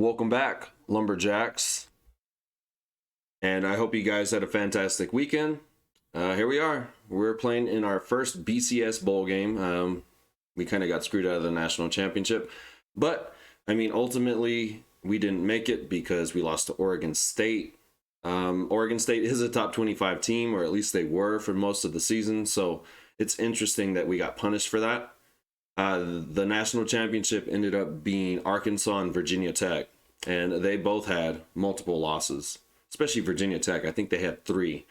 Welcome back, Lumberjacks. And I hope you guys had a fantastic weekend. Here we are. We're playing in our first BCS bowl game. We kind of got screwed out of the national championship. But, I mean, ultimately, we didn't make it because we lost to Oregon State. Oregon State is a top 25 team, or at least they were for most of the season. So it's interesting that we got punished for that. The national championship ended up being Arkansas and Virginia Tech, and they both had multiple losses, especially Virginia Tech. I think they had 3.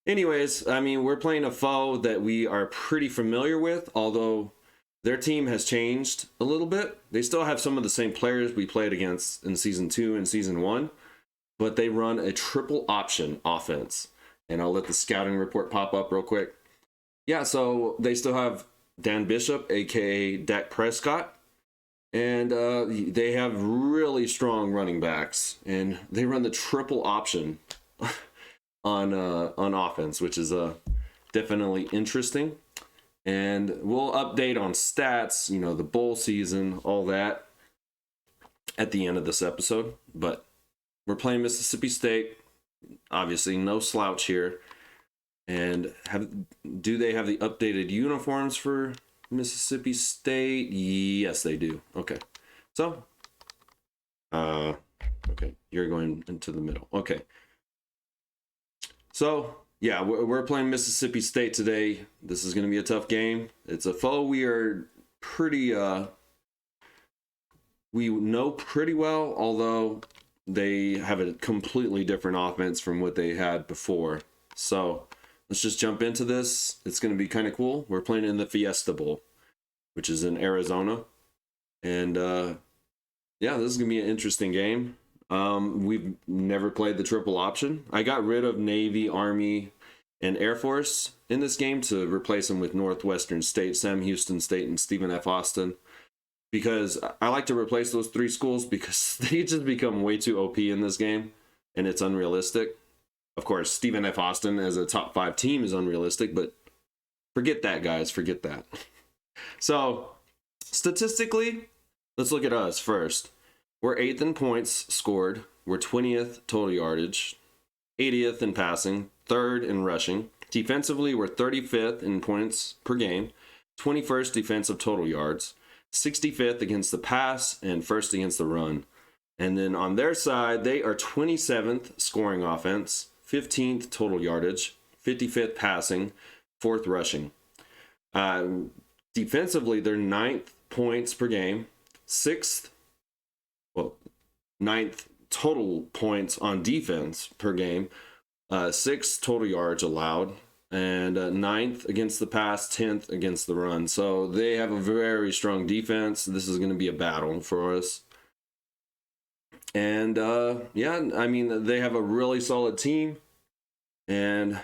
Anyways, I mean, we're playing a foe that we are pretty familiar with, although their team has changed a little bit. They still have some of the same players we played against in Season 2 and Season 1, but they run a triple option offense. And I'll let the scouting report pop up real quick. Yeah, so they still have Dan Bishop, aka Dak Prescott, and they have really strong running backs, and they run the triple option on offense, which is definitely interesting. And we'll update on stats, you know, the bowl season, all that, at the end of this episode. But we're playing Mississippi State, obviously no slouch here. And do they have the updated uniforms for Mississippi State? Yes, they do. Okay. So, okay, you're going into the middle. Okay. So, yeah, we're playing Mississippi State today. This is going to be a tough game. It's a foe we are pretty, we know pretty well, although they have a completely different offense from what they had before. So, let's just jump into this. It's going to be kind of cool. We're playing in the Fiesta Bowl, which is in Arizona. And, yeah, this is going to be an interesting game. We've never played the triple option. I got rid of Navy, Army, and Air Force in this game to replace them with Northwestern State, Sam Houston State, and Stephen F. Austin. Because I like to replace those 3 schools because they just become way too OP in this game. And it's unrealistic. Of course, Stephen F. Austin as a top 5 team is unrealistic, but forget that, guys. Forget that. So, statistically, let's look at us first. We're 8th in points scored. We're 20th total yardage, 80th in passing, 3rd in rushing. Defensively, we're 35th in points per game, 21st defensive total yards, 65th against the pass, and 1st against the run. And then on their side, they are 27th scoring offense, 15th total yardage, 55th passing, 4th rushing. Defensively, they're 9th points per game, 9th total points on defense per game, 6th total yards allowed, and 9th against the pass, 10th against the run. So they have a very strong defense. This is going to be a battle for us. And, yeah, I mean, they have a really solid team. And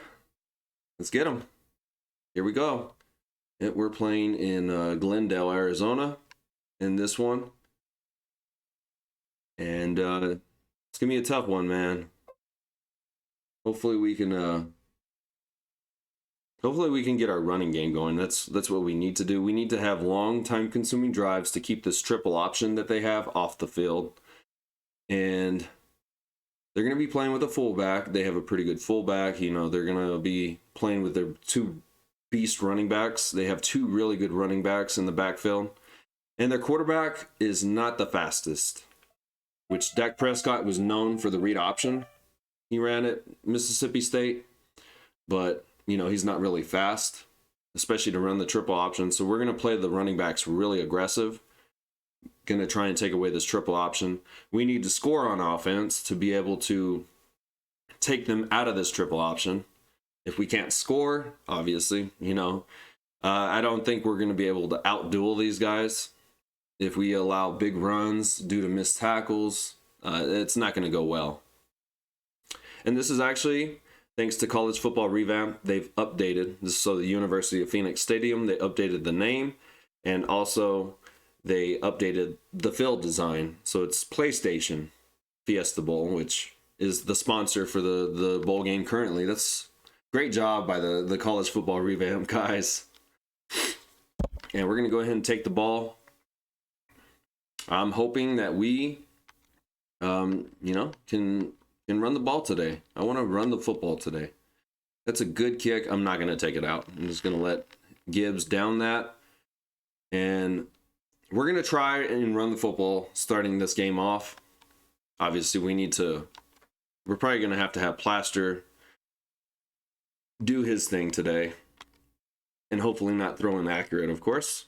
let's get them. Here we go. We're playing in Glendale, Arizona in this one. And it's going to be a tough one, man. Hopefully we can get our running game going. That's what we need to do. We need to have long time consuming drives to keep this triple option that they have off the field. And they're going to be playing with a fullback. They have a pretty good fullback. You know, they're going to be playing with their 2 beast running backs. They have 2 really good running backs in the backfield. And their quarterback is not the fastest, which Dak Prescott was known for the read option he ran at Mississippi State. But, you know, he's not really fast, especially to run the triple option. So we're going to play the running backs really aggressive. Going to try and take away this triple option. We need to score on offense to be able to take them out of this triple option. If we can't score, obviously, you know, I don't think we're going to be able to outduel these guys. If we allow big runs due to missed tackles, it's not going to go well. And this is actually, thanks to College Football Revamped, they've updated. This is so the University of Phoenix Stadium, they updated the name, and also they updated the field design. So it's PlayStation Fiesta Bowl, which is the sponsor for the bowl game currently. That's great job by the College Football Revamp guys. And we're going to go ahead and take the ball. I'm hoping that we you know, can run the ball today. I want to run the football today. That's a good kick. I'm not going to take it out. I'm just going to let Gibbs down that. And we're going to try and run the football starting this game off. Obviously, we're probably going to have Plaster do his thing today. And hopefully not throw inaccurate, of course.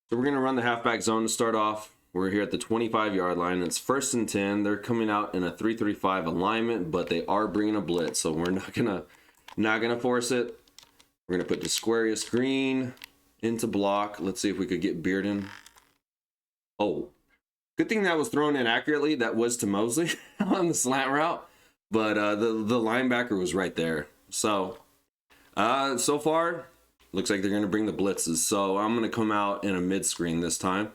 So we're going to run the halfback zone to start off. We're here at the 25-yard line. It's 1st and 10. They're coming out in a 3-3-5 alignment, but they are bringing a blitz, so we're not gonna force it. We're gonna put Disquarius Green into block. Let's see if we could get Bearden. Oh, good thing that was thrown in accurately. That was to Mosley on the slant route, but the linebacker was right there. So so far, looks like they're gonna bring the blitzes. So I'm gonna come out in a mid screen this time.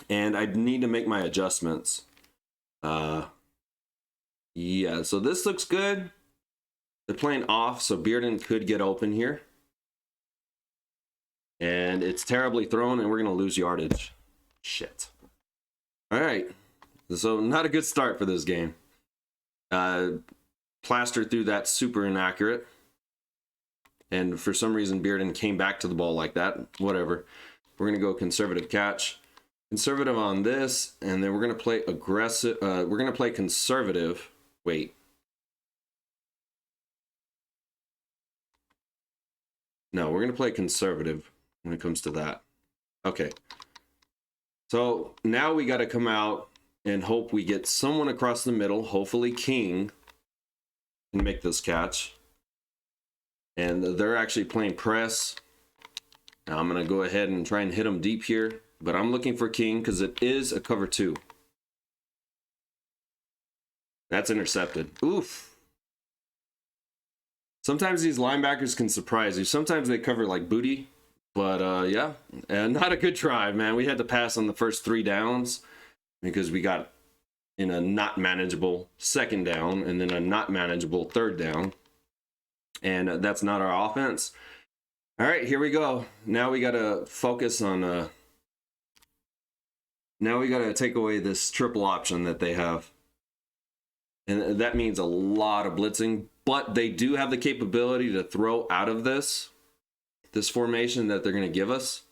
And I need to make my adjustments. Yeah, so this looks good. They're playing off, so Bearden could get open here. And it's terribly thrown, and we're going to lose yardage. Shit. All right. So not a good start for this game. Plaster threw that super inaccurate. And for some reason, Bearden came back to the ball like that. Whatever. We're going to go conservative catch. Conservative on this, and then we're going to play aggressive. We're going to play conservative. Wait. No, we're going to play conservative when it comes to that. Okay. So now we got to come out and hope we get someone across the middle. Hopefully King can make this catch. And they're actually playing press. Now I'm going to go ahead and try and hit them deep here. But I'm looking for King because it is a cover 2. That's intercepted. Oof. Sometimes these linebackers can surprise you. Sometimes they cover like booty. But yeah, and not a good try, man. We had to pass on the first 3 downs because we got in a not manageable 2nd down and then a not manageable 3rd down. And that's not our offense. All right, here we go. Now we got to focus on... Now we got to take away this triple option that they have. And that means a lot of blitzing. But they do have the capability to throw out of this formation that they're going to give us.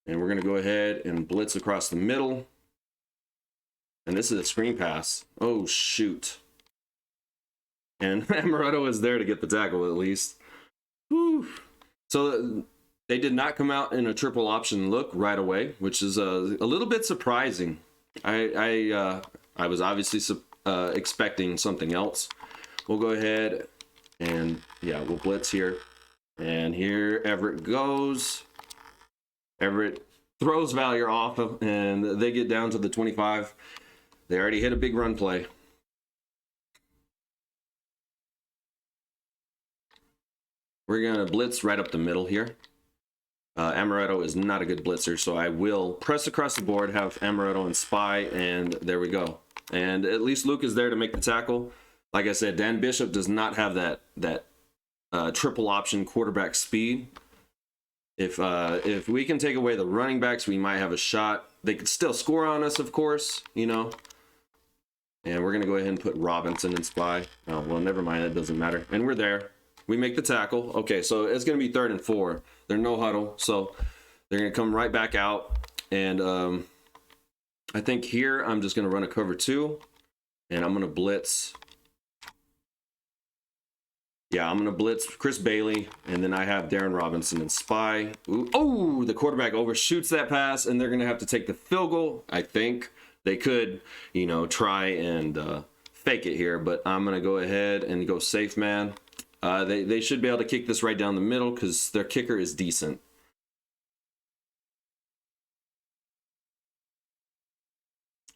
And we're going to go ahead and blitz across the middle. And this is a screen pass. Oh, shoot. And Amaretto is there to get the tackle at least. Whew. So they did not come out in a triple option look right away, which is a little bit surprising. I was obviously expecting something else. We'll go ahead and, yeah, we'll blitz here. And here Everett goes. Everett throws Valier off, and they get down to the 25. They already hit a big run play. We're going to blitz right up the middle here. Amaretto is not a good blitzer, so I will press across the board, have Amaretto and Spy, and there we go. And at least Luke is there to make the tackle. Like I said, Dan Bishop does not have that triple option quarterback speed. If we can take away the running backs, we might have a shot. They could still score on us, of course, you know. And we're going to go ahead and put Robinson and Spy. Oh, well, never mind. That doesn't matter. And we're there. We make the tackle. Okay, so it's going to be 3rd and 4. They're no huddle, so they're going to come right back out. And I think here I'm just going to run a cover 2. And I'm going to blitz. Yeah, I'm going to blitz Chris Bailey. And then I have Darren Robinson and Spy. Ooh, oh, the quarterback overshoots that pass. And they're going to have to take the field goal, I think. They could, you know, try and fake it here. But I'm going to go ahead and go safe man. They should be able to kick this right down the middle because their kicker is decent.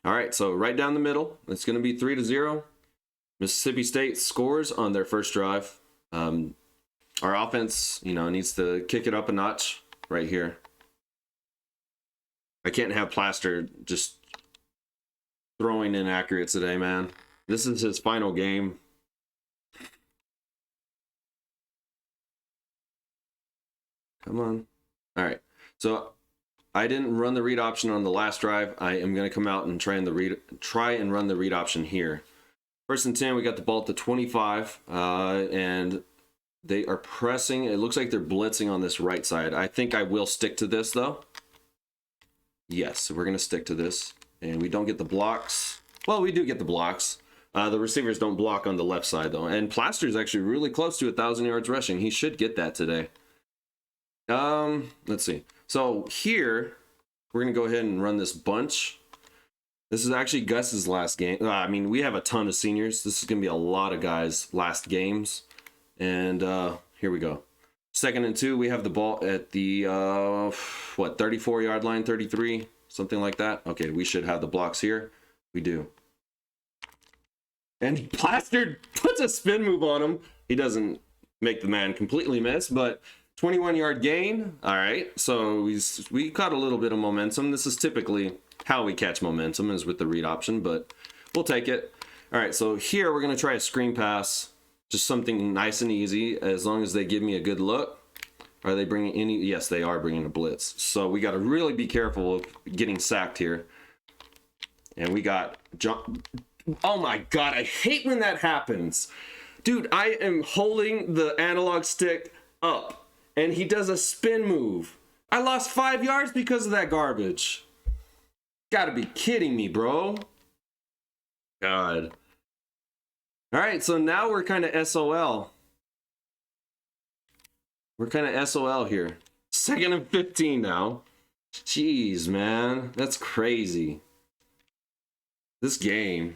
All right, so right down the middle. It's going to be 3-0. Mississippi State scores on their first drive. Our offense, you know, needs to kick it up a notch right here. I can't have Plaster just throwing inaccurate today, man. This is his final game. Come on. All right. So I didn't run the read option on the last drive. I am going to come out and try and run the read option here. 1st and 10, we got the ball at the 25, and they are pressing. It looks like they're blitzing on this right side. I think I will stick to this, though. Yes, we're going to stick to this. And we don't get the blocks. Well, we do get the blocks. The receivers don't block on the left side, though. And Plaster's actually really close to 1,000 yards rushing. He should get that today. Let's see. So here, we're going to go ahead and run this bunch. This is actually Gus's last game. I mean, we have a ton of seniors. This is going to be a lot of guys' last games. And here we go. 2nd and 2, we have the ball at the, 34-yard line, 33, something like that. Okay, we should have the blocks here. We do. And Plaster puts a spin move on him. He doesn't make the man completely miss, but 21-yard gain. All right, so we caught a little bit of momentum. This is typically how we catch momentum, is with the read option, but we'll take it. All right, so here we're going to try a screen pass, just something nice and easy, as long as they give me a good look. Are they bringing any? Yes, they are bringing a blitz. So we got to really be careful of getting sacked here. And we got John. Oh my God, I hate when that happens. Dude, I am holding the analog stick up, and he does a spin move. I lost 5 yards because of that garbage. Gotta be kidding me, bro. God. All right, so now we're kind of SOL. We're kind of SOL here. 2nd and 15 now. Jeez, man. That's crazy. This game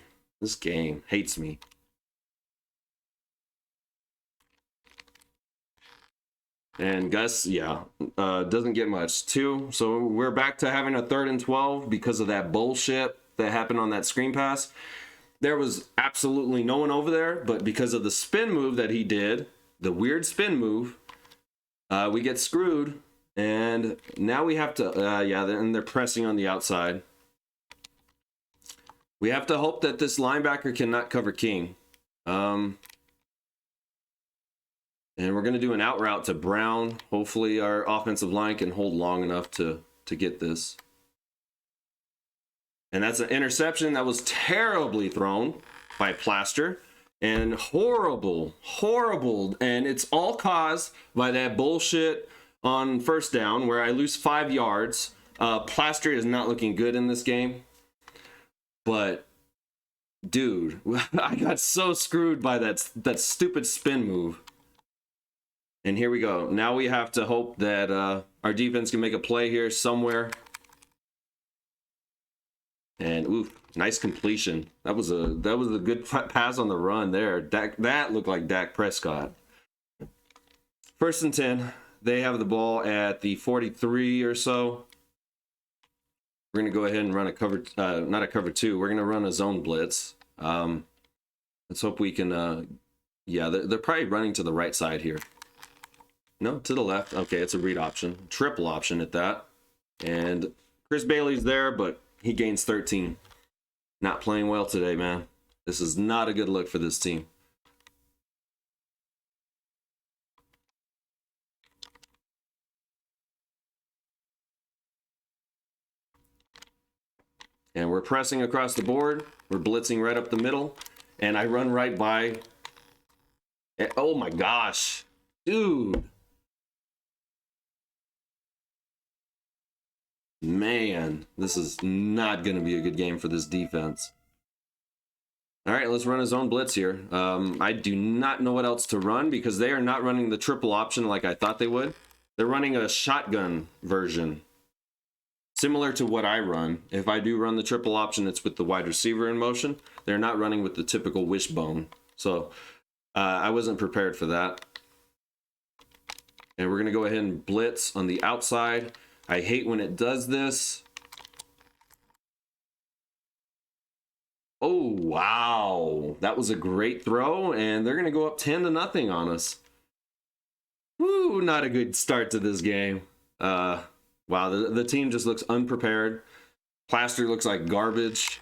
hates me. And Gus, yeah, doesn't get much. 2, so we're back to having a 3rd and 12 because of that bullshit that happened on that screen pass. There was absolutely no one over there, but because of the spin move that he did, the weird spin move, we get screwed. And now we have to, and they're pressing on the outside. We have to hope that this linebacker cannot cover King. And we're going to do an out route to Brown. Hopefully our offensive line can hold long enough to get this. And that's an interception that was terribly thrown by Plaster. And horrible. And it's all caused by that bullshit on 1st down where I lose 5 yards. Plaster is not looking good in this game. But, dude, I got so screwed by that stupid spin move. And here we go. Now we have to hope that our defense can make a play here somewhere. And oof, nice completion. That was a good pass on the run there. That looked like Dak Prescott. 1st and 10. They have the ball at the 43 or so. We're gonna go ahead and run a cover, not a cover 2. We're gonna run a zone blitz. Let's hope we can. Yeah, they're probably running to the right side here. No, to the left. Okay, it's a read option. Triple option at that. And Chris Bailey's there, but he gains 13. Not playing well today, man. This is not a good look for this team. And we're pressing across the board. We're blitzing right up the middle. And I run right by. Oh my gosh. Dude. Man, this is not going to be a good game for this defense. All right, let's run a zone blitz here. I do not know what else to run because they are not running the triple option like I thought they would. They're running a shotgun version, similar to what I run. If I do run the triple option, it's with the wide receiver in motion. They're not running with the typical wishbone. So I wasn't prepared for that. And we're going to go ahead and blitz on the outside. I hate when it does this. Oh, wow. That was a great throw, and they're going to go up 10-0 on us. Woo, not a good start to this game. Wow, the team just looks unprepared. Plaster looks like garbage.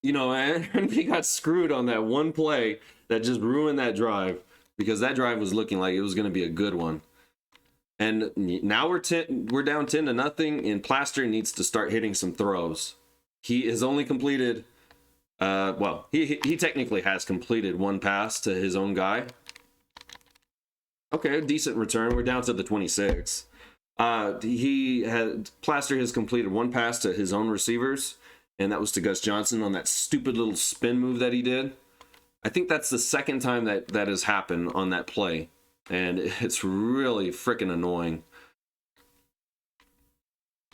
You know, and we got screwed on that one play that just ruined that drive because that drive was looking like it was going to be a good one. And now we're down 10-0, and Plaster needs to start hitting some throws. He has only completed, well, he technically has completed one pass to his own guy. Okay, decent return. We're down to the 26. Plaster has completed one pass to his own receivers, and that was to Gus Johnson on that stupid little spin move that he did. I think that's the second time that has happened on that play, and it's really freaking annoying.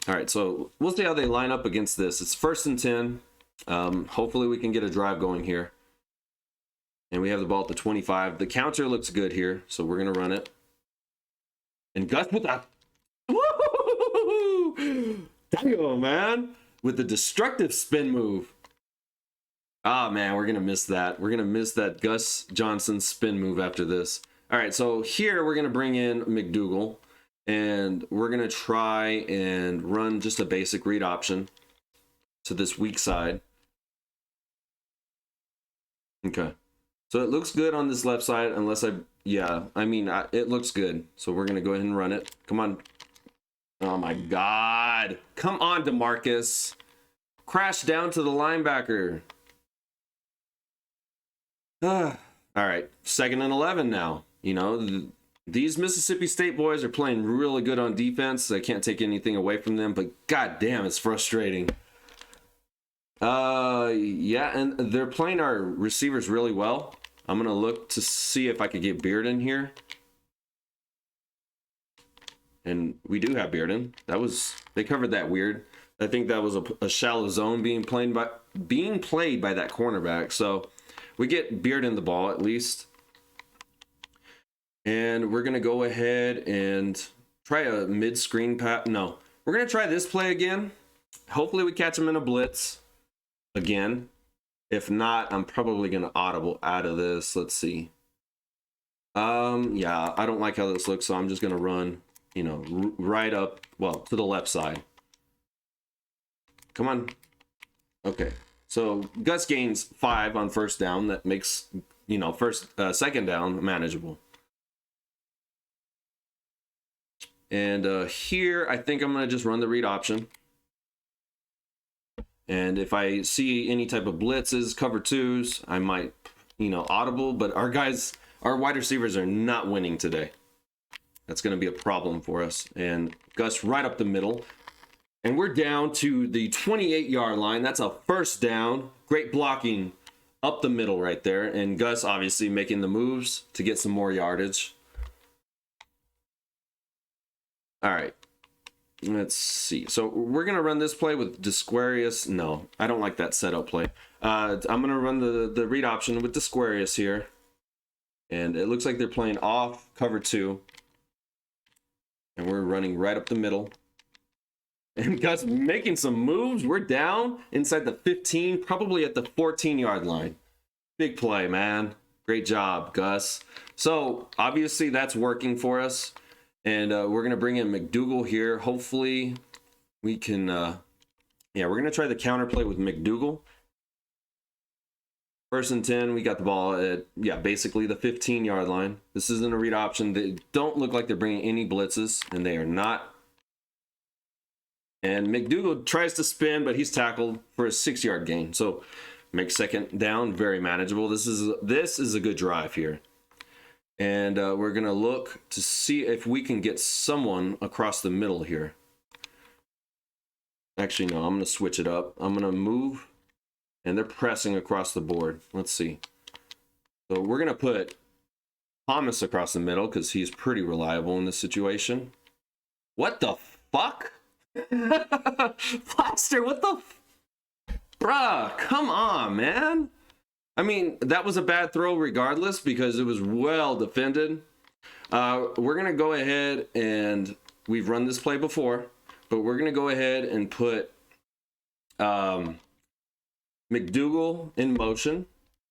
All right, so we'll see how they line up against this. It's 1st and 10. Hopefully we can get a drive going here. And we have the ball at the 25. The counter looks good here, so we're going to run it. And Gus with that. Woo! Damn, man. With the destructive spin move. Ah, man, we're going to miss that. We're going to miss that Gus Johnson spin move after this. All right, so here we're going to bring in McDougal. And we're going to try and run just a basic read option to this weak side. Okay. So it looks good on this left side unless it looks good. So we're going to go ahead and run it. Come on. Oh, my God. Come on, DeMarcus. Crash down to the linebacker. All right. 2nd and 11 now. You know, these Mississippi State boys are playing really good on defense. I can't take anything away from them, but God damn, it's frustrating. Yeah, and they're playing our receivers really well. I'm going to look to see if I could get Bearden here. And we do have Bearden. They covered that weird. I think that was a shallow zone being played by that cornerback. So we get Bearden the ball at least. And we're going to go ahead and try a mid-screen pass. No, we're going to try this play again. Hopefully we catch him in a blitz again. If not, I'm probably going to audible out of this. Let's see. Yeah, I don't like how this looks, so I'm just going to run, you know, right up, well, to the left side. Come on. Okay. So Gus gains 5 on 1st down. That makes, you know, 2nd down manageable. And here, I think I'm going to just run the read option. And if I see any type of blitzes, cover 2s, I might, you know, audible. But our wide receivers are not winning today. That's going to be a problem for us. And Gus right up the middle. And we're down to the 28-yard line. That's a 1st down. Great blocking up the middle right there. And Gus obviously making the moves to get some more yardage. All right, let's see. So we're going to run this play with Disquarius. No, I don't like that setup play. I'm going to run the read option with Disquarius here. And it looks like they're playing off cover 2. And we're running right up the middle. And Gus making some moves. We're down inside the 15, probably at the 14-yard line. Big play, man. Great job, Gus. So obviously that's working for us. And we're going to bring in McDougal here. Hopefully we can, yeah, we're going to try the counter play with McDougal. 1st and 10, we got the ball at, yeah, basically the 15-yard line. This isn't a read option. They don't look like they're bringing any blitzes, and they are not. And McDougal tries to spin, but he's tackled for a 6-yard gain. So makes 2nd down very manageable. This is a good drive here. And we're going to look to see if we can get someone across the middle here. Actually, no, I'm going to switch it up. I'm going to move, and they're pressing across the board. Let's see. So we're going to put Thomas across the middle because he's pretty reliable in this situation. What the fuck? Plaster, what the... Bruh, come on, man. I mean, that was a bad throw regardless because it was well defended. We're going to go ahead and we've run this play before, but we're going to go ahead and put McDougal in motion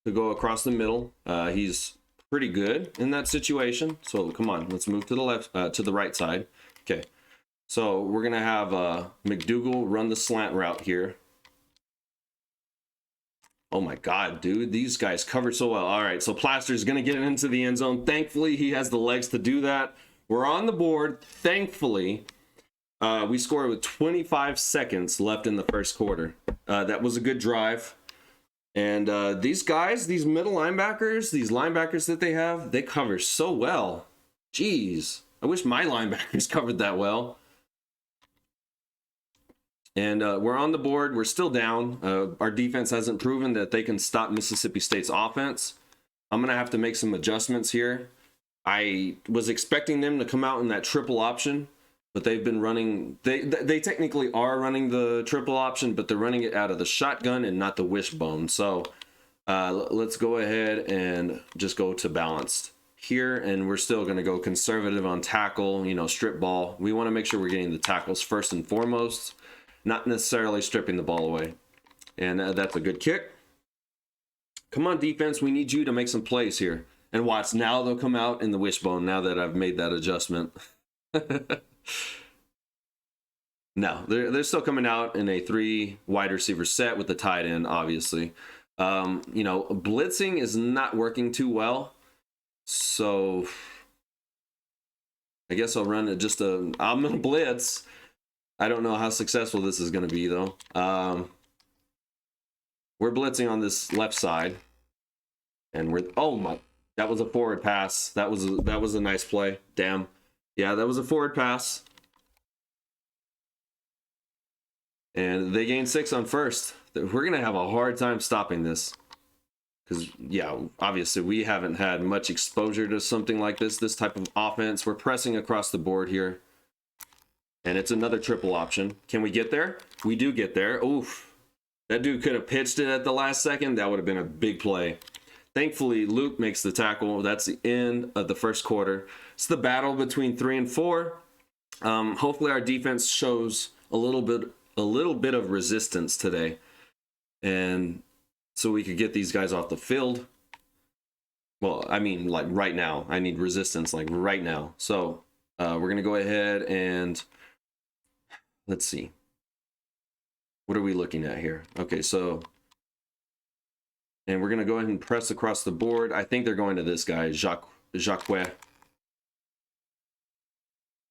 to go across the middle. He's pretty good in that situation. So come on, let's move to the left, to the right side. Okay. So we're going to have McDougal run the slant route here. Oh my God, dude, these guys cover so well. All right, so Plaster's going to get into the end zone. Thankfully, he has the legs to do that. We're on the board. Thankfully, we scored with 25 seconds left in the first quarter. That was a good drive. And these guys, these middle linebackers, these linebackers that they have, they cover so well. Jeez, I wish my linebackers covered that well. And we're on the board. We're still down. Our defense hasn't proven that they can stop Mississippi State's offense. I'm going to have to make some adjustments here. I was expecting them to come out in that triple option, but they've been running, they technically are running the triple option, but they're running it out of the shotgun and not the wishbone. So let's go ahead and just go to balanced here, and we're still going to go conservative on tackle, strip ball. We want to make sure we're getting the tackles first and foremost, not necessarily stripping the ball away. And that's a good kick. Come on, defense, we need you to make some plays here. And watch, now they'll come out in the wishbone now that I've made that adjustment. No, they're still coming out in a 3 wide receiver set with the tight end, obviously. Blitzing is not working too well. So I guess I'll run it I'm going to blitz. I don't know how successful this is going to be, though. We're blitzing on this left side. And that was a forward pass. That was a nice play. Damn. Yeah, that was a forward pass. And they gained 6 on first. We're going to have a hard time stopping this. Because, yeah, obviously we haven't had much exposure to something like this type of offense. We're pressing across the board here. And it's another triple option. Can we get there? We do get there. Oof. That dude could have pitched it at the last second. That would have been a big play. Thankfully, Luke makes the tackle. That's the end of the first quarter. It's the battle between 3 and 4. Hopefully our defense shows a little bit of resistance today. And so we could get these guys off the field. Well, I mean, like right now. I need resistance like right now. So we're going to go ahead and let's see. What are we looking at here? Okay, so, and we're going to go ahead and press across the board. I think they're going to this guy, Jacques.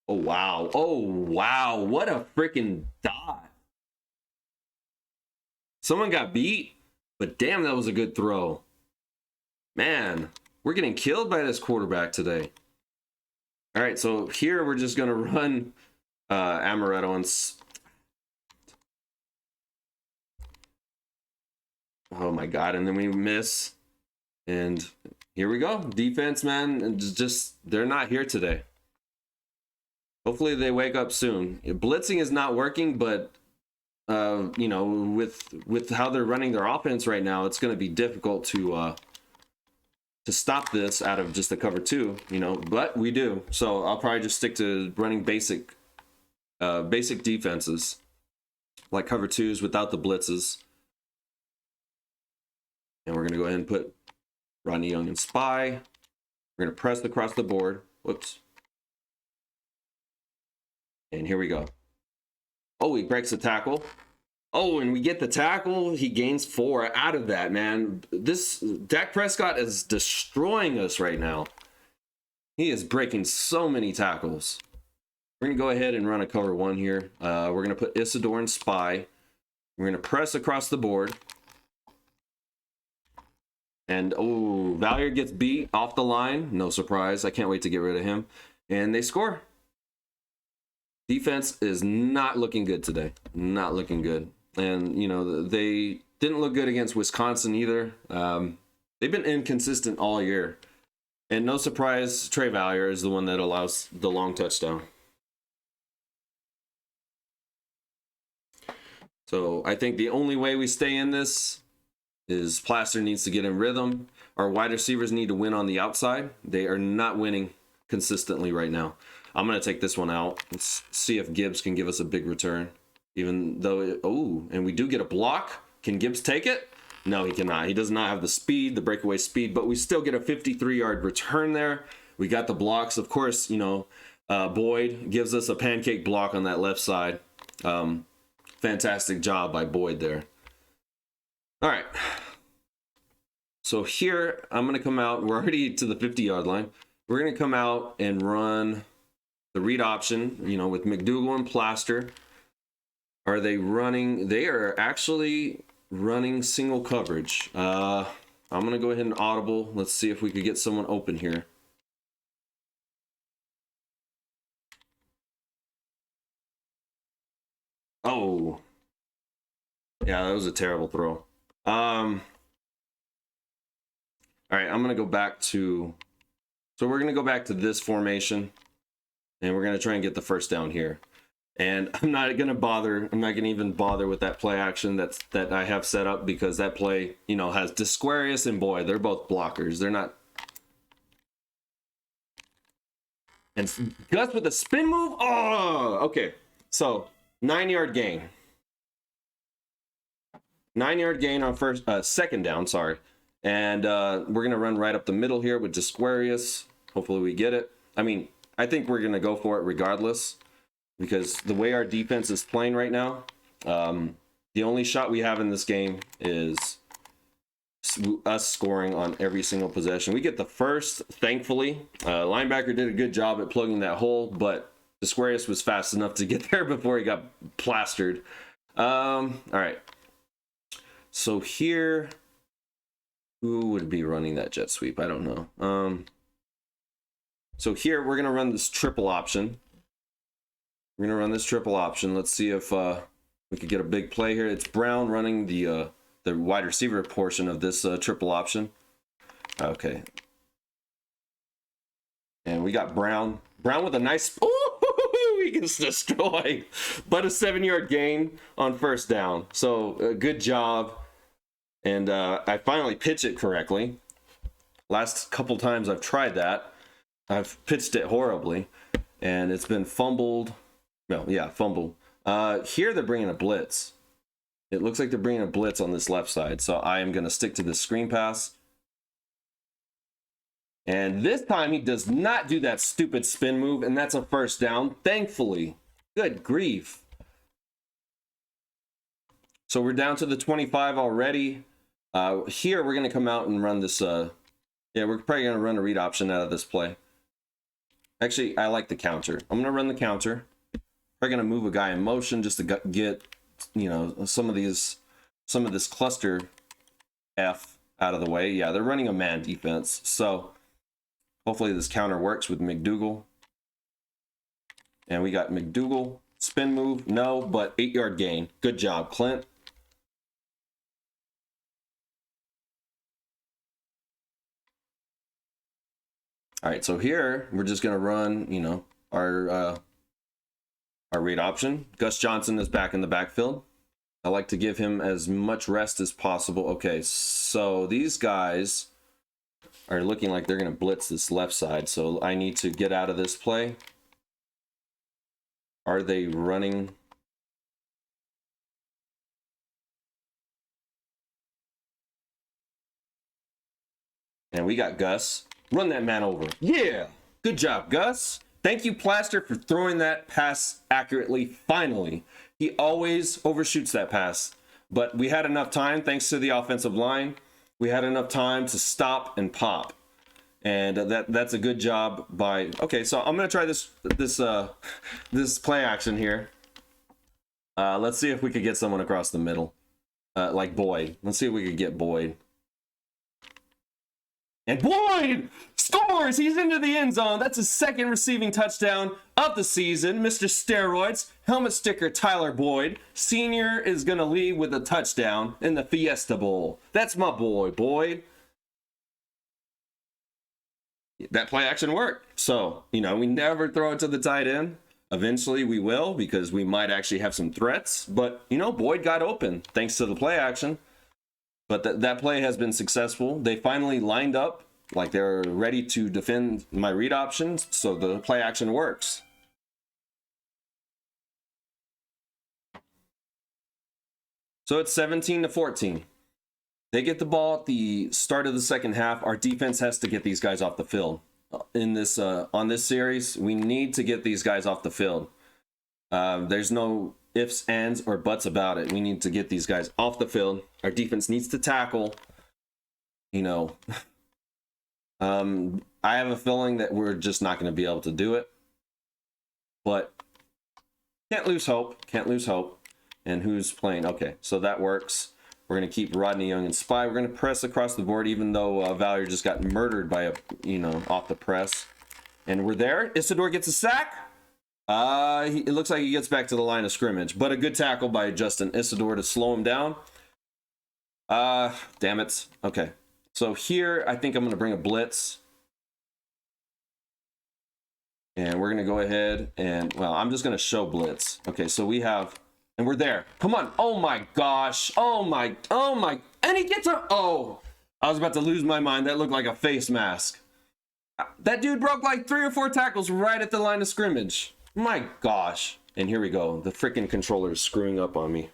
Oh, wow. Oh, wow. What a freaking dot. Someone got beat, but damn, that was a good throw. Man, we're getting killed by this quarterback today. All right, so here we're just going to run Amaretto and... Oh my God, and then we miss. And here we go. Defense, man, and just they're not here today. Hopefully they wake up soon. Blitzing is not working, but with how they're running their offense right now, it's going to be difficult to stop this out of just the cover 2, but we do. So I'll probably just stick to running basic defenses like cover 2s without the blitzes. And we're going to go ahead and put Rodney Young in spy. We're going to press across the board. Whoops. And here we go. Oh, he breaks the tackle. Oh, and we get the tackle. He gains 4 out of that, man. This Dak Prescott is destroying us right now. He is breaking so many tackles. We're going to go ahead and run a cover 1 here. We're going to put Isidore in spy. We're going to press across the board. And, oh, Valier gets beat off the line. No surprise. I can't wait to get rid of him. And they score. Defense is not looking good today. Not looking good. And, they didn't look good against Wisconsin either. They've been inconsistent all year. And no surprise, Trey Valier is the one that allows the long touchdown. So I think the only way we stay in this is Plaster needs to get in rhythm. Our wide receivers need to win on the outside. They are not winning consistently right now. I'm going to take this one out. Let's see if Gibbs can give us a big return. Even though, and we do get a block. Can Gibbs take it? No, he cannot. He does not have the speed, the breakaway speed, but we still get a 53-yard return there. We got the blocks. Of course, Boyd gives us a pancake block on that left side. Fantastic job by Boyd there. All right. So here, I'm going to come out. We're already to the 50-yard line. We're going to come out and run the read option, you know, with McDougal and Plaster. Are they running? They are actually running single coverage. I'm going to go ahead and audible. Let's see if we could get someone open here. Oh. Yeah, that was a terrible throw. All right, I'm going to go back to... So we're going to go back to this formation. And we're going to try and get the first down here. And I'm not going to even bother with that play action that I have set up, because that play, you know, has Disquarius and Boyd. They're both blockers. They're not... And Gus with a spin move? Oh, okay. So, 9-yard gain. 9-yard gain on second down, sorry. And we're going to run right up the middle here with Disquarius. Hopefully we get it. I mean, I think we're going to go for it regardless, because the way our defense is playing right now, the only shot we have in this game is us scoring on every single possession. We get the first, thankfully. Linebacker did a good job at plugging that hole, but Disquarius was fast enough to get there before he got plastered. All right. So here, who would be running that jet sweep? I don't know. So here, we're going to run this triple option. We're going to run this triple option. Let's see if we could get a big play here. It's Brown running the wide receiver portion of this triple option. Okay. And we got Brown. Brown with a nice... Ooh, he gets destroyed. But a 7-yard gain on first down. So, good job. And I finally pitch it correctly. Last couple times I've tried that, I've pitched it horribly. And it's been fumbled. No, yeah, fumbled. Here they're bringing a blitz. It looks like they're bringing a blitz on this left side. So I am going to stick to the screen pass. And this time he does not do that stupid spin move. And that's a first down, thankfully. Good grief. So we're down to the 25 already. Here we're going to come out and run this. Yeah, we're probably going to run a read option out of this play. Actually, I like the counter. I'm going to run the counter. We're going to move a guy in motion just to get, you know, some of this cluster F out of the way. Yeah, they're running a man defense. So hopefully this counter works with McDougal. And we got McDougal. Spin move. No, but 8-yard gain. Good job, Clint. All right, so here we're just going to run, you know, our read option. Gus Johnson is back in the backfield. I like to give him as much rest as possible. Okay, so these guys are looking like they're going to blitz this left side. So I need to get out of this play. Are they running? And we got Gus. Run that man over. Yeah, good job, Gus. Thank you, Plaster, for throwing that pass accurately, finally. He always overshoots that pass. But we had enough time, thanks to the offensive line. We had enough time to stop and pop. And that's a good job by... Okay, so I'm going to try this play action here. Let's see if we could get someone across the middle. Like Boyd. Let's see if we could get Boyd. And Boyd scores! He's into the end zone. That's his second receiving touchdown of the season. Mr. Steroids, helmet sticker Tyler Boyd. Senior is going to lead with a touchdown in the Fiesta Bowl. That's my boy, Boyd. That play action worked. So, you know, we never throw it to the tight end. Eventually we will, because we might actually have some threats. But, you know, Boyd got open thanks to the play action. But that play has been successful. They finally lined up like they're ready to defend my read options, so the play action works. So it's 17-14. They get the ball at the start of the second half. Our defense has to get these guys off the field. In this on this series, we need to get these guys off the field. There's no ifs, ands, or buts about it. We need to get these guys off the field. Our defense needs to tackle. You know, I have a feeling that we're just not going to be able to do it. but can't lose hope. Can't lose hope. And who's playing? Okay, so that works. We're going to keep Rodney Young and Spy. We're going to press across the board, even though Valier just got murdered by a, off the press. And we're there. Isidore gets a sack. It looks like he gets back to the line of scrimmage, but a good tackle by Justin Isidore to slow him down. Damn it. Okay, so here I think I'm going to bring a blitz. And we're going to go ahead and, well, I'm just going to show blitz. Okay, so we have... And we're there. Come on. Oh my gosh. Oh my. And he gets a. Oh, I was about to lose my mind. That looked like a face mask. That dude broke like 3 or 4 tackles right at the line of scrimmage. My gosh. And here we go. The freaking controller is screwing up on me.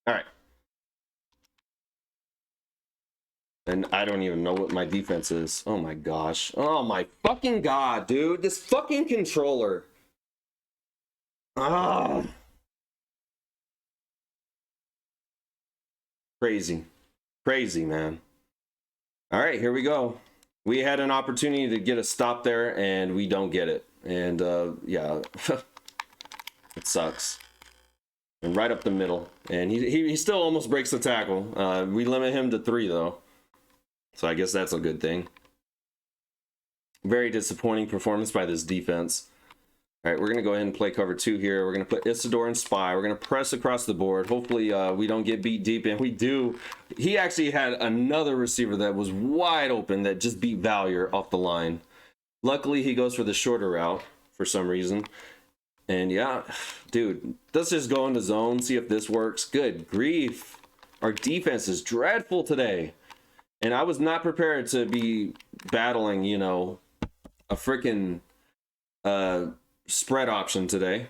All right. And I don't even know what my defense is. Oh my gosh. Oh my fucking god, dude. This fucking controller. Ah. Crazy. Crazy, man. All right, here we go. We had an opportunity to get a stop there, and we don't get it. And, yeah. It sucks. And right up the middle. And he still almost breaks the tackle. We limit him to 3, though. So I guess that's a good thing. Very disappointing performance by this defense. All right, we're going to go ahead and play cover 2 here. We're going to put Isidore and Spy. We're going to press across the board. Hopefully we don't get beat deep. And we do. He actually had another receiver that was wide open that just beat Valier off the line. Luckily, he goes for the shorter route for some reason. And yeah, dude, let's just go into zone, see if this works. Good grief. Our defense is dreadful today. And I was not prepared to be battling, a freaking spread option today.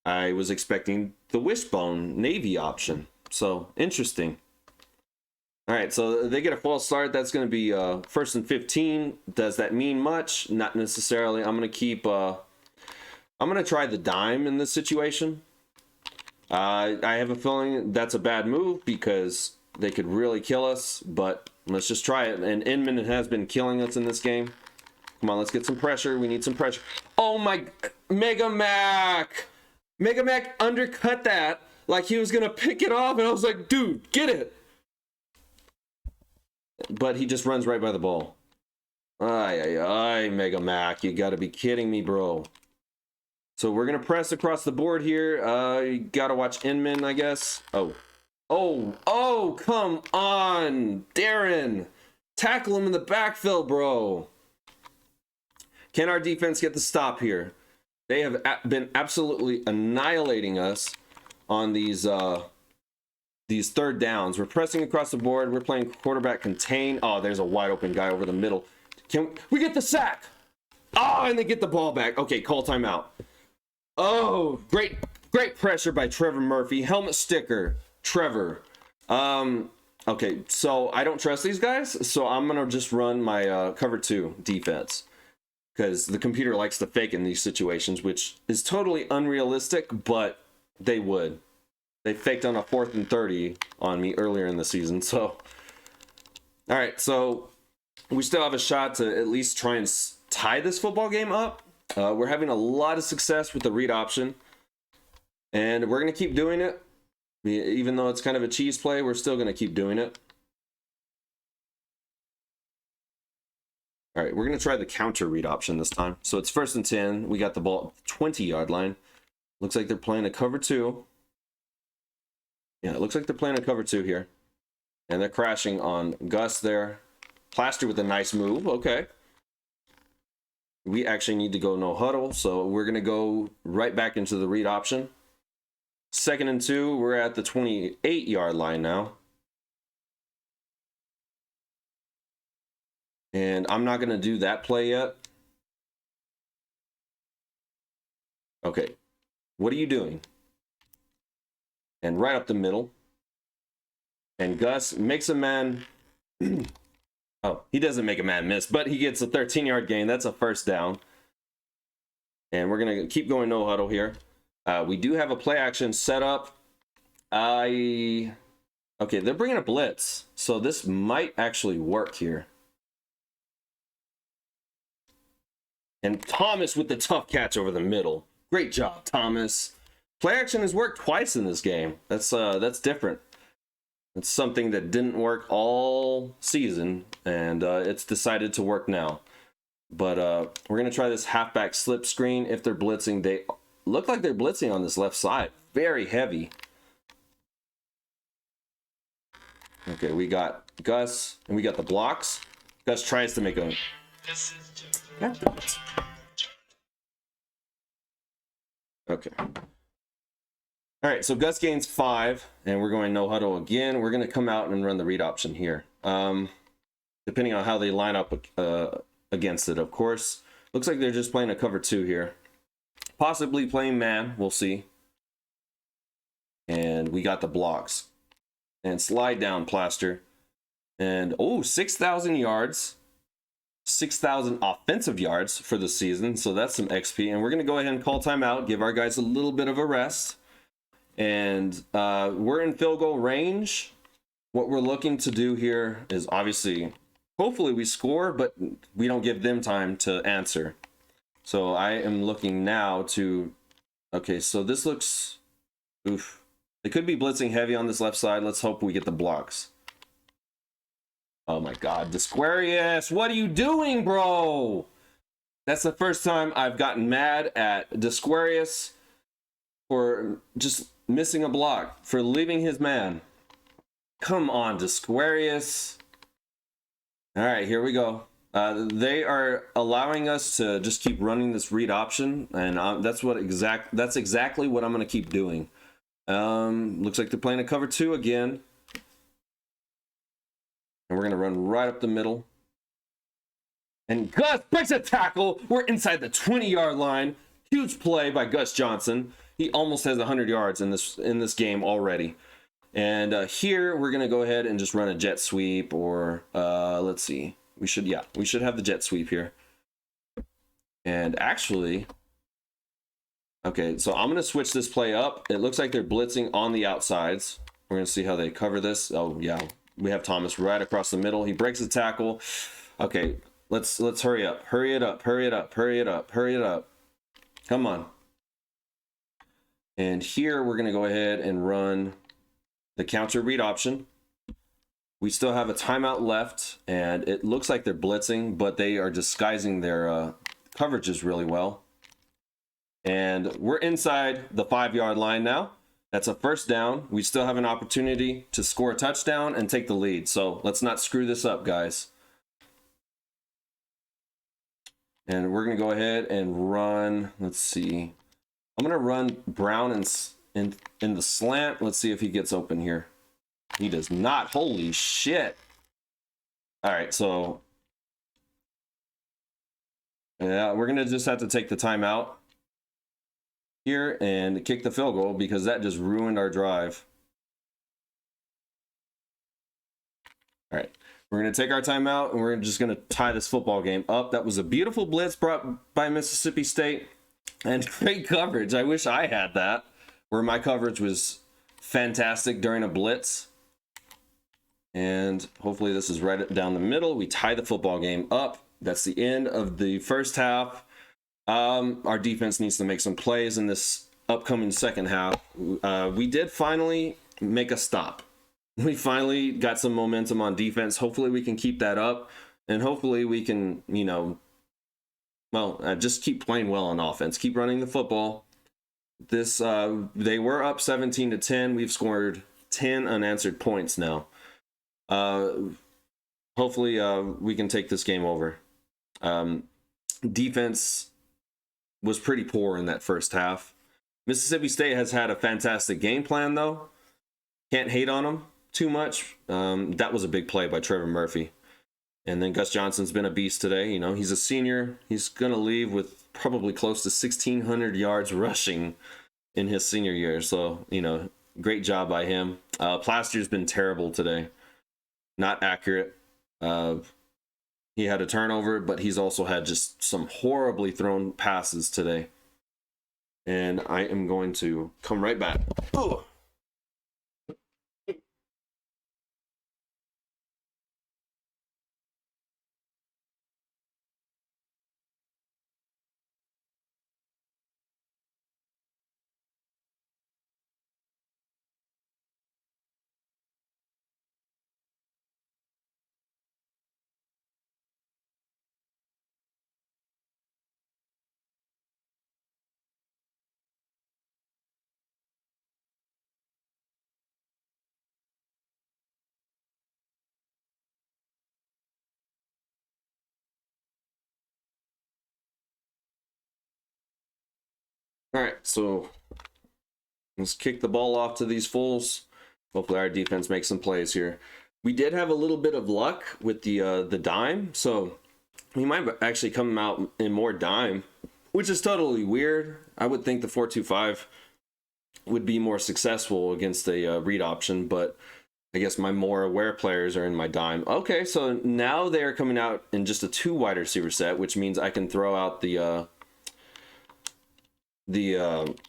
I was expecting the wishbone Navy option. So, interesting. All right, so they get a false start. That's going to be 1st and 15. Does that mean much? Not necessarily. I'm going to keep... I'm going to try the dime in this situation. I have a feeling that's a bad move because they could really kill us, but let's just try it. And Inman has been killing us in this game. Come on, let's get some pressure. We need some pressure. Oh my, Mega Mac! Mega Mac undercut that like he was going to pick it off, and I was like, dude, get it! But he just runs right by the ball. Ay, Mega Mac, you got to be kidding me, bro. So we're going to press across the board here. You got to watch Inman, I guess. Oh, come on. Darren. Tackle him in the backfield, bro. Can our defense get the stop here? They have been absolutely annihilating us on these 3rd downs. We're pressing across the board. We're playing quarterback contain. Oh, there's a wide open guy over the middle. Can we get the sack? Oh, and they get the ball back. Okay, call timeout. Oh, great pressure by Trevor Murphy. Helmet sticker, Trevor. Okay, so I don't trust these guys, so I'm going to just run my cover 2 defense. Because the computer likes to fake in these situations, which is totally unrealistic, but they would. They faked on a 4th and 30 on me earlier in the season, so... Alright, so we still have a shot to at least try and tie this football game up. We're having a lot of success with the read option, and we're going to keep doing it. Even though it's kind of a cheese play, we're still going to keep doing it. All right, we're going to try the counter read option this time. So it's 1st and 10. We got the ball at the 20-yard line. Looks like they're playing a cover 2. Yeah, it looks like they're playing a cover 2 here. And they're crashing on Gus there. Plaster with a nice move. Okay. We actually need to go no huddle, so we're going to go right back into the read option. 2nd and 2, we're at the 28-yard line now. And I'm not going to do that play yet. Okay. What are you doing? and right up the middle. And Gus makes a man. Oh, he doesn't make a man miss, but he gets a 13-yard gain. That's a first down. And we're going to keep going no huddle here. We do have a play action set up. Okay, they're bringing a blitz, so this might actually work here. And Thomas with the tough catch over the middle. Great job, Thomas. Play action has worked twice in this game. That's different. It's something that didn't work all season, and it's decided to work now. But we're going to try this halfback slip screen. If they're blitzing, they look like they're blitzing on this left side. Very heavy. Okay, we got Gus, and we got the blocks. Gus tries to make a... Yeah. Okay. All right, so Gus gains 5, and we're going no huddle again. We're going to come out and run the read option here. Depending on how they line up against it, of course. Looks like they're just playing a cover 2 here. Possibly playing man, we'll see. And we got the blocks. And slide down plaster. And, 6,000 yards. 6,000 offensive yards for the season, so that's some XP. And we're going to go ahead and call timeout, give our guys a little bit of a rest. And we're in field goal range. What we're looking to do here is obviously, hopefully we score, but we don't give them time to answer. So I am looking now to, okay, so this looks, oof. They could be blitzing heavy on this left side. Let's hope we get the blocks. Oh my God, Disquarius, what are you doing, bro? That's the first time I've gotten mad at Disquarius for just missing a block, for leaving his man. Come on, Disquarius. All right, here we go. They are allowing us to just keep running this read option, and that's exactly what I'm going to keep doing. Looks like they're playing a cover 2 again. And we're going to run right up the middle. And Gus breaks a tackle. We're inside the 20-yard line. Huge play by Gus Johnson. He almost has 100 yards in this game already. And here we're going to go ahead and just run a jet sweep, or let's see. We should have the jet sweep here. And actually, okay, so I'm going to switch this play up. It looks like they're blitzing on the outsides. We're going to see how they cover this. Oh, yeah. We have Thomas right across the middle. He breaks the tackle. Okay, let's hurry up. Hurry it up. Hurry it up. Hurry it up. Hurry it up. Come on. And here we're going to go ahead and run the counter read option. We still have a timeout left, and it looks like they're blitzing, but they are disguising their coverages really well. And we're inside the 5-yard line now. That's a first down. We still have an opportunity to score a touchdown and take the lead. So let's not screw this up, guys. And we're going to go ahead and run. Let's see. I'm going to run Brown in the slant. Let's see if he gets open here. He does not. Holy shit. All right, so yeah, we're going to just have to take the timeout here and kick the field goal because that just ruined our drive. All right, we're going to take our timeout and we're just going to tie this football game up. That was a beautiful blitz brought by Mississippi State and great coverage. I wish I had that, where my coverage was fantastic during a blitz. And hopefully this is right down the middle. We tie the football game up. That's the end of the first half. Our defense needs to make some plays in this upcoming second half. We did finally make a stop. We finally got some momentum on defense. Hopefully we can keep that up, and hopefully we can, just keep playing well on offense. Keep running the football. They were up 17-10. We've scored 10 unanswered points now. Hopefully we can take this game over. Defense was pretty poor in that first half. Mississippi State has had a fantastic game plan, though. Can't hate on them too much. That was a big play by Trevor Murphy. And then Gus Johnson's been a beast today. He's a senior. He's going to leave with probably close to 1,600 yards rushing in his senior year. So, Great job by him. Plaster's been terrible today. Not accurate. He had a turnover, but he's also had just some horribly thrown passes today. And I am going to come right back. Ooh. All right, so let's kick the ball off to these fools. Hopefully our defense makes some plays here. We did have a little bit of luck with the dime, so we might actually come out in more dime, which is totally weird. I would think the 4-2-5 would be more successful against a read option, but I guess my more aware players are in my dime. Okay, so now they're coming out in just a 2 wide receiver set, which means I can throw out the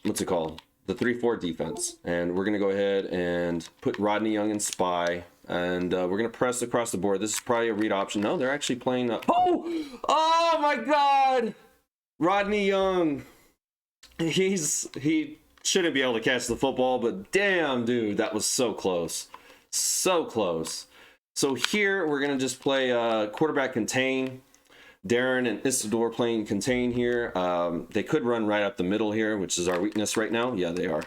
what's it called? The 3-4 defense. And we're going to go ahead and put Rodney Young in spy. And we're going to press across the board. This is probably a read option. No, they're actually playing... Oh my God! Rodney Young. He shouldn't be able to catch the football, but damn, dude, that was so close. So close. So here, we're going to just play quarterback contain. Darren and Isidore playing contain here. They could run right up the middle here, which is our weakness right now. Yeah, they are.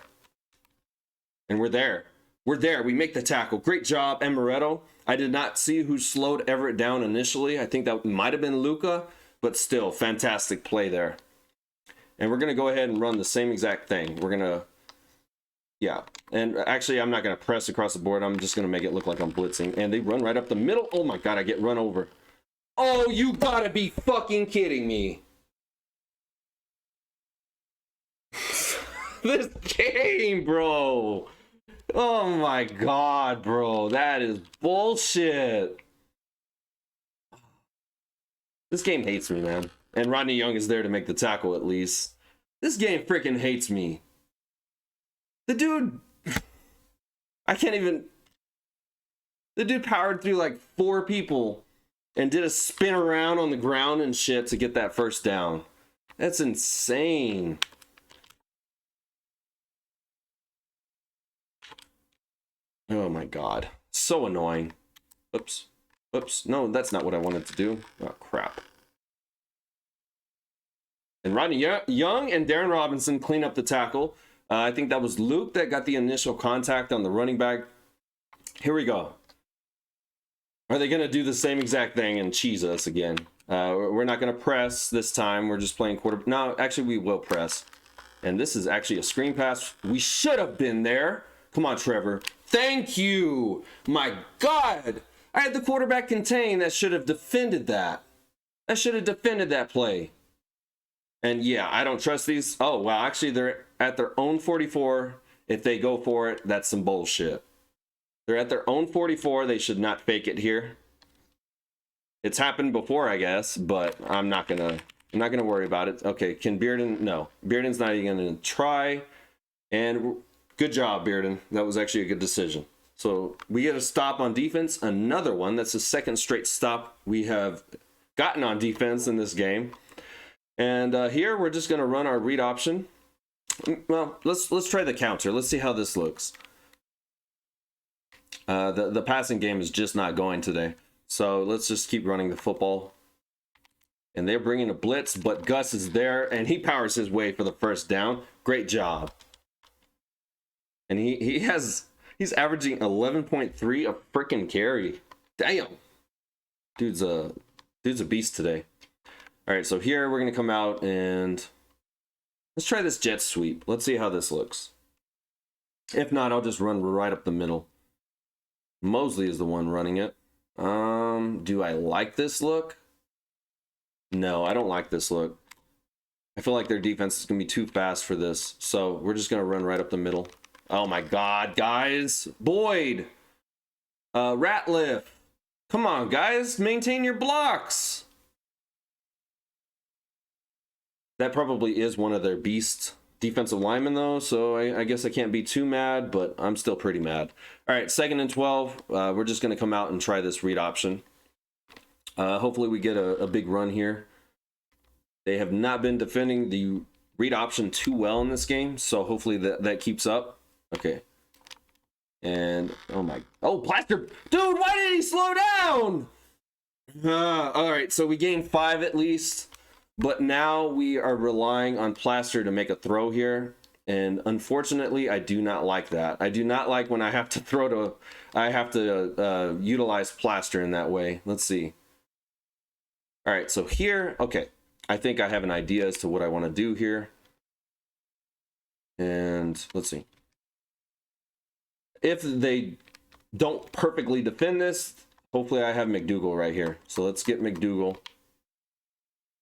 And we're there. We're there. We make the tackle. Great job, Amaretto. I did not see who slowed Everett down initially. I think that might have been Luca, but still, fantastic play there. And we're going to go ahead and run the same exact thing. We're going to, yeah. And actually, I'm not going to press across the board. I'm just going to make it look like I'm blitzing. And they run right up the middle. Oh my God, I get run over. Oh, you gotta be fucking kidding me. This game, bro. Oh my God, bro. That is bullshit. This game hates me, man. And Rodney Young is there to make the tackle at least. This game freaking hates me. The dude... I can't even... The dude powered through like 4 people and did a spin around on the ground and shit to get that first down. That's insane. Oh my God. So annoying. Oops. Oops. No, that's not what I wanted to do. Oh, crap. And Rodney Young and Darren Robinson clean up the tackle. I think that was Luke that got the initial contact on the running back. Here we go. Are they going to do the same exact thing and cheese us again? We're not going to press this time. We're just playing quarter. No, actually, we will press. And this is actually a screen pass. We should have been there. Come on, Trevor. Thank you. My God. I had the quarterback contain. That should have defended that. That should have defended that play. And yeah, I don't trust these. Oh, well, actually, they're at their own 44. If they go for it, that's some bullshit. They're at their own 44. They should not fake it here. It's happened before, I guess, but I'm not gonna worry about it. Okay, can Bearden? No, Bearden's not even gonna try. And good job, Bearden. That was actually a good decision. So we get a stop on defense. Another one. That's the second straight stop we have gotten on defense in this game. And here we're just gonna run our read option. Well, let's try the counter. Let's see how this looks. The passing game is just not going today. So let's just keep running the football. And they're bringing a blitz, but Gus is there, and he powers his way for the first down. Great job. And he's averaging 11.3 a freaking carry. Damn. Dude's a beast today. All right, so here we're going to come out and let's try this jet sweep. Let's see how this looks. If not, I'll just run right up the middle. Mosley is the one running it. Do I like this look? No, I don't like this look. I feel like their defense is going to be too fast for this. So we're just going to run right up the middle. Oh my god, guys. Boyd. Ratliff. Come on, guys. Maintain your blocks. That probably is one of their beast defensive linemen, though, so I guess I can't be too mad, but I'm still pretty mad. All right, 2nd and 12. We're just going to come out and try this read option. Hopefully we get a big run here. They have not been defending the read option too well in this game, so hopefully that keeps up. Okay. And, oh, Plaster. Dude, why did he slow down? All right, so we gained 5 at least. But now we are relying on Plaster to make a throw here. And unfortunately, I do not like that. I do not like when I have to utilize Plaster in that way. Let's see. All right, so here, okay. I think I have an idea as to what I want to do here. And let's see. If they don't perfectly defend this, hopefully I have McDougal right here. So let's get McDougal.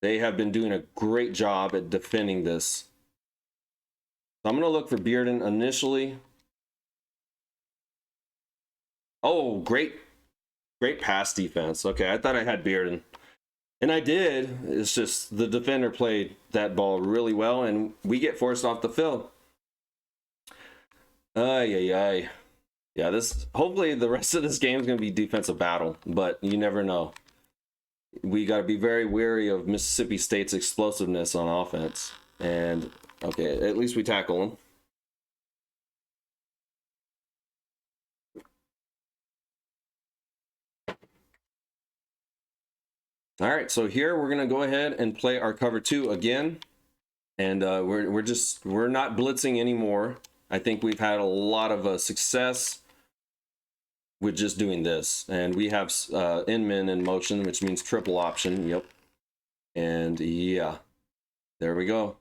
They have been doing a great job at defending this. So I'm going to look for Bearden initially. Oh, great pass defense. Okay, I thought I had Bearden. And I did. It's just the defender played that ball really well, and we get forced off the field. Yeah, hopefully the rest of this game is going to be defensive battle, but you never know. We got to be very wary of Mississippi State's explosiveness on offense. And, okay, at least we tackle them. All right, so here we're going to go ahead and play our cover 2 again. And we're not blitzing anymore. I think we've had a lot of success with just doing this. And we have in-min in motion, which means triple option. Yep. And yeah, there we go.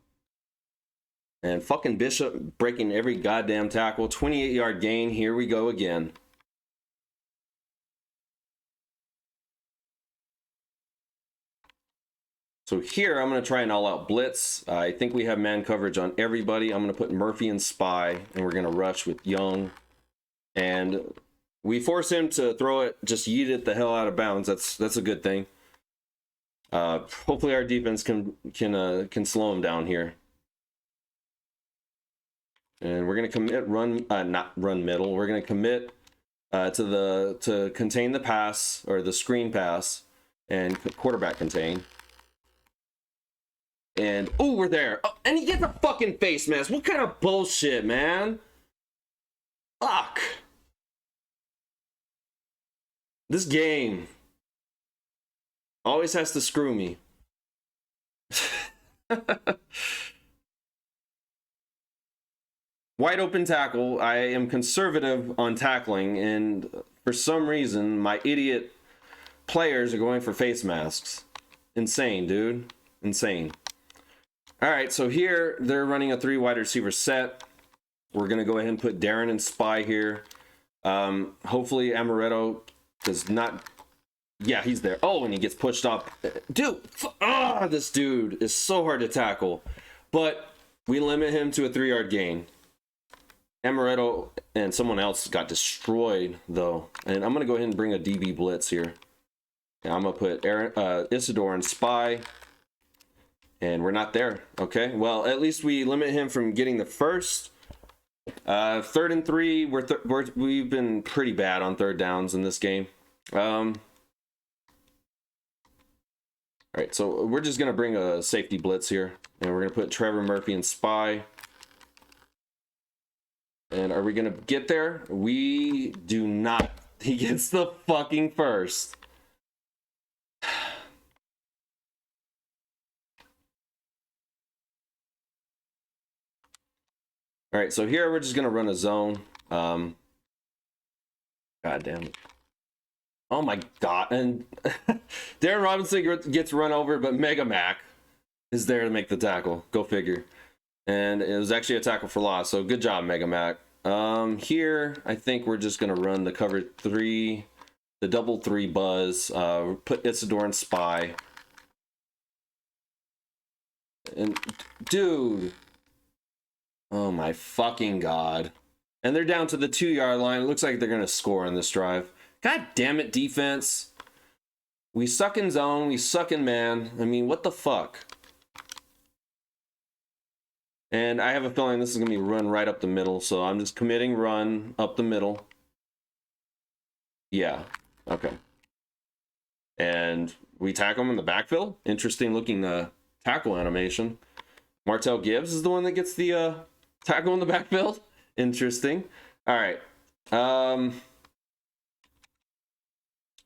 And fucking Bishop breaking every goddamn tackle. 28-yard gain. Here we go again. So here I'm going to try an all-out blitz. I think we have man coverage on everybody. I'm going to put Murphy and Spy, and we're going to rush with Young. And we force him to throw it, just yeet it the hell out of bounds. That's a good thing. Hopefully our defense can slow him down here. And we're going to commit not run middle. We're going to commit to contain the pass, or the screen pass, and quarterback contain. And, oh, we're there. Oh, and he gets a fucking face mask. What kind of bullshit, man? Fuck. This game always has to screw me. Wide open tackle. I am conservative on tackling, and for some reason, my idiot players are going for face masks. Insane, dude. Insane. All right, so here they're running a 3 wide receiver set. We're going to go ahead and put Darren and Spy here. Hopefully Amaretto does not... Yeah, he's there. Oh, and he gets pushed up. Dude, this dude is so hard to tackle. But we limit him to a 3-yard gain. Amaretto and someone else got destroyed, though. And I'm going to go ahead and bring a DB blitz here. And I'm going to put Isidore and Spy. And we're not there. Okay, well, at least we limit him from getting the first. 3rd and 3, we've been pretty bad on 3rd downs in this game. All right, so we're just going to bring a safety blitz here. And we're going to put Trevor, Murphy, and Spy. And are we going to get there? We do not. He gets the fucking first. All right, so here we're just going to run a zone. God damn it. Oh my God. And Darren Robinson gets run over, but Mega Mac is there to make the tackle. Go figure. And it was actually a tackle for loss, so good job, Mega Mac. Here, I think we're just going to run the cover 3, the double 3 buzz, put Isidore and Spy. And, dude... Oh my fucking God. And they're down to the 2-yard line. It looks like they're going to score on this drive. God damn it, defense. We suck in zone. We suck in man. I mean, what the fuck? And I have a feeling this is going to be run right up the middle. So I'm just committing run up the middle. Yeah. Okay. And we tackle him in the backfield. Interesting looking tackle animation. Martell Gibbs is the one that gets the tackle in the backfield. Interesting. All right.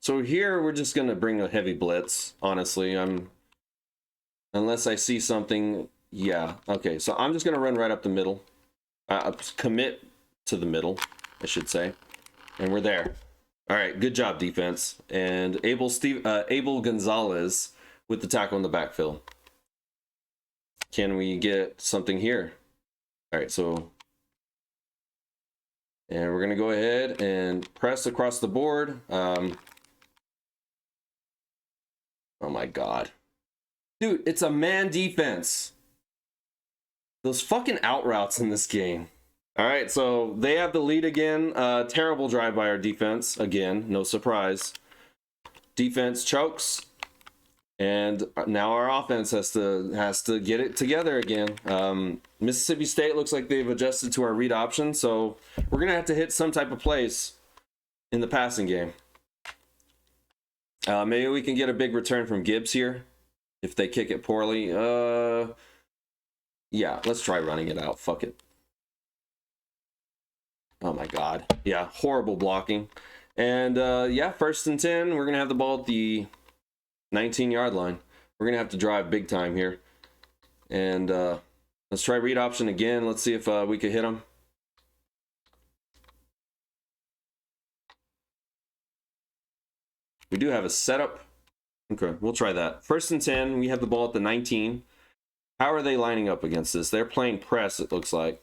So here we're just going to bring a heavy blitz. Honestly, unless I see something. Yeah. Okay. So I'm just going to run right up the middle. Commit to the middle, I should say. And we're there. All right. Good job, defense. And Abel Gonzalez with the tackle in the backfield. Can we get something here? All right. So, and we're going to go ahead and press across the board. Oh my God. Dude, it's a man defense. Those fucking out routes in this game. All right, so they have the lead again. Terrible drive by our defense. Again, no surprise. Defense chokes. And now our offense has to get it together again. Mississippi State looks like they've adjusted to our read option, so we're going to have to hit some type of plays in the passing game. Maybe we can get a big return from Gibbs here if they kick it poorly. Yeah, let's try running it out. Fuck it. Oh my God. Yeah, horrible blocking. And yeah, 1st and 10. We're going to have the ball at the 19-yard line. We're going to have to drive big time here. And let's try read option again. Let's see if we can hit them. We do have a setup. Okay, we'll try that. 1st and 10. We have the ball at the 19. How are they lining up against this? They're playing press, it looks like.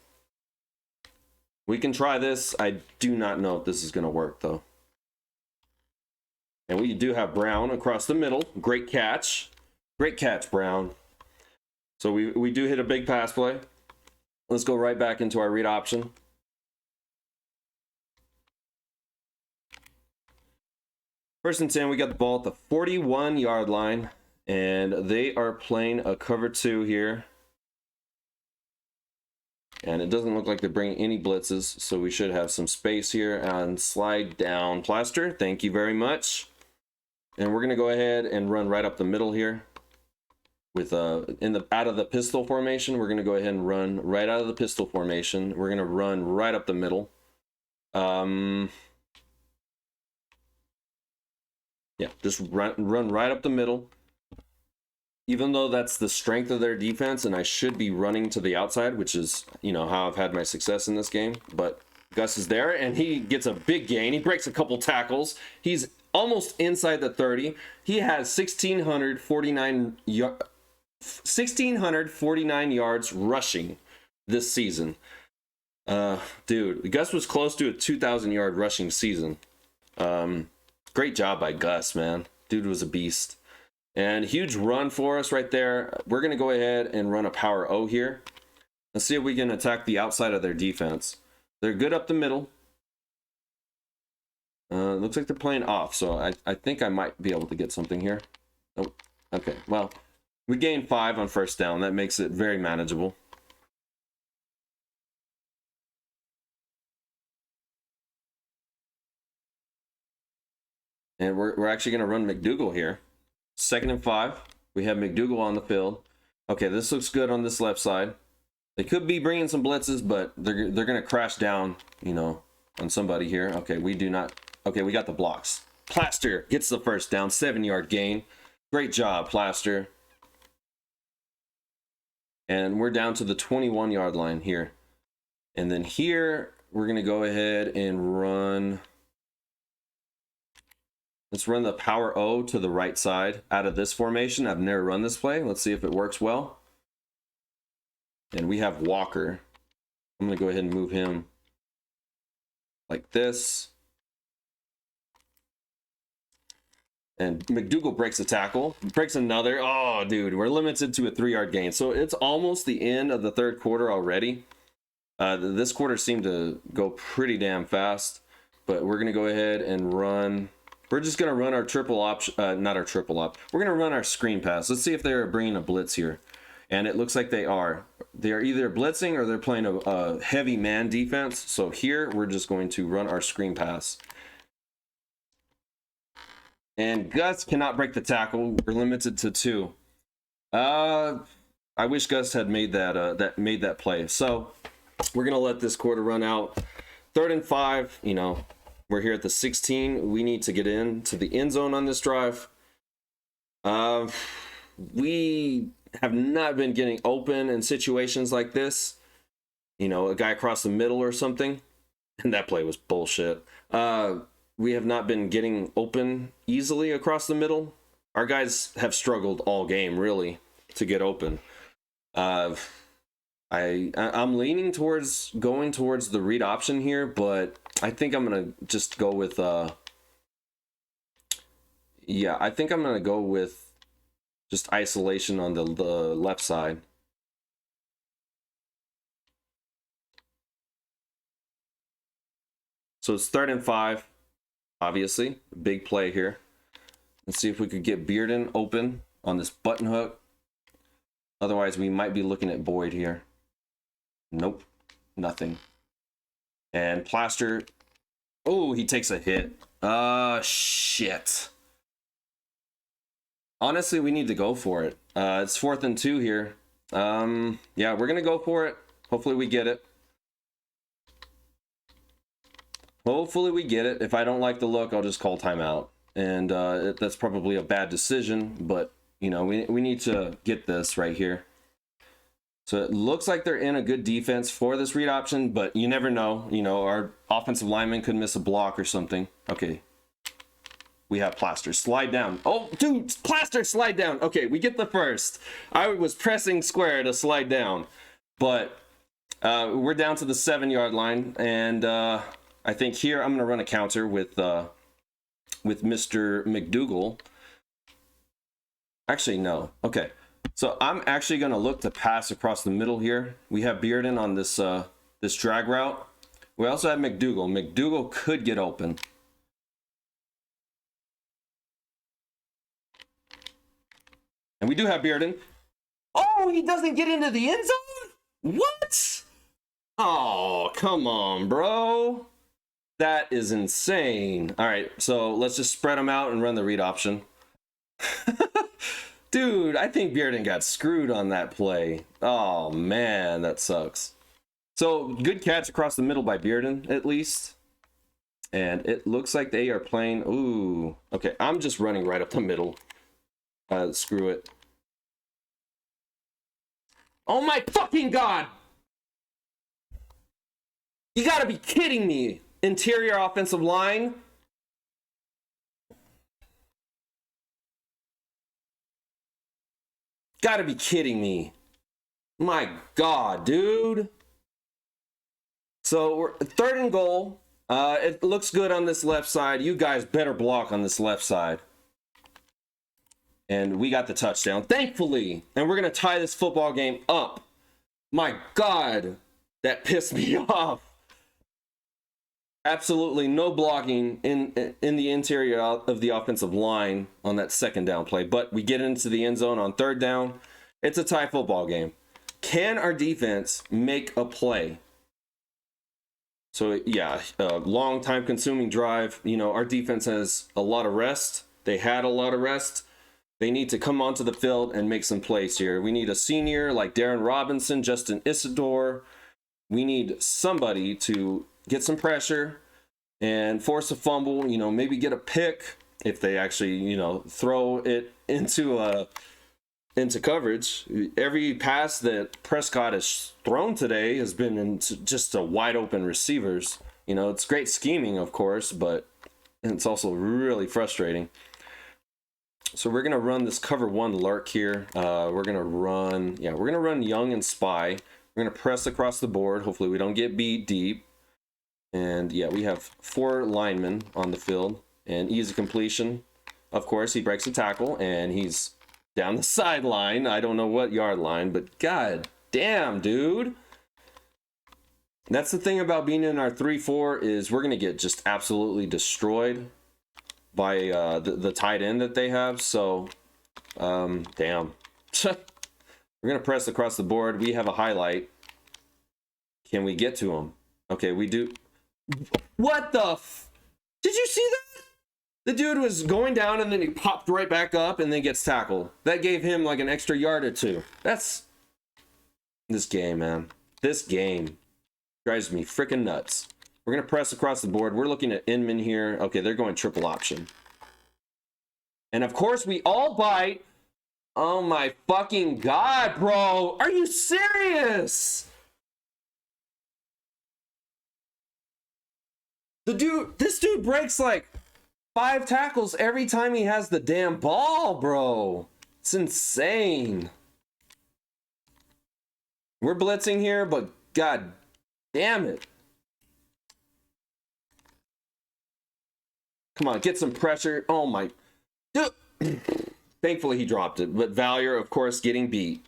We can try this. I do not know if this is going to work, though. And we do have Brown across the middle. Great catch. Great catch, Brown. So we do hit a big pass play. Let's go right back into our read option. First and 10, we got the ball at the 41-yard line. And they are playing a cover 2 here. And it doesn't look like they're bringing any blitzes. So we should have some space here and slide down Plaster. Thank you very much. And we're going to go ahead and run right up the middle here. With out of the pistol formation, we're going to go ahead and run right out of the pistol formation. We're going to run right up the middle. Yeah, just run right up the middle. Even though that's the strength of their defense, and I should be running to the outside, which is, you know, how I've had my success in this game. But Gus is there, and he gets a big gain. He breaks a couple tackles. He's almost inside the 30. He has 1,649 yards rushing this season. Dude, Gus was close to a 2,000-yard rushing season. Great job by Gus, man. Dude was a beast. And huge run for us right there. We're going to go ahead and run a power O here. Let's see if we can attack the outside of their defense. They're good up the middle. Looks like they're playing off, so I think I might be able to get something here. Oh, okay. Well, we gained 5 on 1st down. That makes it very manageable. And we're actually going to run McDougal here. 2nd and 5. We have McDougal on the field. Okay, this looks good on this left side. They could be bringing some blitzes, but they're going to crash down, you know, on somebody here. Okay, we do not. Okay, we got the blocks. Plaster gets the 1st down, 7-yard gain. Great job, Plaster. And we're down to the 21-yard line here. And then here, we're going to go ahead and run. Let's run the power O to the right side out of this formation. I've never run this play. Let's see if it works well. And we have Walker. I'm going to go ahead and move him like this. And McDougal breaks a tackle. Breaks another. Oh, dude, we're limited to a 3-yard gain. So it's almost the end of the 3rd quarter already. This quarter seemed to go pretty damn fast, but we're going to go ahead and run. We're just going to run our triple option, not our triple op. We're going to run our screen pass. Let's see if they're bringing a blitz here. And it looks like they are. They are either blitzing or they're playing a heavy man defense. So here we're just going to run our screen pass. And Gus cannot break the tackle. We're limited to 2. I wish Gus had made that play. So we're gonna let this quarter run out. 3rd and 5. You know, we're here at the 16. We need to get into the end zone on this drive. We have not been getting open in situations like this. You know, a guy across the middle or something. And that play was bullshit. We have not been getting open easily across the middle. Our guys have struggled all game, really, to get open. I'm leaning towards going towards the read option here, but I think I'm gonna just go with yeah, I think I'm gonna go with just isolation on the left side. So it's 3rd and 5, obviously, big play here. Let's see if we could get Bearden open on this button hook. Otherwise, we might be looking at Boyd here. Nope, nothing. And Plaster. Oh, he takes a hit. Shit. Honestly, we need to go for it. It's 4th and 2 here. Yeah, we're going to go for it. Hopefully we get it. Hopefully we get it. If I don't like the look, I'll just call timeout. And that's probably a bad decision, but you know, we need to get this right here. So it looks like they're in a good defense for this read option, but you never know. You know, our offensive lineman could miss a block or something. Okay. We have Plaster. Slide down. Oh, dude, Plaster, slide down. Okay, we get the first. I was pressing square to slide down, but we're down to the 7-yard line, and I think here I'm going to run a counter with Mr. McDougal. Actually, no. Okay. So I'm actually going to look to pass across the middle here. We have Bearden on this this drag route. We also have McDougal. McDougal could get open. And we do have Bearden. Oh, he doesn't get into the end zone? What? Oh, come on, bro. That is insane. All right, so let's just spread them out and run the read option. Dude, I think Bearden got screwed on that play. Oh, man, that sucks. So, good catch across the middle by Bearden, at least. And it looks like they are playing... Ooh. Okay, I'm just running right up the middle. Screw it. Oh, my fucking God! You gotta be kidding me! Interior offensive line. Gotta be kidding me. My God, dude. So we're 3rd and goal. It looks good on this left side. You guys better block on this left side. And we got the touchdown, thankfully. And we're gonna tie this football game up. My God, that pissed me off. Absolutely no blocking in the interior of the offensive line on that 2nd down play. But we get into the end zone on 3rd down. It's a tie football game. Can our defense make a play? So, yeah, a long time consuming drive. You know, our defense has a lot of rest. They had a lot of rest. They need to come onto the field and make some plays here. We need a senior like Darren Robinson, Justin Isidore. We need somebody to get some pressure and force a fumble, you know, maybe get a pick if they actually, you know, throw it into coverage. Every pass that Prescott has thrown today has been into just a wide open receivers. You know, it's great scheming, of course, but it's also really frustrating. So we're going to run this cover 1 lurk here. We're going to run Young and Spy. We're going to press across the board. Hopefully we don't get beat deep. And yeah, we have 4 linemen on the field. And easy completion. Of course, he breaks a tackle and he's down the sideline. I don't know what yard line, but god damn, dude. That's the thing about being in our 3-4 is we're going to get just absolutely destroyed by the tight end that they have. So, damn. We're going to press across the board. We have a highlight. Can we get to him? Okay, we do. What the f... Did you see that? The dude was going down and then he popped right back up and then gets tackled. That gave him like an extra yard or two. That's... This game, man. This game drives me freaking nuts. We're going to press across the board. We're looking at Inman here. Okay, they're going triple option. And of course, we all bite. Oh my fucking God, bro. Are you serious? This dude breaks like 5 tackles every time he has the damn ball, bro. It's insane. We're blitzing here, but God damn it. Come on, get some pressure. Oh my. Dude. Thankfully he dropped it, but Valier, of course, getting beat.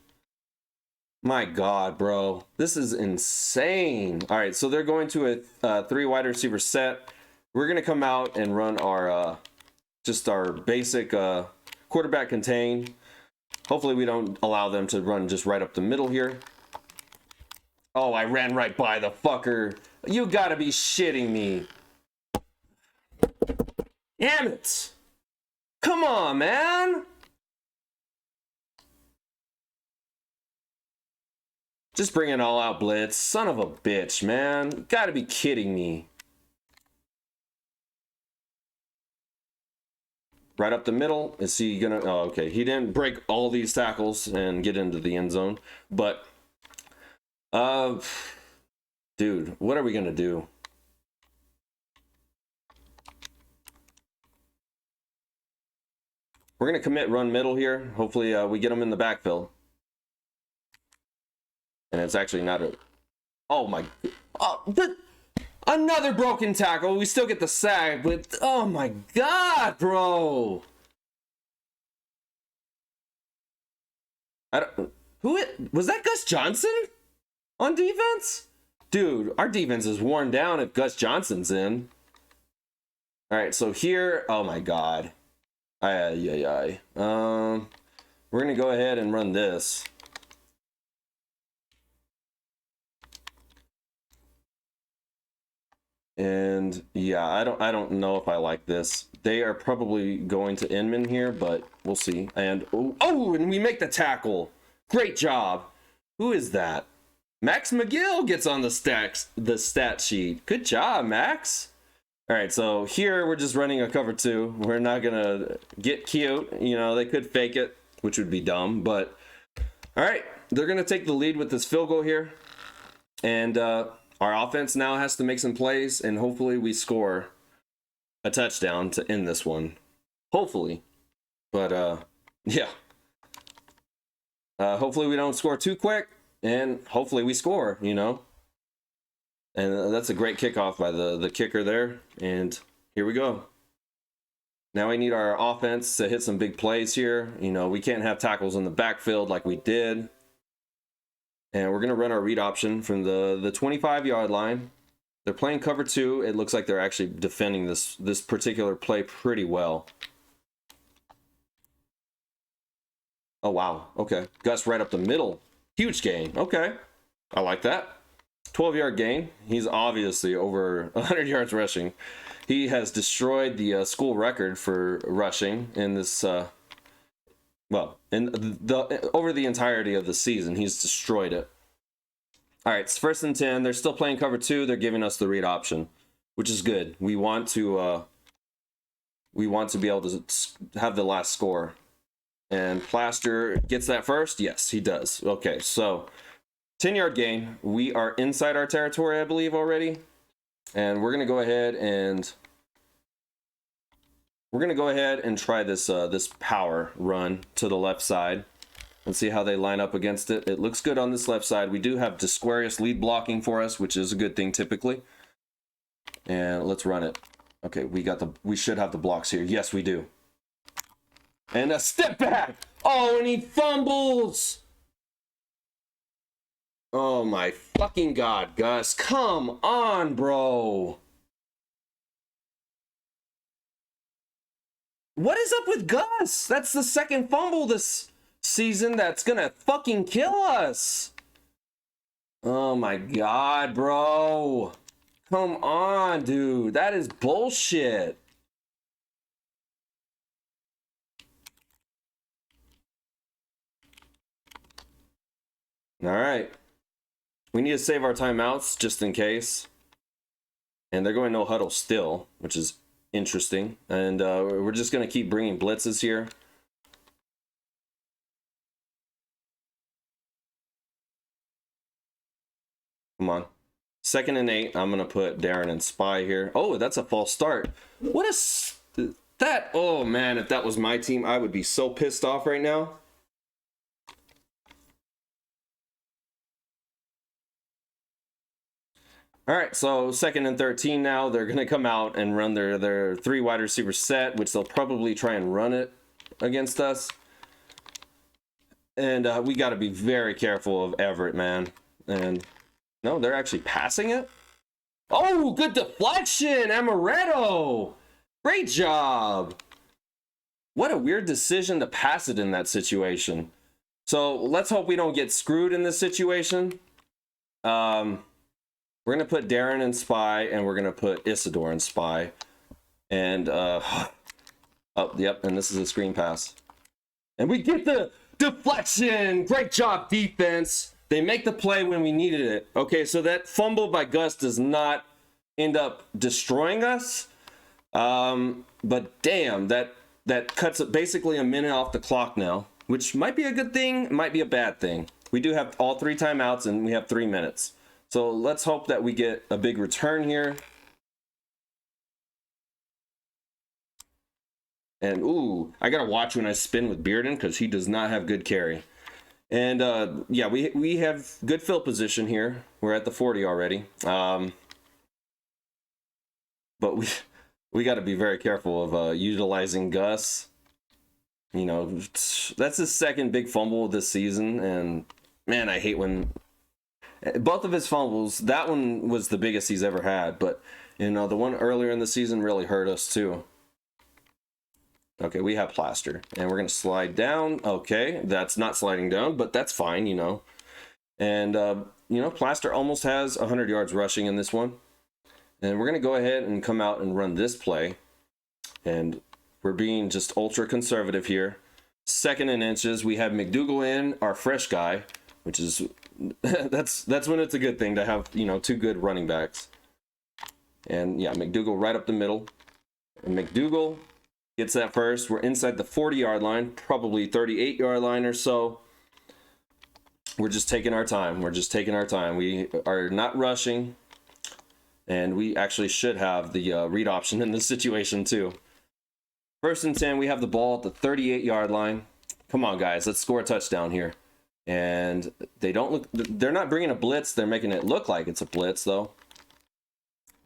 My God, bro. This is insane. All right, so they're going to a 3 wide receiver set. We're going to come out and run our just our basic quarterback contain. Hopefully we don't allow them to run just right up the middle here. Oh, I ran right by the fucker. You gotta be shitting me. Damn it. Come on, man. Just bring an all-out blitz. Son of a bitch, man. You gotta be kidding me. Right up the middle. Is he gonna... Oh, okay. He didn't break all these tackles and get into the end zone. But... dude, what are we gonna do? We're gonna commit run middle here. Hopefully we get them in the backfield. And it's actually not a... Oh my... Oh, another broken tackle. We still get the sack, but... Oh my God, bro! I don't... Was that Gus Johnson? On defense? Dude, our defense is worn down if Gus Johnson's in. Alright, so here... Oh my God. We're gonna go ahead and run this. And yeah, I don't know if I like this. They are probably going to Inman here, but we'll see. And and we make the tackle. Great job. Who is that? Max McGill gets on the stat sheet. Good job, Max. All right, so here we're just running a cover 2. We're not gonna get cute. You know, they could fake it, which would be dumb, but all right, they're gonna take the lead with this field goal here. And our offense now has to make some plays, and hopefully we score a touchdown to end this one. Hopefully. But, yeah. Hopefully we don't score too quick, and hopefully we score, you know. And that's a great kickoff by the kicker there. And here we go. Now we need our offense to hit some big plays here. You know, we can't have tackles in the backfield like we did. And we're going to run our read option from the 25-yard line. They're playing cover 2. It looks like they're actually defending this particular play pretty well. Oh, wow. Okay. Gus right up the middle. Huge gain. Okay. I like that. 12-yard gain. He's obviously over 100 yards rushing. He has destroyed the school record for rushing in this... Well, over the entirety of the season, he's destroyed it. All right, it's 1st and 10. They're still playing cover 2. They're giving us the read option, which is good. We want to be able to have the last score. And Plaster gets that first. Yes, he does. Okay, so 10-yard gain. We are inside our territory, I believe, already, and we're gonna go ahead and try this this power run to the left side and see how they line up against it. It looks good on this left side. We do have Disquarius lead blocking for us, which is a good thing typically. And let's run it. Okay, we should have the blocks here. Yes, we do. And a step back. Oh, and he fumbles. Oh my fucking God, Gus. Come on, bro. What is up with Gus? That's the second fumble this season that's gonna fucking kill us. Oh my God, bro. Come on, dude. That is bullshit. All right. We need to save our timeouts just in case. And they're going no huddle still, which is interesting. And we're just going to keep bringing blitzes here. Come on. 2nd and 8. I'm going to put Darren and Spy here. Oh, that's a false start. What a... That... Oh, man, if that was my team, I would be so pissed off right now. All right, so 2nd and 13 now. They're going to come out and run their 3 wide receiver set, which they'll probably try and run it against us. And we got to be very careful of Everett, man. And no, they're actually passing it. Oh, good deflection, Amaretto. Great job. What a weird decision to pass it in that situation. So let's hope we don't get screwed in this situation. We're going to put Darren and Spy, and we're going to put Isidore and Spy. And, oh, yep, and this is a screen pass. And we get the deflection. Great job, defense. They make the play when we needed it. Okay, so that fumble by Gus does not end up destroying us. But damn, that cuts basically a minute off the clock now, which might be a good thing, might be a bad thing. We do have all 3 timeouts, and we have 3 minutes. So let's hope that we get a big return here. And, ooh, I got to watch when I spin with Bearden because he does not have good carry. And, yeah, we have good field position here. We're at the 40 already. But we got to be very careful of utilizing Gus. You know, that's his 2nd big fumble this season. And, man, I hate when... Both of his fumbles, that one was the biggest he's ever had. But, you know, the one earlier in the season really hurt us, too. Okay, we have Plaster, and we're going to slide down. Okay, that's not sliding down, but that's fine, you know. And, you know, Plaster almost has 100 yards rushing in this one. And we're going to go ahead and come out and run this play. And we're being just ultra conservative here. 2nd and inches, we have McDougal in, our fresh guy, which is, that's when it's a good thing to have, you know, 2 good running backs. And, yeah, McDougal right up the middle. And McDougal... gets that first. We're inside the 40-yard line, probably 38-yard line or so. We're just taking our time. We're just taking our time. We are not rushing, and we actually should have the read option in this situation too. 1st and 10, we have the ball at the 38-yard line. Come on, guys, let's score a touchdown here. And they don't look. They're not bringing a blitz. They're making it look like it's a blitz though.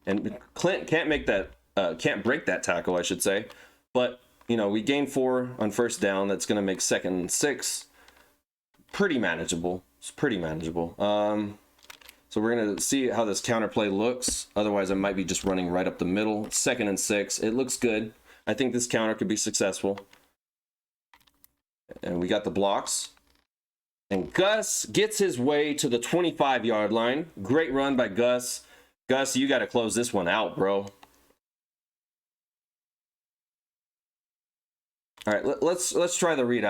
And Clint can't make that. Can't break that tackle, I should say. But, you know, we gained 4 on 1st down. That's going to make 2nd and 6 pretty manageable. It's pretty manageable. So we're going to see how this counterplay looks. Otherwise, I might be just running right up the middle. 2nd and 6. It looks good. I think this counter could be successful. And we got the blocks. And Gus gets his way to the 25-yard line. Great run by Gus. Gus, you got to close this one out, bro. All right, let's try the read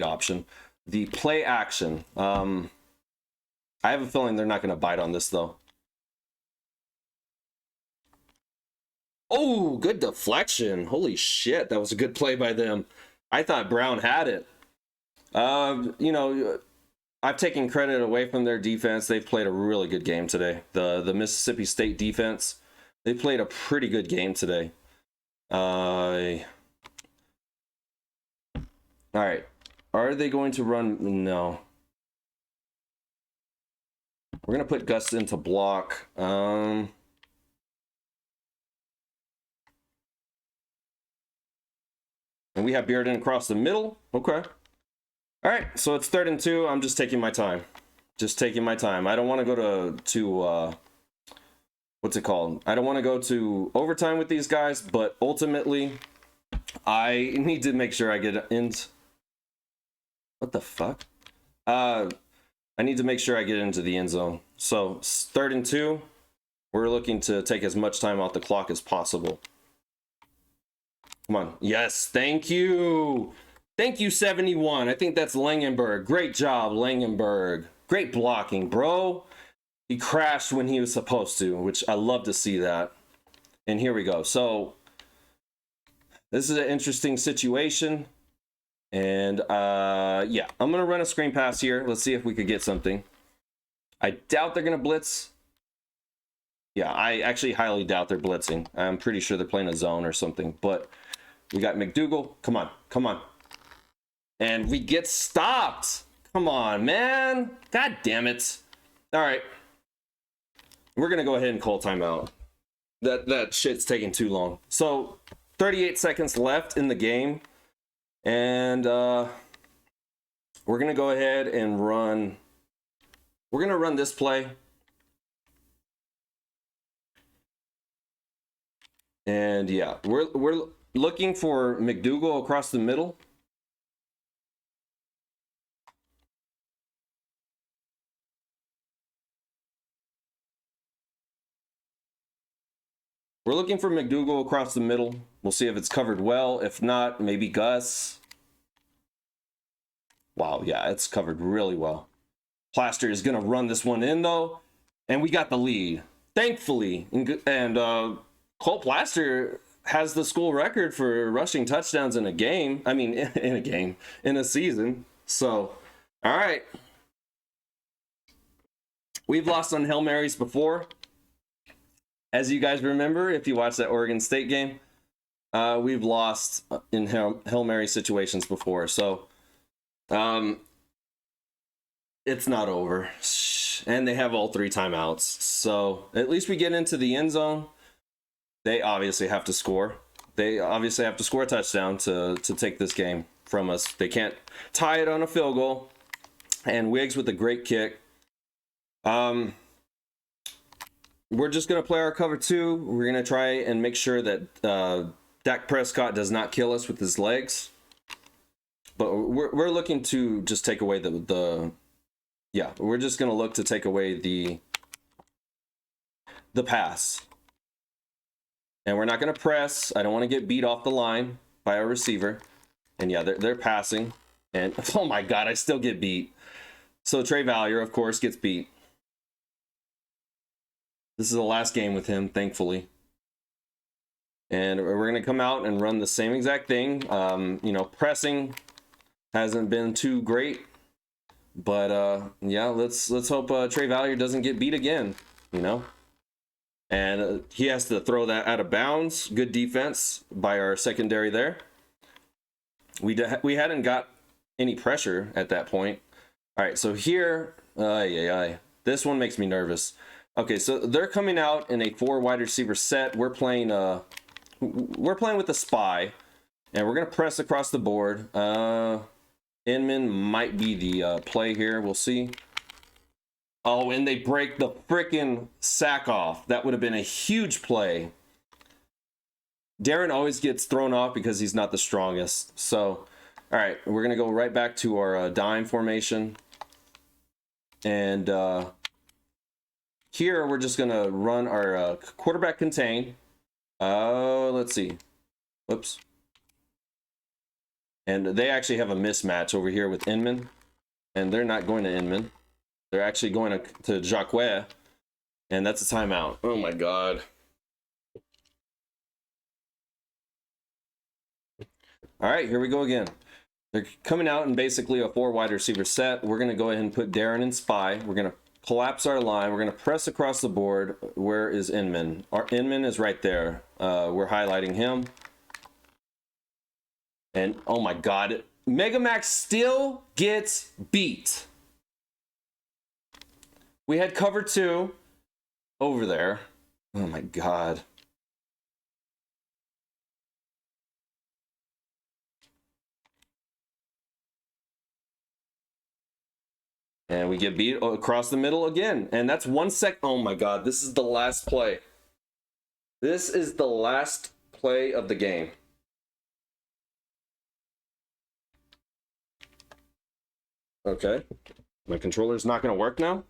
option, the play action. I have a feeling they're not going to bite on this though. Oh, good deflection! Holy shit, that was a good play by them. I thought Brown had it. You know, I've taken credit away from their defense. They've played a really good game today. The Mississippi State defense, they played a pretty good game today. All right, are they going to run? No. We're going to put Gus into block. And we have Bearden across the middle. Okay. All right, so it's 3rd and 2. I'm just taking my time. Just taking my time. I don't want to go to what's it called? I don't want to go to overtime with these guys, but ultimately, I need to make sure I get in. What the fuck? I need to make sure I get into the end zone. So 3rd and 2. We're looking to take as much time off the clock as possible. Come on. Yes, thank you. Thank you, 71. I think that's Langenberg. Great job, Langenberg. Great blocking, bro. He crashed when he was supposed to, which I love to see that. And here we go. So this is an interesting situation. And yeah, I'm going to run a screen pass here. Let's see if we could get something. I doubt they're going to blitz. Yeah, I actually highly doubt they're blitzing. I'm pretty sure they're playing a zone or something. But we got McDougal. Come on, come on. And we get stopped. Come on, man. God damn it. All right. We're going to go ahead and call timeout. That shit's taking too long. So 38 seconds left in the game. And we're going to go ahead and run. We're going to run this play. And yeah, we're looking for McDougal across the middle. We're looking for McDougal across the middle. We'll see if it's covered well. If not, maybe Gus. Wow, yeah, it's covered really well. Plaster is going to run this one in, though. And we got the lead, thankfully. And Cole Plaster has the school record for rushing touchdowns in a game. I mean, in a game, in a season. So, all right. We've lost on Hail Marys before. As you guys remember, if you watched that Oregon State game, we've lost in Hail Mary situations before. So, it's not over. And they have all 3 timeouts. So, at least we get into the end zone. They obviously have to score. They obviously have to score a touchdown to take this game from us. They can't tie it on a field goal. And Wiggs with a great kick. We're just going to play our cover 2. We're going to try and make sure that Dak Prescott does not kill us with his legs. But we're looking to just take away yeah, we're just going to look to take away the pass. And we're not going to press. I don't want to get beat off the line by our receiver. And yeah, they're passing. And oh my God, I still get beat. So Trey Valier, of course, gets beat. This is the last game with him, thankfully. And we're going to come out and run the same exact thing. You know, pressing hasn't been too great. But yeah, let's hope Trey Valier doesn't get beat again, you know. And he has to throw that out of bounds. Good defense by our secondary there. We hadn't got any pressure at that point. All right, so here, this one makes me nervous. Okay, so they're coming out in a 4 wide receiver set. We're playing with a spy, and we're gonna press across the board. Inman might be the play here. We'll see. Oh, and they break the freaking sack off. That would have been a huge play. Darren always gets thrown off because he's not the strongest. So, all right, we're gonna go right back to our dime formation, and here we're just gonna run our quarterback contain. Let's see. Whoops. And they actually have a mismatch over here with Inman, and they're not going to Inman. They're actually going to Jacques, and that's a timeout. Oh my God. All right, here we go again. They're coming out in basically a 4 wide receiver set. We're going to go ahead and put Darren in spy. We're going to collapse our line. We're going to press across the board. Where is Inman? Our Inman is right there. We're highlighting him. And oh my God, Mega Max still gets beat. We had cover 2 over there. Oh my God. And we get beat across the middle again. And that's 1 sec. Oh my God, this is the last play. This is the last play of the game. Okay. My controller's not going to work now?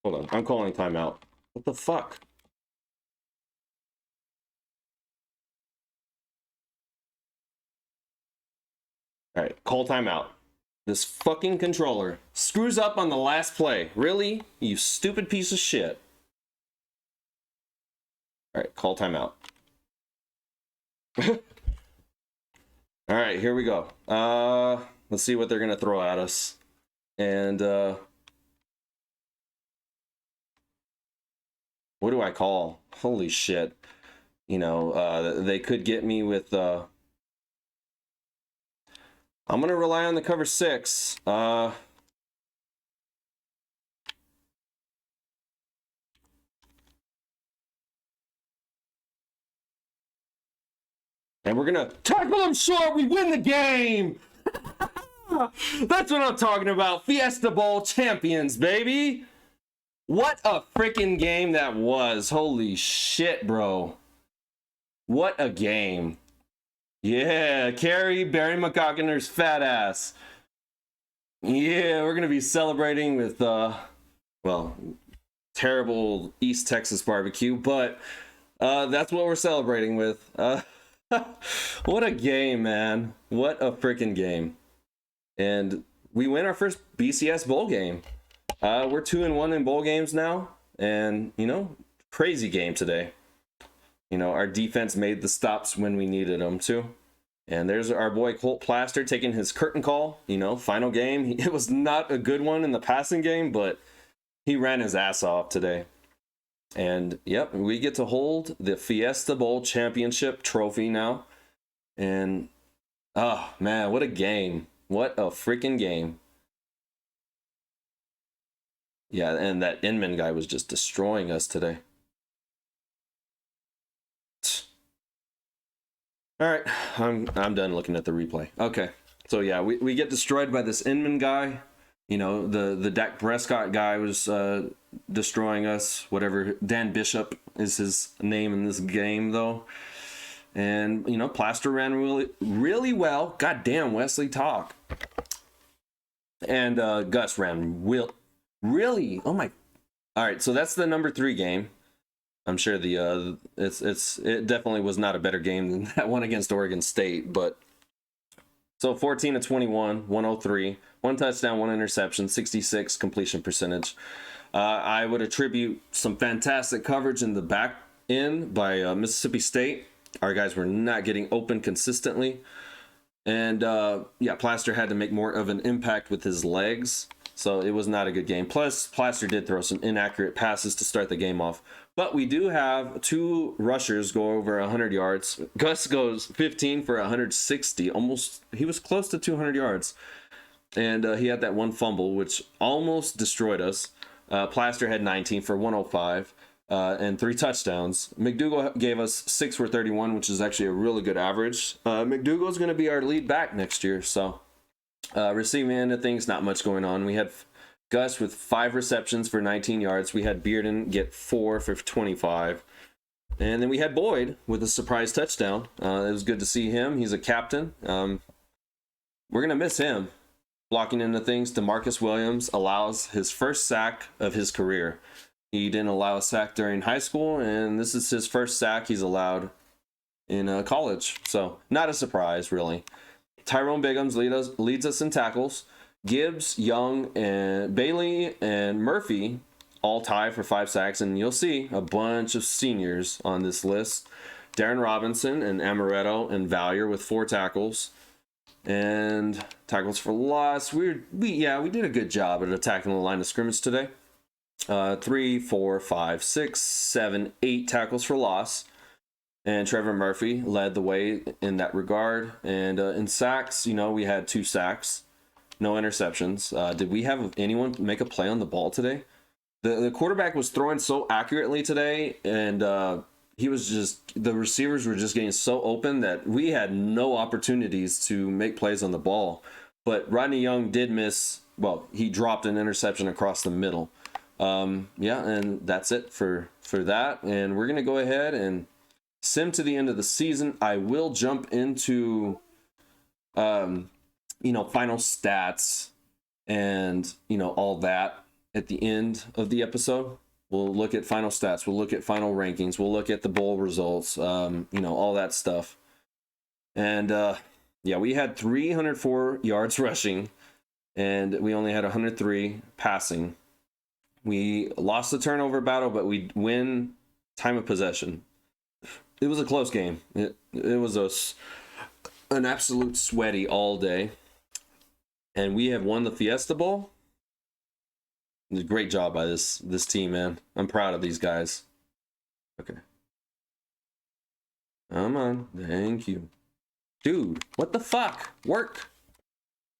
Hold on, I'm calling timeout. What the fuck? All right, call timeout. This fucking controller screws up on the last play. Really? You stupid piece of shit. All right, call timeout. All right, here we go. Let's see what they're gonna throw at us. And what do I call? Holy shit. You know, they could get me with I'm gonna rely on the cover 6. And we're gonna tackle them short. We win the game. That's what I'm talking about. Fiesta Bowl champions, baby. What a freaking game that was. Holy shit, bro. What a game. Yeah, carry Barry McCockener's fat ass. Yeah, we're gonna be celebrating with well, terrible East Texas barbecue, but that's what we're celebrating with. What a game, man. What a freaking game. And we win our first BCS bowl game. We're 2-1 in bowl games now, and you know, crazy game today. You know, our defense made the stops when we needed them to. And there's our boy Colt Plaster taking his curtain call, you know, final game. It was not a good one in the passing game, but he ran his ass off today. And yep, we get to hold the Fiesta Bowl championship trophy now. And oh man, what a game. What a freaking game. Yeah, and that Inman guy was just destroying us today. All right, I'm done looking at the replay. Okay, so yeah, we get destroyed by this Inman guy. You know, the Dak Prescott guy was destroying us. Whatever, Dan Bishop is his name in this game, though. And, you know, Plaster ran really well. God damn, Wesley Talk. And Gus ran really. Oh my. All right, so that's the number 3 game. I'm sure it definitely was not a better game than that one against Oregon State, but so 14 of 21, 103, 1 touchdown, 1 interception, 66 completion percentage. I would attribute some fantastic coverage in the back end by Mississippi State. Our guys were not getting open consistently, and yeah, Plaster had to make more of an impact with his legs, so it was not a good game. Plus, Plaster did throw some inaccurate passes to start the game off. But we do have 2 rushers go over 100 yards. Gus goes 15 for 160. Almost, he was close to 200 yards. And he had that 1 fumble, which almost destroyed us. Plaster had 19 for 105 and 3 touchdowns. McDougal gave us 6 for 31, which is actually a really good average. McDougal's going to be our lead back next year. So receiving end of things, not much going on. We had Gus with 5 receptions for 19 yards. We had Bearden get 4 for 25. And then we had Boyd with a surprise touchdown. It was good to see him. He's a captain. We're going to miss him. Blocking into things. DeMarcus Williams allows his first sack of his career. He didn't allow a sack during high school, and this is his first sack he's allowed in college. So not a surprise, really. Tyrone Biggums leads us in tackles. Gibbs, Young, and Bailey and Murphy all tie for 5 sacks, and you'll see a bunch of seniors on this list. Darren Robinson and Amaretto and Valier with 4 tackles and tackles for loss. We did a good job at attacking the line of scrimmage today. 3, 4, 5, 6, 7, 8 tackles for loss. And Trevor Murphy led the way in that regard. And in sacks, you know, we had 2 sacks. No interceptions. Did we have anyone make a play on the ball today? The quarterback was throwing so accurately today, and he was just, the receivers were just getting so open that we had no opportunities to make plays on the ball. But Rodney Young did miss, well, he dropped an interception across the middle. Yeah, and that's it for that. And we're going to go ahead and sim to the end of the season. I will jump into, final stats and, all that at the end of the episode. We'll look at final stats. We'll look at final rankings. We'll look at the bowl results, all that stuff. And, we had 304 yards rushing, and we only had 103 passing. We lost the turnover battle, but we win time of possession. It was a close game. It was an absolute sweaty all day. And we have won the Fiesta Bowl. Great job by this team, man. I'm proud of these guys. Okay. Come on. Thank you. Dude, what the fuck? Work.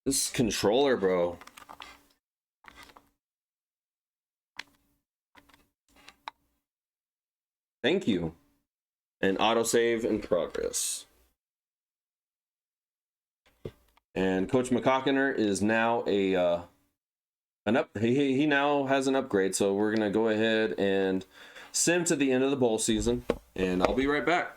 This controller, bro. Thank you. And autosave in progress. And Coach McCockiner is now he now has an upgrade, so we're gonna go ahead and sim to the end of the bowl season, and I'll be right back.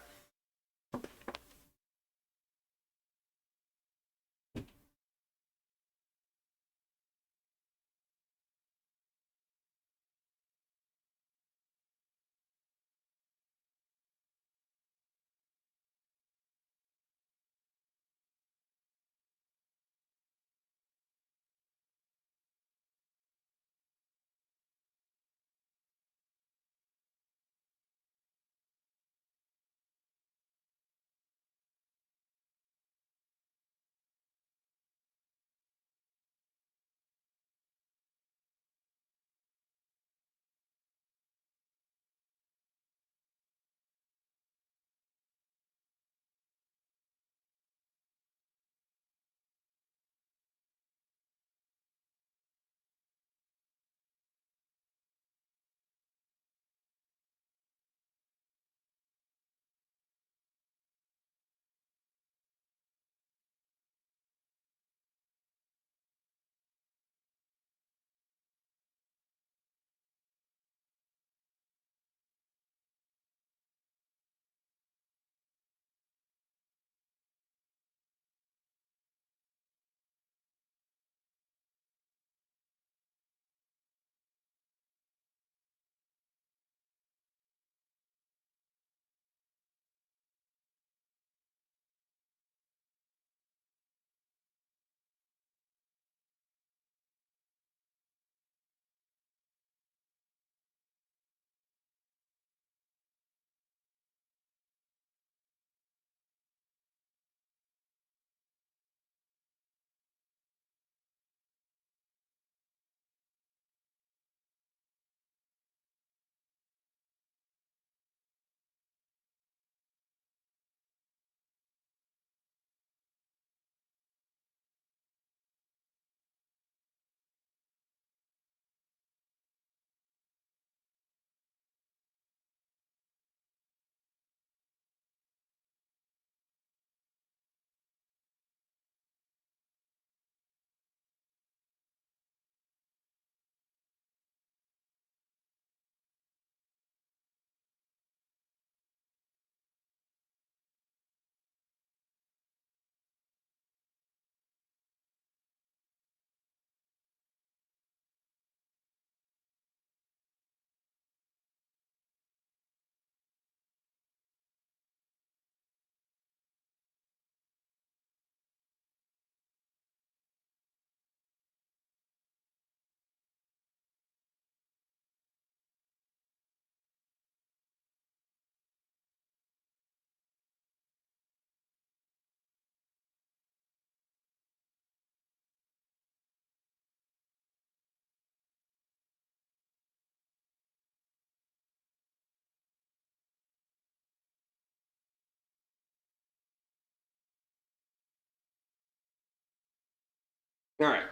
All right.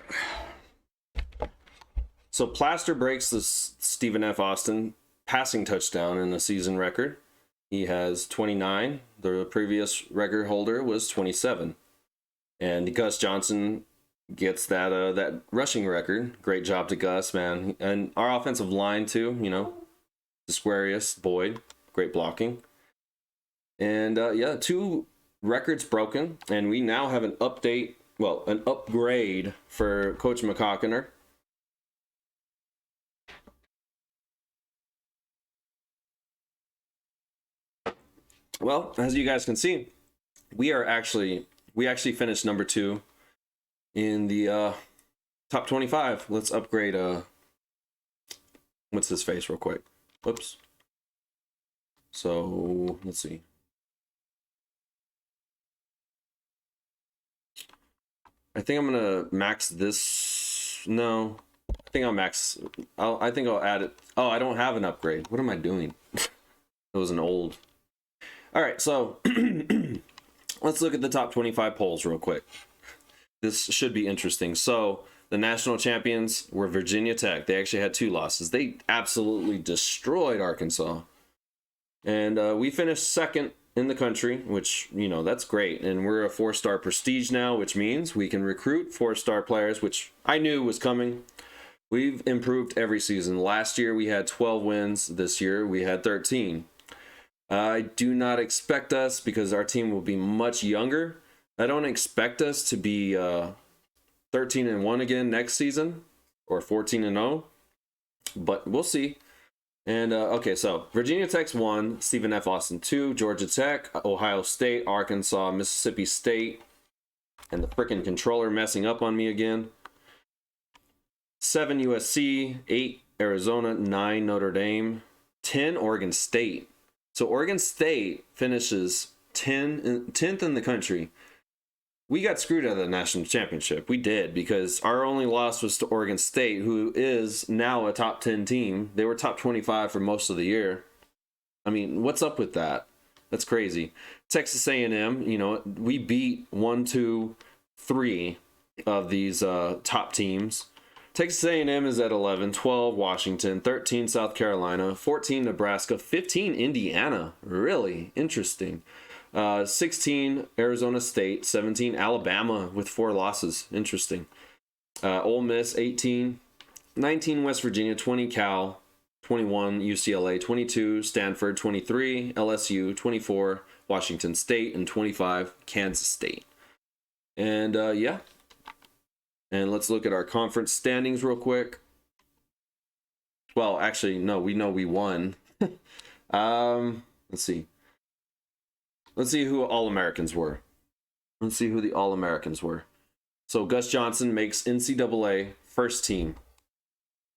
So Plaster breaks the Stephen F. Austin passing touchdown in the season record. He has 29. The previous record holder was 27. And Gus Johnson gets that rushing record. Great job to Gus, man. And our offensive line too, you know, Squarius, Boyd, great blocking. And yeah, 2 records broken, and we now have an upgrade for Coach McCockiner. Well, as you guys can see, we actually finished number 2 in the top 25. Let's upgrade what's his face real quick. Whoops. So let's see. I think I'm gonna max this. No, I think I'll max. I think I'll add it. Oh, I don't have an upgrade. What am I doing? It was an old. All right, so let's look at the top 25 polls real quick. This should be interesting. So the national champions were Virginia Tech. They actually had 2 losses. They absolutely destroyed Arkansas. And we finished 2nd in the country, which, you know, that's great. And we're a 4-star prestige now, which means we can recruit 4-star players, which I knew was coming. We've improved every season. Last year we had 12 wins. This year we had 13. I do not expect us, because our team will be much younger, I don't expect us to be 13-1 again next season, or 14-0, but we'll see. And okay, so Virginia Tech's 1, Stephen F. Austin 2, Georgia Tech, Ohio State, Arkansas, Mississippi State, and the frickin' controller messing up on me again. 7 USC, 8 Arizona, 9 Notre Dame, 10 Oregon State. So Oregon State finishes 10th in the country. We got screwed out of the national championship. We did, because our only loss was to Oregon State, who is now a top 10 team. They were top 25 for most of the year. I mean, what's up with that? That's crazy. Texas A&M, you know, we beat 1, 2, 3 of these top teams. Texas A&M is at 11, 12 Washington, 13 South Carolina, 14 Nebraska, 15 Indiana. Really interesting. 16 Arizona State, 17 Alabama with 4 losses. Interesting. Ole Miss 18, 19 West Virginia, 20 Cal, 21 UCLA, 22 Stanford, 23 LSU, 24 Washington State, and 25 Kansas State. And yeah. And let's look at our conference standings real quick. Well, actually, no, we know we won. Let's see. Let's see who All-Americans were. Let's see who the All-Americans were. So Gus Johnson makes NCAA first team.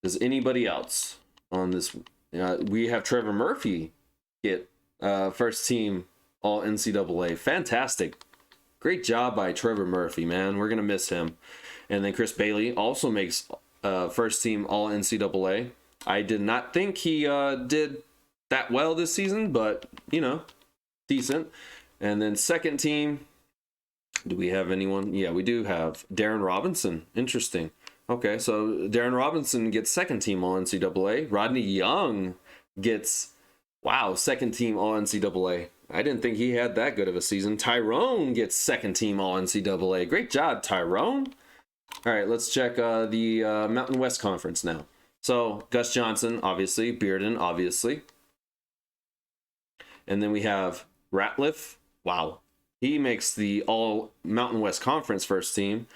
Does anybody else on this? We have Trevor Murphy get first team All NCAA. Fantastic. Great job by Trevor Murphy, man. We're going to miss him. And then Chris Bailey also makes first team All NCAA. I did not think he did that well this season, but, you know, decent. And then second team, do we have anyone? Yeah, we do have Darren Robinson. Interesting. Okay, so Darren Robinson gets second team All NCAA. Rodney Young gets, wow, second team All NCAA. I didn't think he had that good of a season. Tyrone gets second team All NCAA. Great job, Tyrone. All right, let's check the Mountain West Conference now. So Gus Johnson, obviously. Bearden, obviously. And then we have Ratliff. Wow. He makes the All Mountain West Conference first team.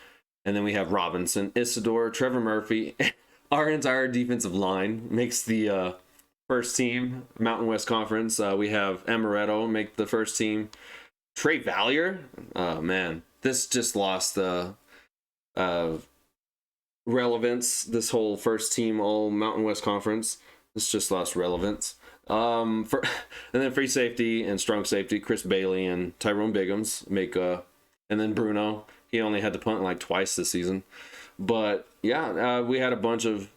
And then we have Robinson, Isidore, Trevor Murphy. Our entire defensive line makes the first team Mountain West Conference. We have Amaretto make the first team. Trey Valier. Oh, man. This just lost relevance. This whole first team All Mountain West Conference. This just lost relevance. And then free safety and strong safety, Chris Bailey and Tyrone Biggums make and then Bruno, he only had to punt like twice this season, but yeah, we had a bunch of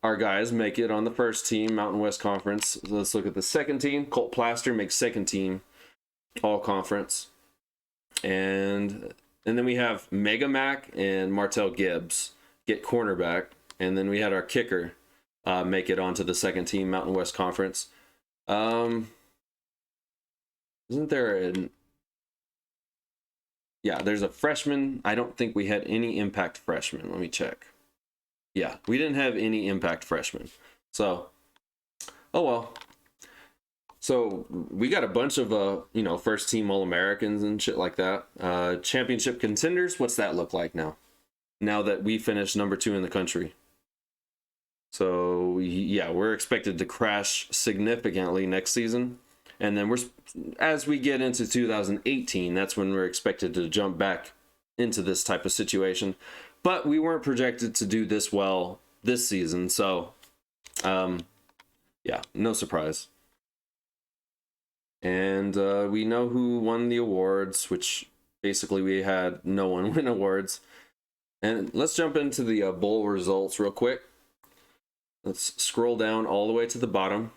our guys make it on the first team Mountain West Conference. So let's look at the second team. Colt Plaster makes second team All Conference, and then we have Mega Mac and Martell Gibbs get cornerback, and then we had our kicker make it onto the second team Mountain West Conference. Isn't there an... Yeah, there's a freshman. I don't think we had any impact freshmen. Let me check. Yeah, we didn't have any impact freshmen. So, oh well. So we got a bunch of you know, first team All-Americans and shit like that. Championship contenders. What's that look like now? Now that we finished number 2 in the country. So yeah, we're expected to crash significantly next season. And then as we get into 2018, that's when we're expected to jump back into this type of situation. But we weren't projected to do this well this season, so yeah, no surprise. And we know who won the awards, which basically we had no one win awards. And let's jump into the bowl results real quick. Let's scroll down all the way to the bottom.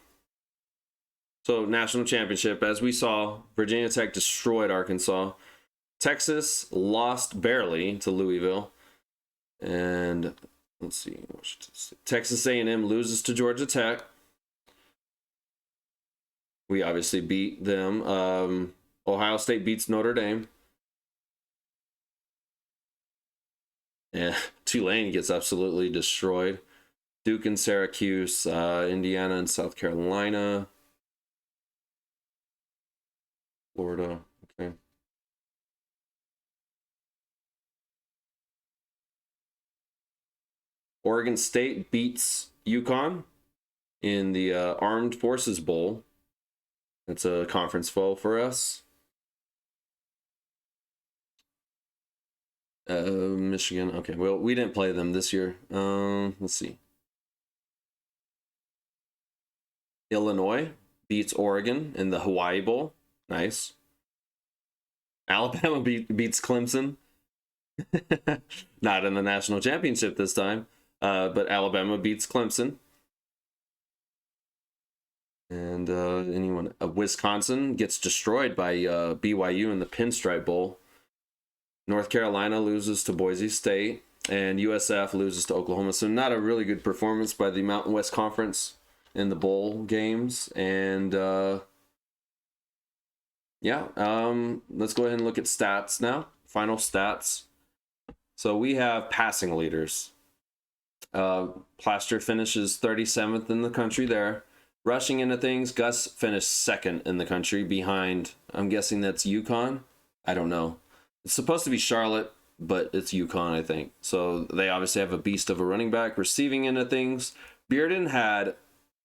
So, national championship, as we saw, Virginia Tech destroyed Arkansas. Texas lost barely to Louisville. And let's see, Texas A&M loses to Georgia Tech. We obviously beat them. Ohio State beats Notre Dame. Yeah, Tulane gets absolutely destroyed. Duke and Syracuse, Indiana and South Carolina. Florida, okay. Oregon State beats UConn in the Armed Forces Bowl. That's a conference foe for us. Michigan, okay. Well, we didn't play them this year. Let's see. Illinois beats Oregon in the Hawaii Bowl. Nice. Alabama beats Clemson. Not in the national championship this time, but Alabama beats Clemson. And Wisconsin gets destroyed by BYU in the Pinstripe Bowl. North Carolina loses to Boise State, and USF loses to Oklahoma. So not a really good performance by the Mountain West Conference in the bowl games. And yeah, let's go ahead and look at stats now. Final stats. So we have passing leaders. Plaster finishes 37th in the country there. Rushing into things, Gus finished 2nd in the country behind, I'm guessing that's UConn. I don't know. It's supposed to be Charlotte, but it's UConn, I think. So they obviously have a beast of a running back. Receiving into things, Bearden had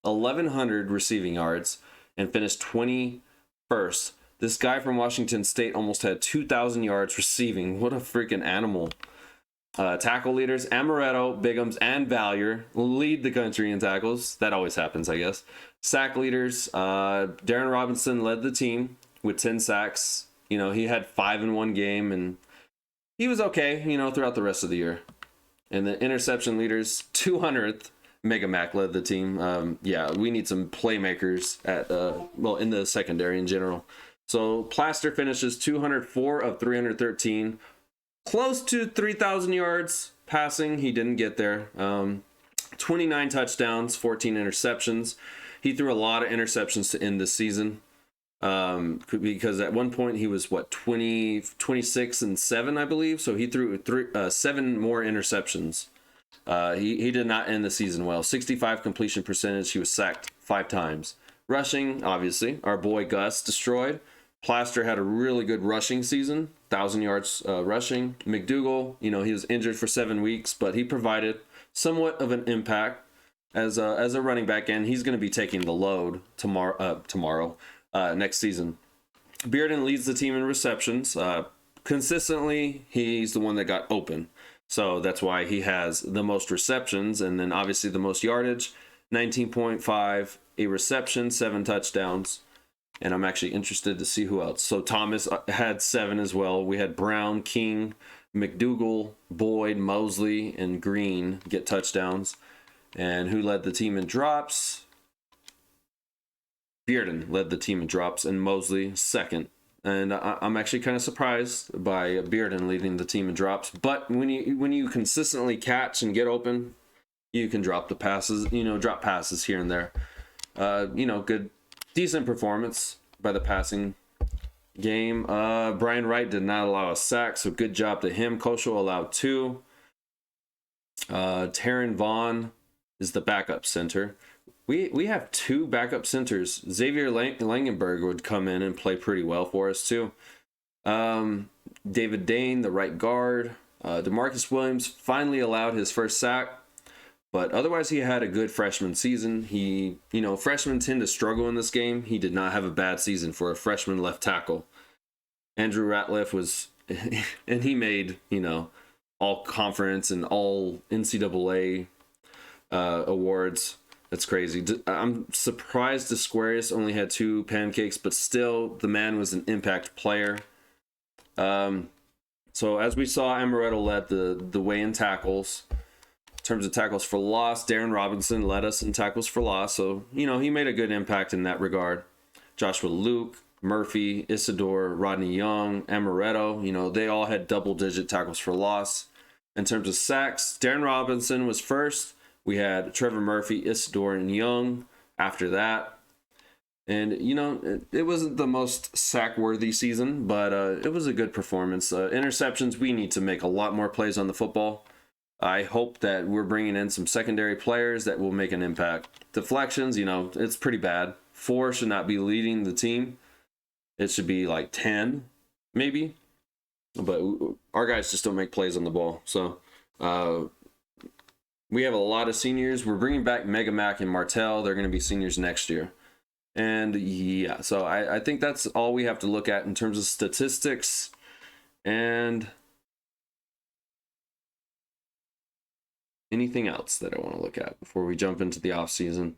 1,100 receiving yards and finished 21st. This guy from Washington State almost had 2,000 yards receiving. What a freaking animal. Tackle leaders, Amaretto, Biggums, and Valier lead the country in tackles. That always happens, I guess. Sack leaders, Darren Robinson led the team with 10 sacks. You know, he had 5 in one game, and he was okay, you know, throughout the rest of the year. And the interception leaders, 200th, Mega Mac led the team. Yeah, we need some playmakers at, well, in the secondary in general. So Plaster finishes 204 of 313. Close to 3,000 yards passing. He didn't get there. 29 touchdowns, 14 interceptions. He threw a lot of interceptions to end the season. Because at one point he was 26 and 7, I believe. So he threw 7 more interceptions. He did not end the season well. 65 completion percentage. He was sacked 5 times. Rushing, obviously, our boy Gus destroyed. Plaster had a really good rushing season, 1,000 yards rushing. McDougal, you know, he was injured for 7 weeks, but he provided somewhat of an impact as a running back, and he's going to be taking the load tomorrow. Next season. Bearden leads the team in receptions. Consistently, he's the one that got open. So that's why he has the most receptions, and then obviously the most yardage, 19.5, a reception, 7 touchdowns. And I'm actually interested to see who else. So Thomas had 7 as well. We had Brown, King, McDougal, Boyd, Mosley, and Green get touchdowns. And who led the team in drops? Bearden led the team in drops, and Mosley 2nd. And I'm actually kind of surprised by Bearden leading the team in drops. But when you consistently catch and get open, you can drop the passes. You know, drop passes here and there. You know, good, decent performance by the passing game. Brian Wright did not allow a sack, so good job to him. Kosho allowed 2. Taron Vaughn is the backup center. We have 2 backup centers. Xavier Langenberg would come in and play pretty well for us too. David Dane, the right guard. DeMarcus Williams finally allowed his first sack, but otherwise he had a good freshman season. Freshmen tend to struggle in this game. He did not have a bad season for a freshman left tackle. Andrew Ratliff was, and he made, all conference and all NCAA awards. That's crazy. I'm surprised Desquarius only had 2 pancakes, but still, the man was an impact player. So as we saw, Amaretto led the way in tackles. In terms of tackles for loss, Darren Robinson led us in tackles for loss. So, he made a good impact in that regard. Joshua Luke, Murphy, Isidore, Rodney Young, Amaretto, they all had double-digit tackles for loss. In terms of sacks, Darren Robinson was first. We had Trevor Murphy, Isidore, and Young after that. And, it wasn't the most sack-worthy season, but it was a good performance. Interceptions, we need to make a lot more plays on the football. I hope that we're bringing in some secondary players that will make an impact. Deflections, it's pretty bad. 4 should not be leading the team. It should be like 10, maybe. But our guys just don't make plays on the ball. So we have a lot of seniors. We're bringing back Mega Mac and Martell. They're going to be seniors next year. And yeah, so I think that's all we have to look at in terms of statistics. And anything else that I want to look at before we jump into the off season?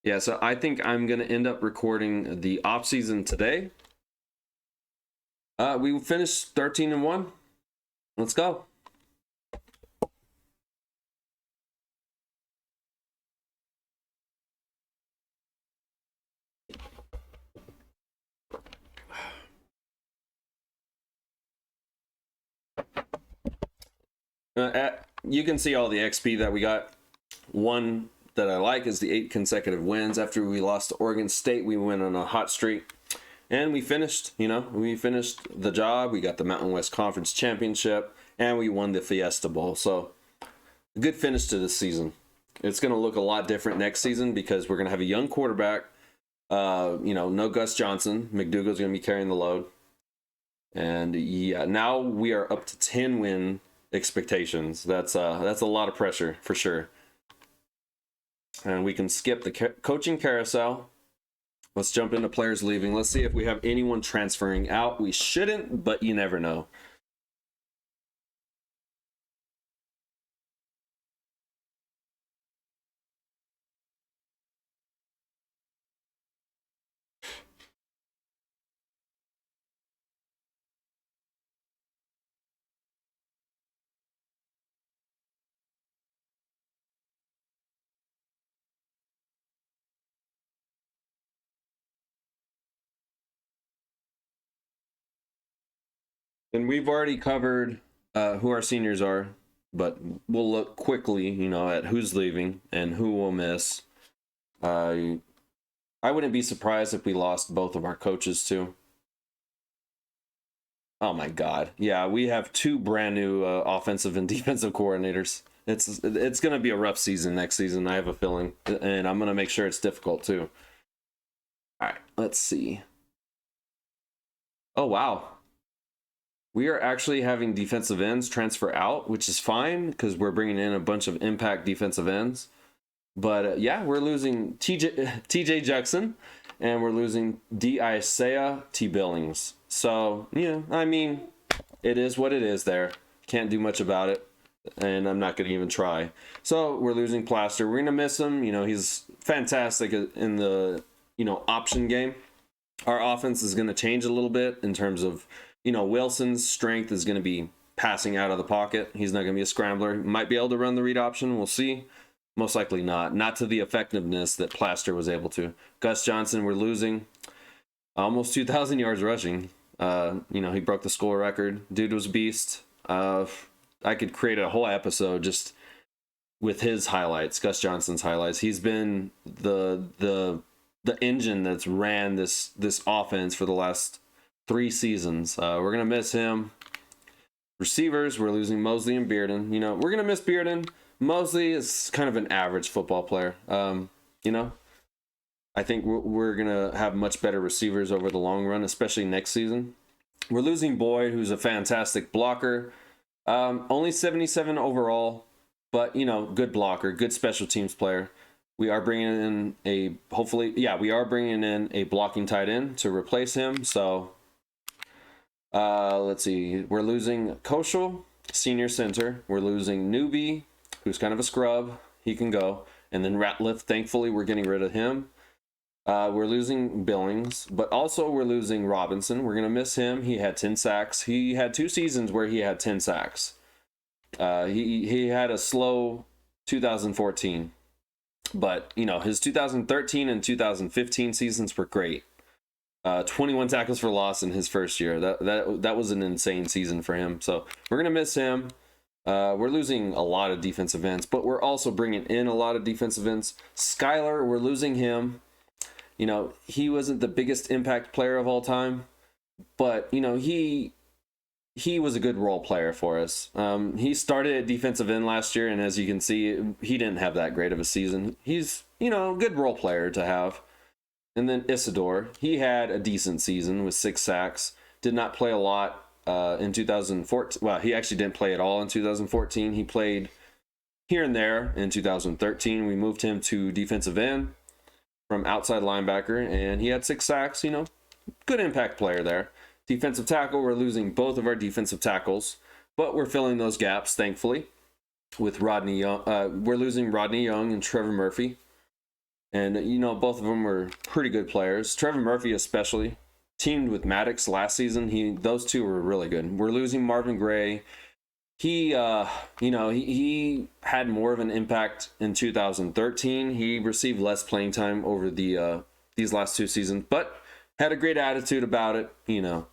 Yeah, so I think I'm going to end up recording the off season today. We finished 13-1. Let's go. You can see all the XP that we got. One that I like is the 8 consecutive wins. After we lost to Oregon State, we went on a hot streak. And we finished, we finished the job. We got the Mountain West Conference Championship, and we won the Fiesta Bowl. So, a good finish to this season. It's going to look a lot different next season because we're going to have a young quarterback. No Gus Johnson. McDougal's going to be carrying the load. And yeah, now we are up to 10 win expectations. That's a lot of pressure for sure. And we can skip the coaching carousel. Let's jump into players leaving. Let's see if we have anyone transferring out. We shouldn't, but you never know. And we've already covered who our seniors are, but we'll look quickly, at who's leaving and who we'll miss. I wouldn't be surprised if we lost both of our coaches too. Oh my God. Yeah, we have 2 brand new offensive and defensive coordinators. It's going to be a rough season next season, I have a feeling. And I'm going to make sure it's difficult too. All right, let's see. Oh, wow. We are actually having defensive ends transfer out, which is fine because we're bringing in a bunch of impact defensive ends. But yeah, we're losing TJ Jackson, and we're losing D. Isaiah T. Billings. So, yeah, I mean, it is what it is there. Can't do much about it, and I'm not going to even try. So we're losing Plaster. We're going to miss him. He's fantastic in the, option game. Our offense is going to change a little bit in terms of, Wilson's strength is going to be passing out of the pocket. He's not going to be a scrambler. He might be able to run the read option. We'll see. Most likely not. Not to the effectiveness that Plaster was able to. Gus Johnson, we're losing. Almost 2,000 yards rushing. He broke the school record. Dude was a beast. I could create a whole episode just with his highlights, Gus Johnson's highlights. He's been the the engine that's ran this offense for the last 3 seasons. We're gonna miss him. Receivers, we're losing Mosley and Bearden. You know, we're gonna miss Bearden. Mosley is kind of an average football player. You know, I think we're gonna have much better receivers over the long run, especially next season. We're losing Boyd, who's a fantastic blocker. Only 77 overall, but you know, good blocker, good special teams player. We are bringing in we are bringing in a blocking tight end to replace him. So let's see, we're losing Koshel, senior center. We're losing Newbie, who's kind of a scrub. He can go. And then Ratliff, thankfully, we're getting rid of him. We're losing Billings, but also we're losing Robinson. We're going to miss him. He had 10 sacks. He had 2 seasons where he had 10 sacks. He had a slow 2014. But, you know, his 2013 and 2015 seasons were great. 21 tackles for loss in his first year. That was an insane season for him. So we're going to miss him. We're losing a lot of defensive ends, but we're also bringing in a lot of defensive ends. Skylar, we're losing him. You know, he wasn't the biggest impact player of all time, but, you know, he was a good role player for us. He started at defensive end last year, and as you can see, he didn't have that great of a season. He's, you know, a good role player to have. And then Isidore, he had a decent season with 6 sacks. Did not play a lot in 2014. Well, he actually didn't play at all in 2014. He played here and there in 2013. We moved him to defensive end from outside linebacker, and he had 6 sacks. You know, good impact player there. Defensive tackle, we're losing both of our defensive tackles, but we're filling those gaps, thankfully, with Rodney Young. We're losing Rodney Young and Trevor Murphy. And, you know, both of them were pretty good players. Trevor Murphy especially teamed with Maddox last season. Those two were really good. We're losing Marvin Gray. He had more of an impact in 2013. He received less playing time over these last 2 seasons, but had a great attitude about it, you know.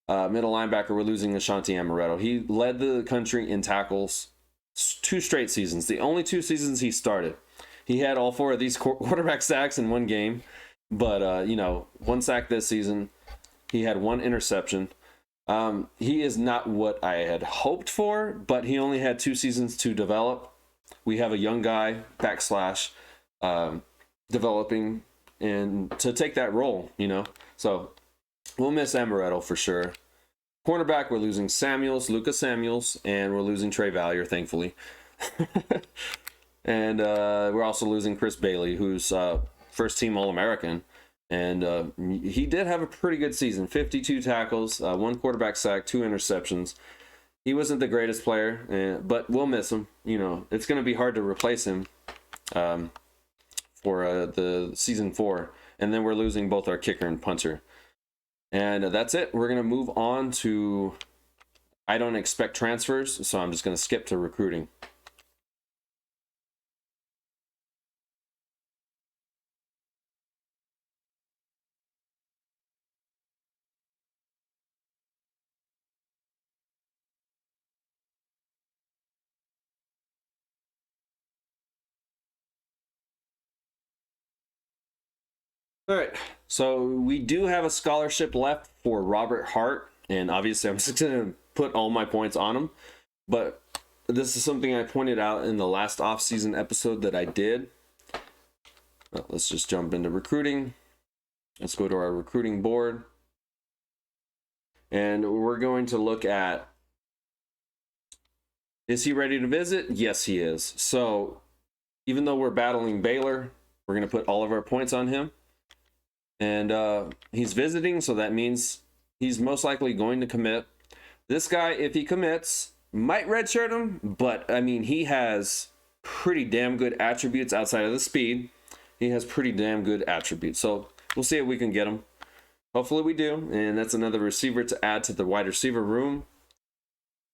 Middle linebacker, we're losing Ashanti Amaretto. He led the country in tackles 2 straight seasons. The only 2 seasons he started. He had all 4 of these quarterback sacks in 1 game, but, you know, 1 sack this season. He had 1 interception. He is not what I had hoped for, but he only had 2 seasons to develop. We have a young guy, developing and to take that role, you know. So we'll miss Amaretto for sure. Cornerback, we're losing Lucas Samuels, and we're losing Trey Valier, thankfully. And we're also losing Chris Bailey, who's first team All-American. And he did have a pretty good season. 52 tackles, 1 quarterback sack, 2 interceptions. He wasn't the greatest player, but we'll miss him. You know, it's going to be hard to replace him for the season 4. And then we're losing both our kicker and punter. And that's it. We're going to move on to, I don't expect transfers, so I'm just going to skip to recruiting. All right, so we do have a scholarship left for Robert Hart, and obviously I'm just going to put all my points on him, but this is something I pointed out in the last off-season episode that I did. Well, let's just jump into recruiting. Let's go to our recruiting board, and we're going to look at, is he ready to visit? Yes, he is. So even though we're battling Baylor, we're going to put all of our points on him. And he's visiting, so that means he's most likely going to commit. This guy, if he commits, might redshirt him, but, I mean, he has pretty damn good attributes outside of the speed. He has pretty damn good attributes, so we'll see if we can get him. Hopefully we do, and that's another receiver to add to the wide receiver room.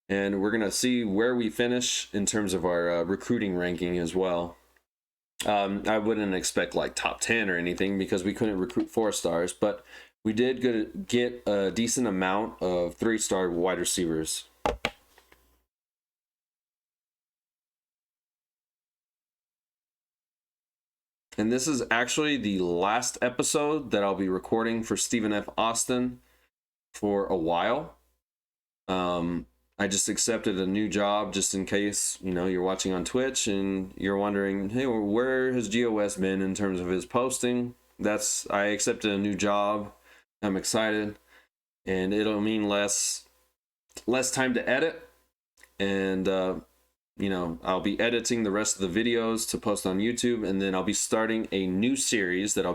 And we're going to see where we finish in terms of our recruiting ranking as well. I wouldn't expect like top 10 or anything because we couldn't recruit 4-stars, but we did get a decent amount of 3-star wide receivers. And this is actually the last episode that I'll be recording for Stephen F. Austin for a while. I just accepted a new job just in case, you know, you're watching on Twitch and you're wondering, hey, where has GOS been in terms of his posting? I accepted a new job. I'm excited, and it'll mean less time to edit, and you know, I'll be editing the rest of the videos to post on YouTube, and then I'll be starting a new series that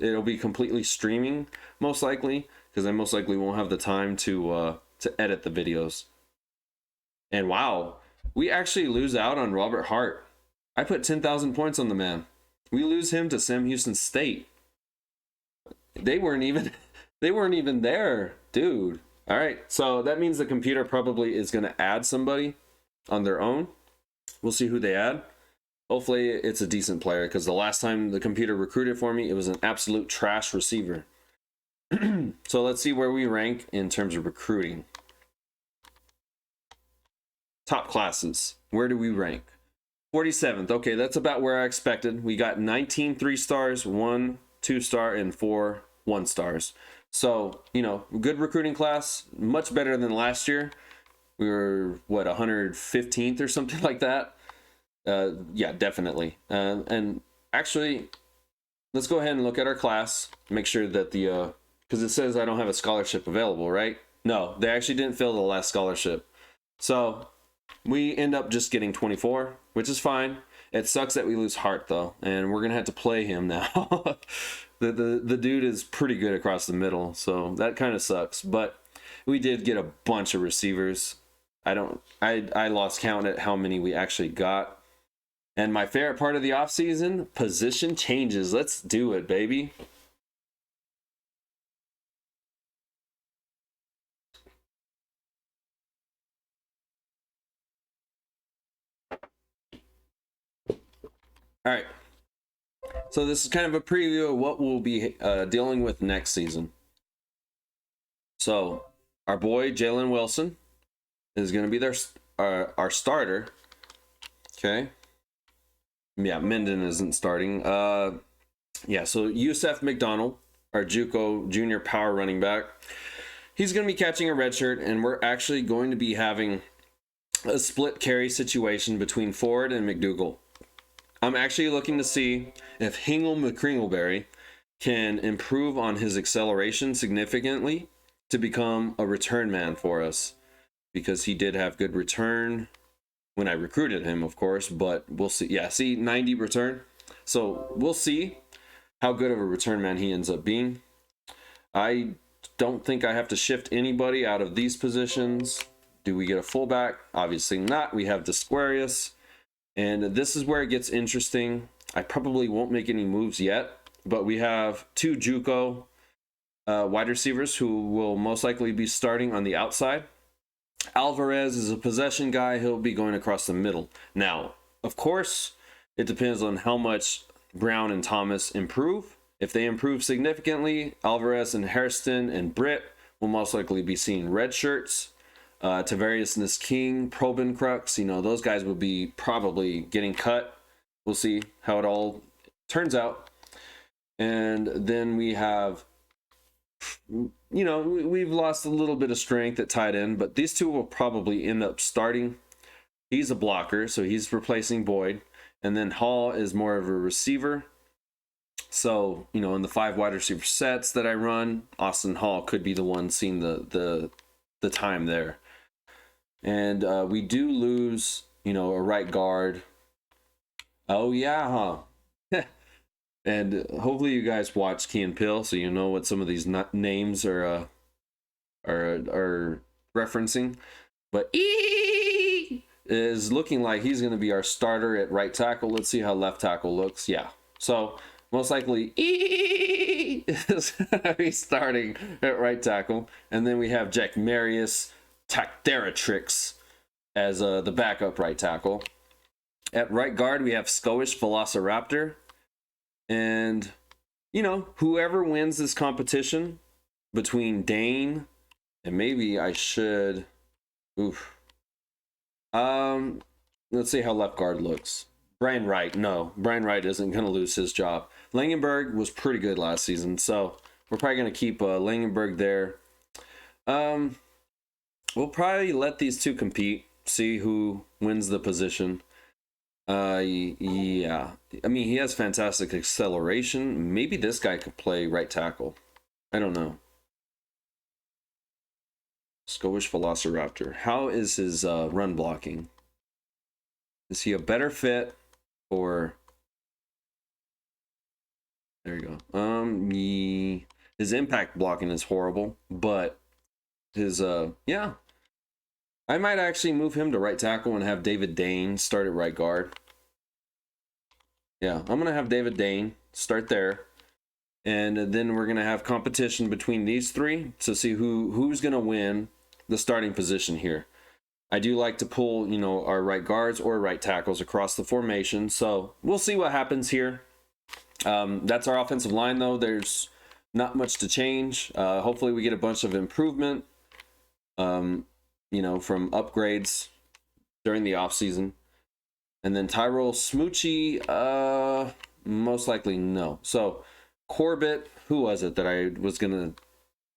it'll be completely streaming, most likely, because I most likely won't have the time to edit the videos. And wow, we actually lose out on Robert Hart. I put 10,000 points on the man. We lose him to Sam Houston State. They weren't even there, dude. All right, so that means the computer probably is going to add somebody on their own. We'll see who they add. Hopefully it's a decent player, because the last time the computer recruited for me, it was an absolute trash receiver. So let's see where we rank in terms of recruiting. Top classes. Where do we rank? 47th. Okay, that's about where I expected. We got 19 3-stars, 1 2-star, and 4 1-stars. So, you know, good recruiting class. Much better than last year. We were, what, 115th or something like that? Yeah, definitely. And actually, let's go ahead and look at our class. Make sure that because it says I don't have a scholarship available, right? No, they actually didn't fill the last scholarship. So we end up just getting 24, which is fine. It sucks that we lose Hart, though, and we're going to have to play him now. The dude is pretty good across the middle, so that kind of sucks. But we did get a bunch of receivers. I lost count at how many we actually got. And my favorite part of the offseason, position changes. Let's do it, baby. All right. So this is kind of a preview of what we'll be dealing with next season. So our boy Jalen Wilson is going to be our starter. Okay. Yeah, Minden isn't starting. Yeah, so Yusef McDonald, our JUCO junior power running back, he's going to be catching a red shirt, and we're actually going to be having a split carry situation between Ford and McDougal. I'm actually looking to see if Hingle McCringleberry can improve on his acceleration significantly to become a return man for us, because he did have good return when I recruited him, of course, but we'll see. Yeah, see, 90 return. So we'll see how good of a return man he ends up being. I don't think I have to shift anybody out of these positions. Do we get a fullback? Obviously not. We have Desquarius. And this is where it gets interesting. I probably won't make any moves yet, but we have 2 JUCO wide receivers who will most likely be starting on the outside. Alvarez is a possession guy. He'll be going across the middle. Now, of course, it depends on how much Brown and Thomas improve. If they improve significantly, Alvarez and Hairston and Britt will most likely be seeing red shirts. Tavarius King, Probin Crux, you know, those guys will be probably getting cut. We'll see how it all turns out. And then we have, you know, we've lost a little bit of strength at tight end, but these two will probably end up starting. He's a blocker, so he's replacing Boyd. And then Hall is more of a receiver. So, you know, in the 5 wide receiver sets that I run, Austin Hall could be the one seeing the time there. And we do lose, you know, a right guard. Oh, yeah, huh? And hopefully you guys watch Key and Peele, so you know what some of these names are referencing. But E is looking like he's going to be our starter at right tackle. Let's see how left tackle looks. Yeah. So most likely E is starting at right tackle. And then we have Jack Marius Tacteratrix as the backup right tackle. At right guard, we have Skoish Velociraptor. And, you know, whoever wins this competition between Dane and maybe I should... Let's see how left guard looks. Brian Wright, no. Brian Wright isn't going to lose his job. Langenberg was pretty good last season, so we're probably going to keep Langenberg there. We'll probably let these two compete, see who wins the position. Yeah. I mean, he has fantastic acceleration. Maybe this guy could play right tackle. I don't know. Skowish Velociraptor. How is his run blocking? Is he a better fit or... There you go. His impact blocking is horrible, but his yeah. I might actually move him to right tackle and have David Dane start at right guard. Yeah, I'm gonna have David Dane start there, and then we're gonna have competition between these three to see who's gonna win the starting position here. I do like to pull, you know, our right guards or right tackles across the formation, so we'll see what happens here. That's our offensive line, though. There's not much to change. Hopefully we get a bunch of improvement, you know, from upgrades during the offseason. And then Tyrell Smoochie, most likely no. So Corbett, who was it that I was going to...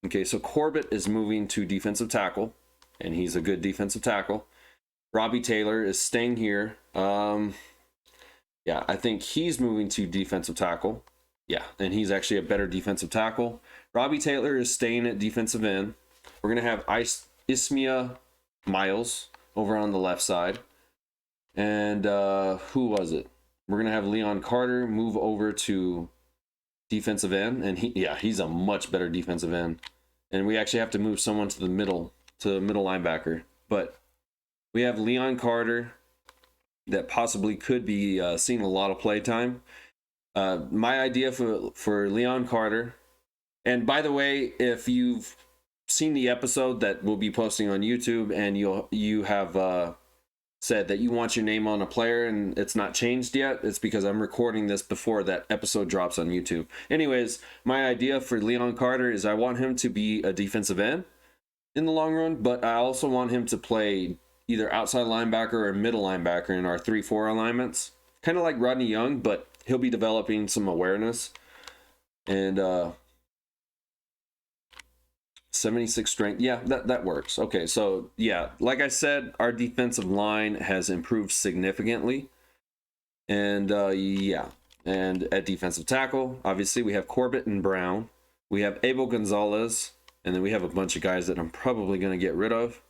Okay, so Corbett is moving to defensive tackle, and he's a good defensive tackle. Robbie Taylor is staying here. Yeah, I think he's moving to defensive tackle. Yeah, and he's actually a better defensive tackle. Robbie Taylor is staying at defensive end. We're going to have Ismia Miles over on the left side. And who was it? We're going to have Leon Carter move over to defensive end. And he's a much better defensive end. And we actually have to move someone to the middle linebacker. But we have Leon Carter that possibly could be seeing a lot of play time. My idea for Leon Carter, and by the way, if you've seen the episode that we'll be posting on YouTube and you have said that you want your name on a player and it's not changed yet, it's because I'm recording this before that episode drops on YouTube. Anyways, my idea for Leon Carter is I want him to be a defensive end in the long run, but I also want him to play either outside linebacker or middle linebacker in our 3-4 alignments. Kind of like Rodney Young, but he'll be developing some awareness. And 76 strength. Yeah, that works. Okay, so yeah, like I said, our defensive line has improved significantly. And yeah, and at defensive tackle, obviously we have Corbett and Brown. We have Abel Gonzalez, and then we have a bunch of guys that I'm probably going to get rid of.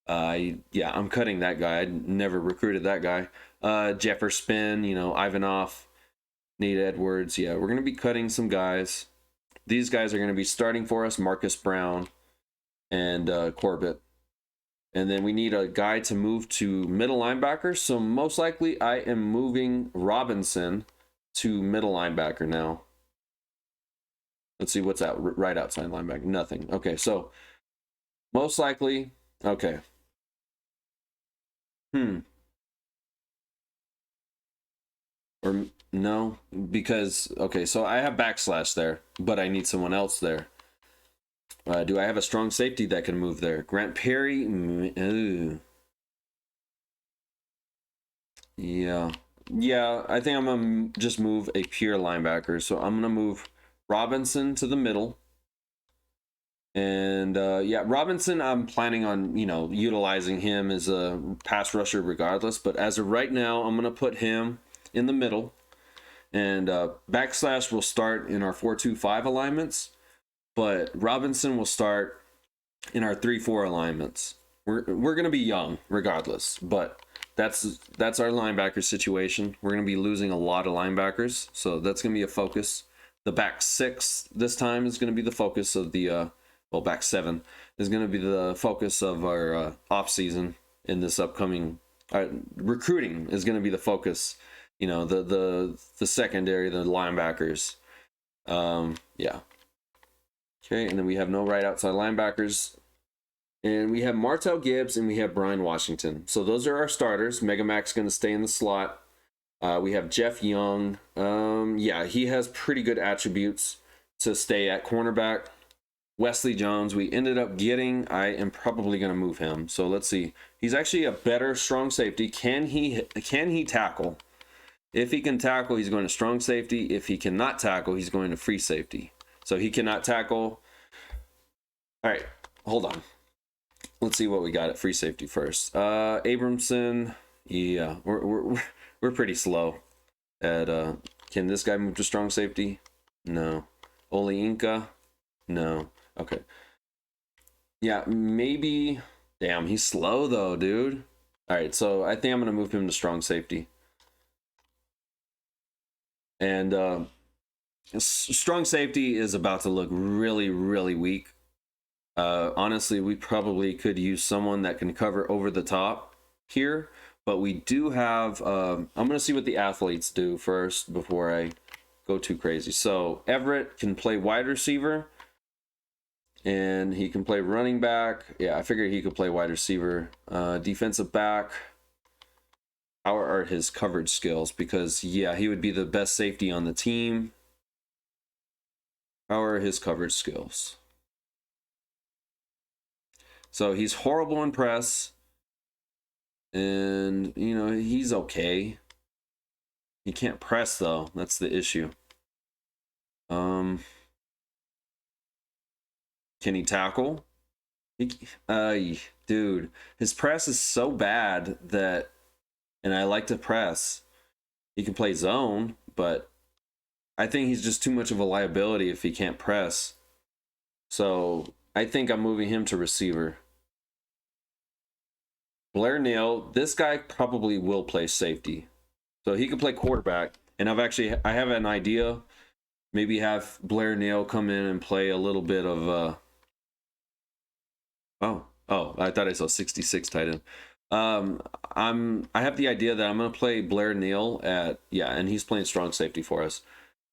Yeah, I'm cutting that guy. I never recruited that guy. Jefferson, you know, Ivanov, Nate Edwards. Yeah, we're going to be cutting some guys. These guys are going to be starting for us, Marcus Brown and Corbett. And then we need a guy to move to middle linebacker. So most likely I am moving Robinson to middle linebacker now. Let's see what's out right outside linebacker. Nothing. Okay, so most likely, okay. Or no, because, okay, so I have backslash there, but I need someone else there. Do I have a strong safety that can move there? Grant Perry? Ooh. Yeah. Yeah, I think I'm going to just move a pure linebacker. So I'm going to move Robinson to the middle. And yeah, Robinson, I'm planning on, you know, utilizing him as a pass rusher regardless. But as of right now, I'm going to put him in the middle. And backslash will start in our 4-2-5 alignments. But Robinson will start in our 3-4 alignments. We're going to be young regardless. But that's our linebacker situation. We're going to be losing a lot of linebackers. So that's going to be a focus. The back 6 this time is going to be the focus of the... well, back 7 is going to be the focus of our off-season in this upcoming... recruiting is going to be the focus. You know, the secondary, the linebackers. Yeah. Okay, and then we have no right outside linebackers. And we have Martell Gibbs and we have Brian Washington. So those are our starters. Megamac's going to stay in the slot. We have Jeff Young. Yeah, he has pretty good attributes to stay at cornerback. Wesley Jones, we ended up getting. I am probably going to move him. So let's see. He's actually a better strong safety. Can he tackle? If he can tackle, he's going to strong safety. If he cannot tackle, he's going to free safety. So he cannot tackle. All right, hold on. Let's see what we got at free safety first. Abramson, yeah, we're pretty slow at can this guy move to strong safety? No. Oli Inca? No. Okay. Yeah, maybe. Damn, he's slow though, dude. All right, so I think I'm gonna move him to strong safety. And strong safety is about to look really, really weak. Honestly, we probably could use someone that can cover over the top here, but we do have, I'm going to see what the athletes do first before I go too crazy. So Everett can play wide receiver and he can play running back. Yeah, I figured he could play wide receiver. Defensive back. How are his coverage skills? Because yeah, he would be the best safety on the team. How are his coverage skills? So he's horrible in press. And, you know, he's okay. He can't press, though. That's the issue. Can he tackle? Dude, his press is so bad that... And I like to press. He can play zone, but I think he's just too much of a liability if he can't press. So I think I'm moving him to receiver. Blair Neal, this guy probably will play safety. So he could play quarterback. And I have an idea. Maybe have Blair Neal come in and play a little bit of Oh, I thought I saw 66 tight end. I have the idea that I'm gonna play Blair Neal and he's playing strong safety for us.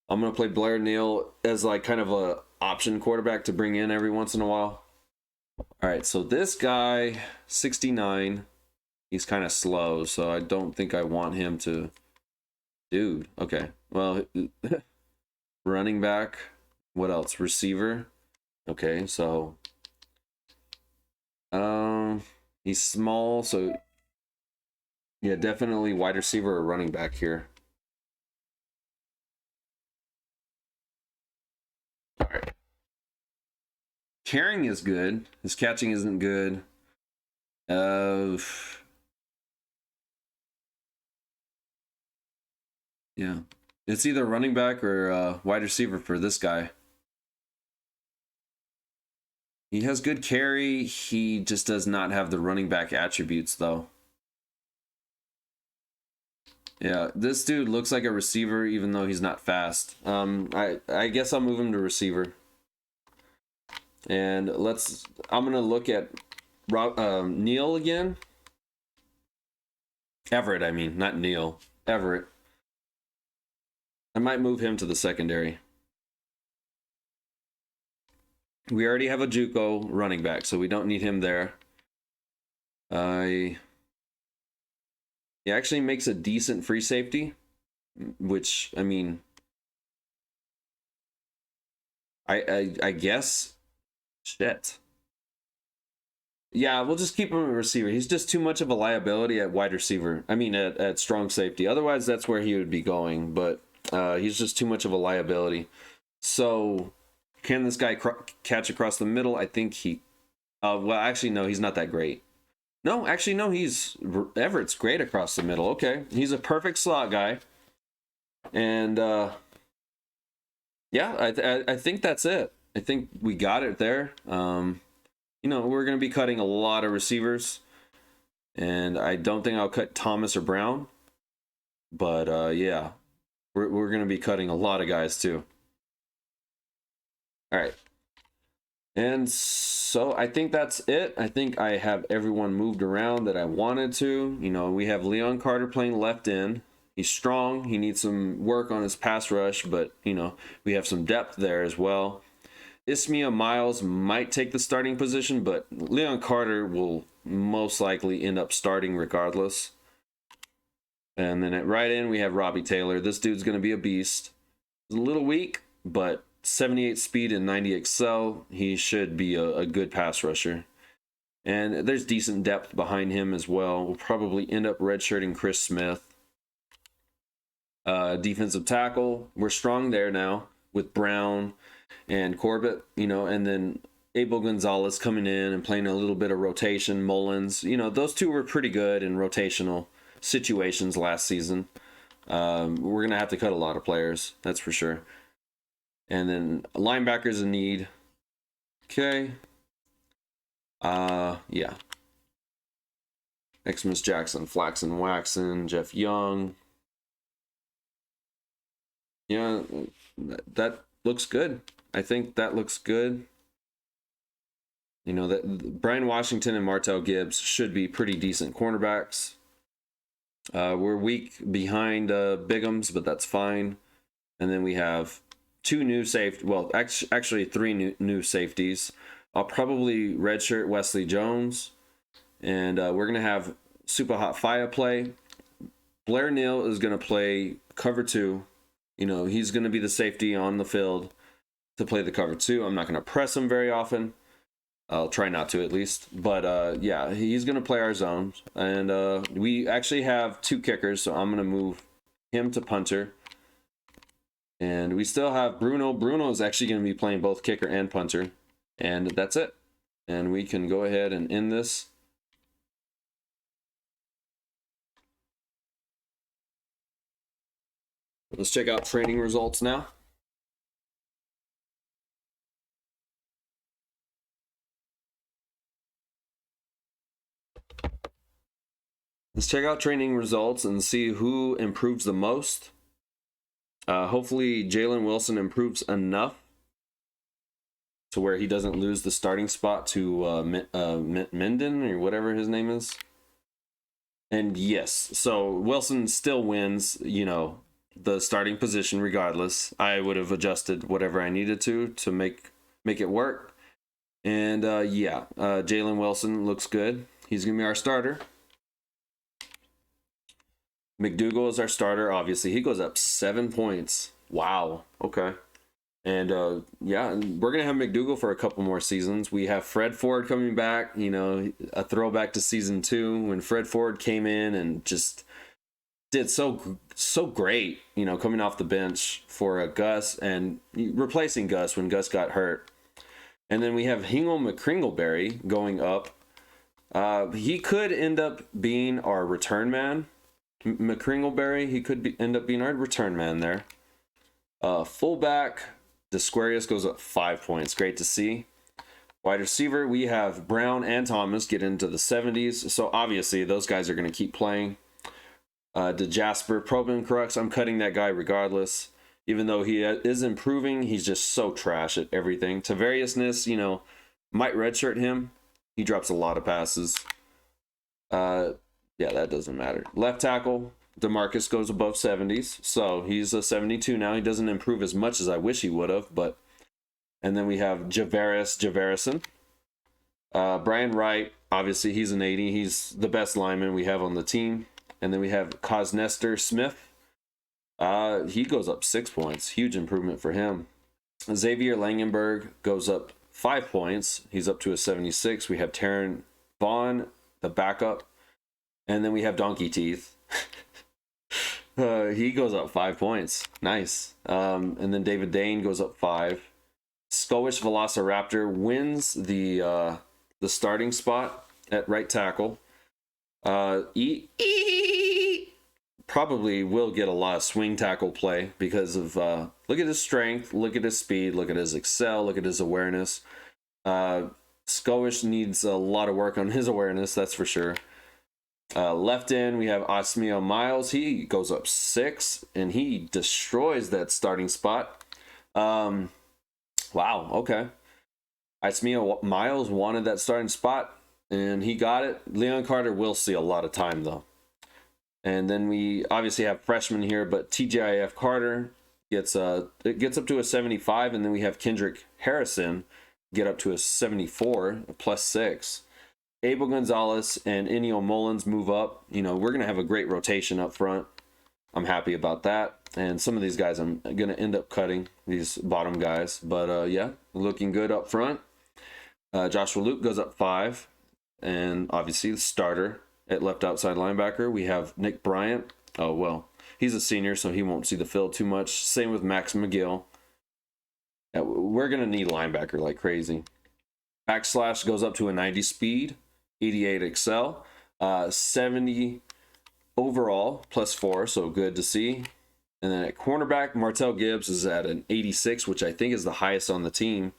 I'm gonna play Blair Neal as like kind of a option quarterback to bring in every once in a while. All right, so this guy, 69, he's kind of slow, so I don't think I want him to. Dude, okay. Well, running back. What else? Receiver. Okay, so he's small, so yeah, definitely wide receiver or running back here. All right. Carrying is good. His catching isn't good. Yeah. It's either running back or wide receiver for this guy. He has good carry. He just does not have the running back attributes, though. Yeah, this dude looks like a receiver, even though he's not fast. I guess I'll move him to receiver. And I'm gonna look at Neal again. Everett, I mean, not Neal. Everett. I might move him to the secondary. We already have a JUCO running back, so we don't need him there. He actually makes a decent free safety, which, I mean, I guess, shit. Yeah, we'll just keep him a receiver. He's just too much of a liability at wide receiver. I mean, at strong safety. Otherwise, that's where he would be going, but he's just too much of a liability. So, can this guy catch across the middle? I think he... well, actually, no, he's not that great. No, actually, no, Everett's great across the middle. Okay, he's a perfect slot guy. And, yeah, I think that's it. I think we got it there. You know, we're going to be cutting a lot of receivers. And I don't think I'll cut Thomas or Brown. But, yeah, we're going to be cutting a lot of guys, too. All right. And so I think that's it. I think I have everyone moved around that I wanted to. You know, we have Leon Carter playing left end. He's strong. He needs some work on his pass rush, but, you know, we have some depth there as well. Ismia Miles might take the starting position, but Leon Carter will most likely end up starting regardless. And then at right end, we have Robbie Taylor. This dude's going to be a beast. He's a little weak, but 78 speed and 90 excel. He should be a good pass rusher. And there's decent depth behind him as well. We'll probably end up redshirting Chris Smith. Defensive tackle, we're strong there now with Brown and Corbett, and then Abel Gonzalez coming in and playing a little bit of rotation. Mullins, those two were pretty good in rotational situations last season. We're going to have to cut a lot of players, that's for sure. And then linebackers in need. Okay. Yeah. Xmas Jackson, Flaxen Waxen, Jeff Young. Yeah, that looks good. I think that looks good. That Brian Washington and Martell Gibbs should be pretty decent cornerbacks. We're weak behind Bigham's, but that's fine. And then we have two new safety. Well, actually three new safeties. I'll probably redshirt Wesley Jones, and we're gonna have Super Hot Fire play. Blair Neal is gonna play cover 2. He's gonna be the safety on the field to play the cover 2. I'm not gonna press him very often. I'll try not to, at least. But yeah, he's gonna play our zones, and we actually have 2 kickers, so I'm gonna move him to punter. And we still have Bruno. Bruno is actually gonna be playing both kicker and punter. And that's it. And we can go ahead and end this. Let's check out training results now. Let's check out training results and see who improves the most. Hopefully Jalen Wilson improves enough to where he doesn't lose the starting spot to Minden or whatever his name is. And yes, so Wilson still wins, the starting position regardless. I would have adjusted whatever I needed to make it work. And yeah, Jalen Wilson looks good. He's going to be our starter. McDougal is our starter, obviously. He goes up 7 points. Wow. Okay. And yeah, we're going to have McDougal for a couple more seasons. We have Fred Ford coming back, a throwback to season 2 when Fred Ford came in and just did so great, coming off the bench for Gus and replacing Gus when Gus got hurt. And then we have Hingle McCringleberry going up. He could end up being our return man. McCringleberry, he could end up being our return man there. Fullback, Desquarius goes up 5 points. Great to see. Wide receiver, we have Brown and Thomas get into the 70s. So obviously those guys are going to keep playing. DeJasper, Probin Crux, I'm cutting that guy regardless. Even though he is improving, he's just so trash at everything. Tavariousness, might redshirt him. He drops a lot of passes. Yeah, that doesn't matter. Left tackle, DeMarcus goes above 70s. So he's a 72 now. He doesn't improve as much as I wish he would have. And then we have Javerison. Brian Wright, obviously he's an 80. He's the best lineman we have on the team. And then we have Cosnester Smith. He goes up 6 points. Huge improvement for him. Xavier Langenberg goes up 5 points. He's up to a 76. We have Taron Vaughn, the backup. And then we have Donkey Teeth. He goes up 5 points. Nice. And then David Dane goes up 5. Skowish Velociraptor wins the starting spot at right tackle. Probably will get a lot of swing tackle play because of look at his strength, look at his speed, look at his excel, look at his awareness. Skowish needs a lot of work on his awareness, that's for sure. Left end, we have Osmio Miles. He goes up 6 and he destroys that starting spot. Wow, okay. Osmio Miles wanted that starting spot and he got it. Leon Carter will see a lot of time though. And then we obviously have freshmen here, but TGIF Carter gets it gets up to a 75, and then we have Kendrick Harrison get up to a 74, a +6. Abel Gonzalez and Ennio Mullins move up. We're going to have a great rotation up front. I'm happy about that. And some of these guys I'm going to end up cutting, these bottom guys. But yeah, looking good up front. Joshua Luke goes up 5. And obviously the starter at left outside linebacker, we have Nick Bryant. Oh, well, He's a senior, so he won't see the field too much. Same with Max McGill. Yeah, we're going to need linebacker like crazy. Backslash goes up to a 90 speed, 88 excel, 70 overall, +4, so good to see. And then at cornerback, Martell Gibbs is at an 86, which I think is the highest on the team.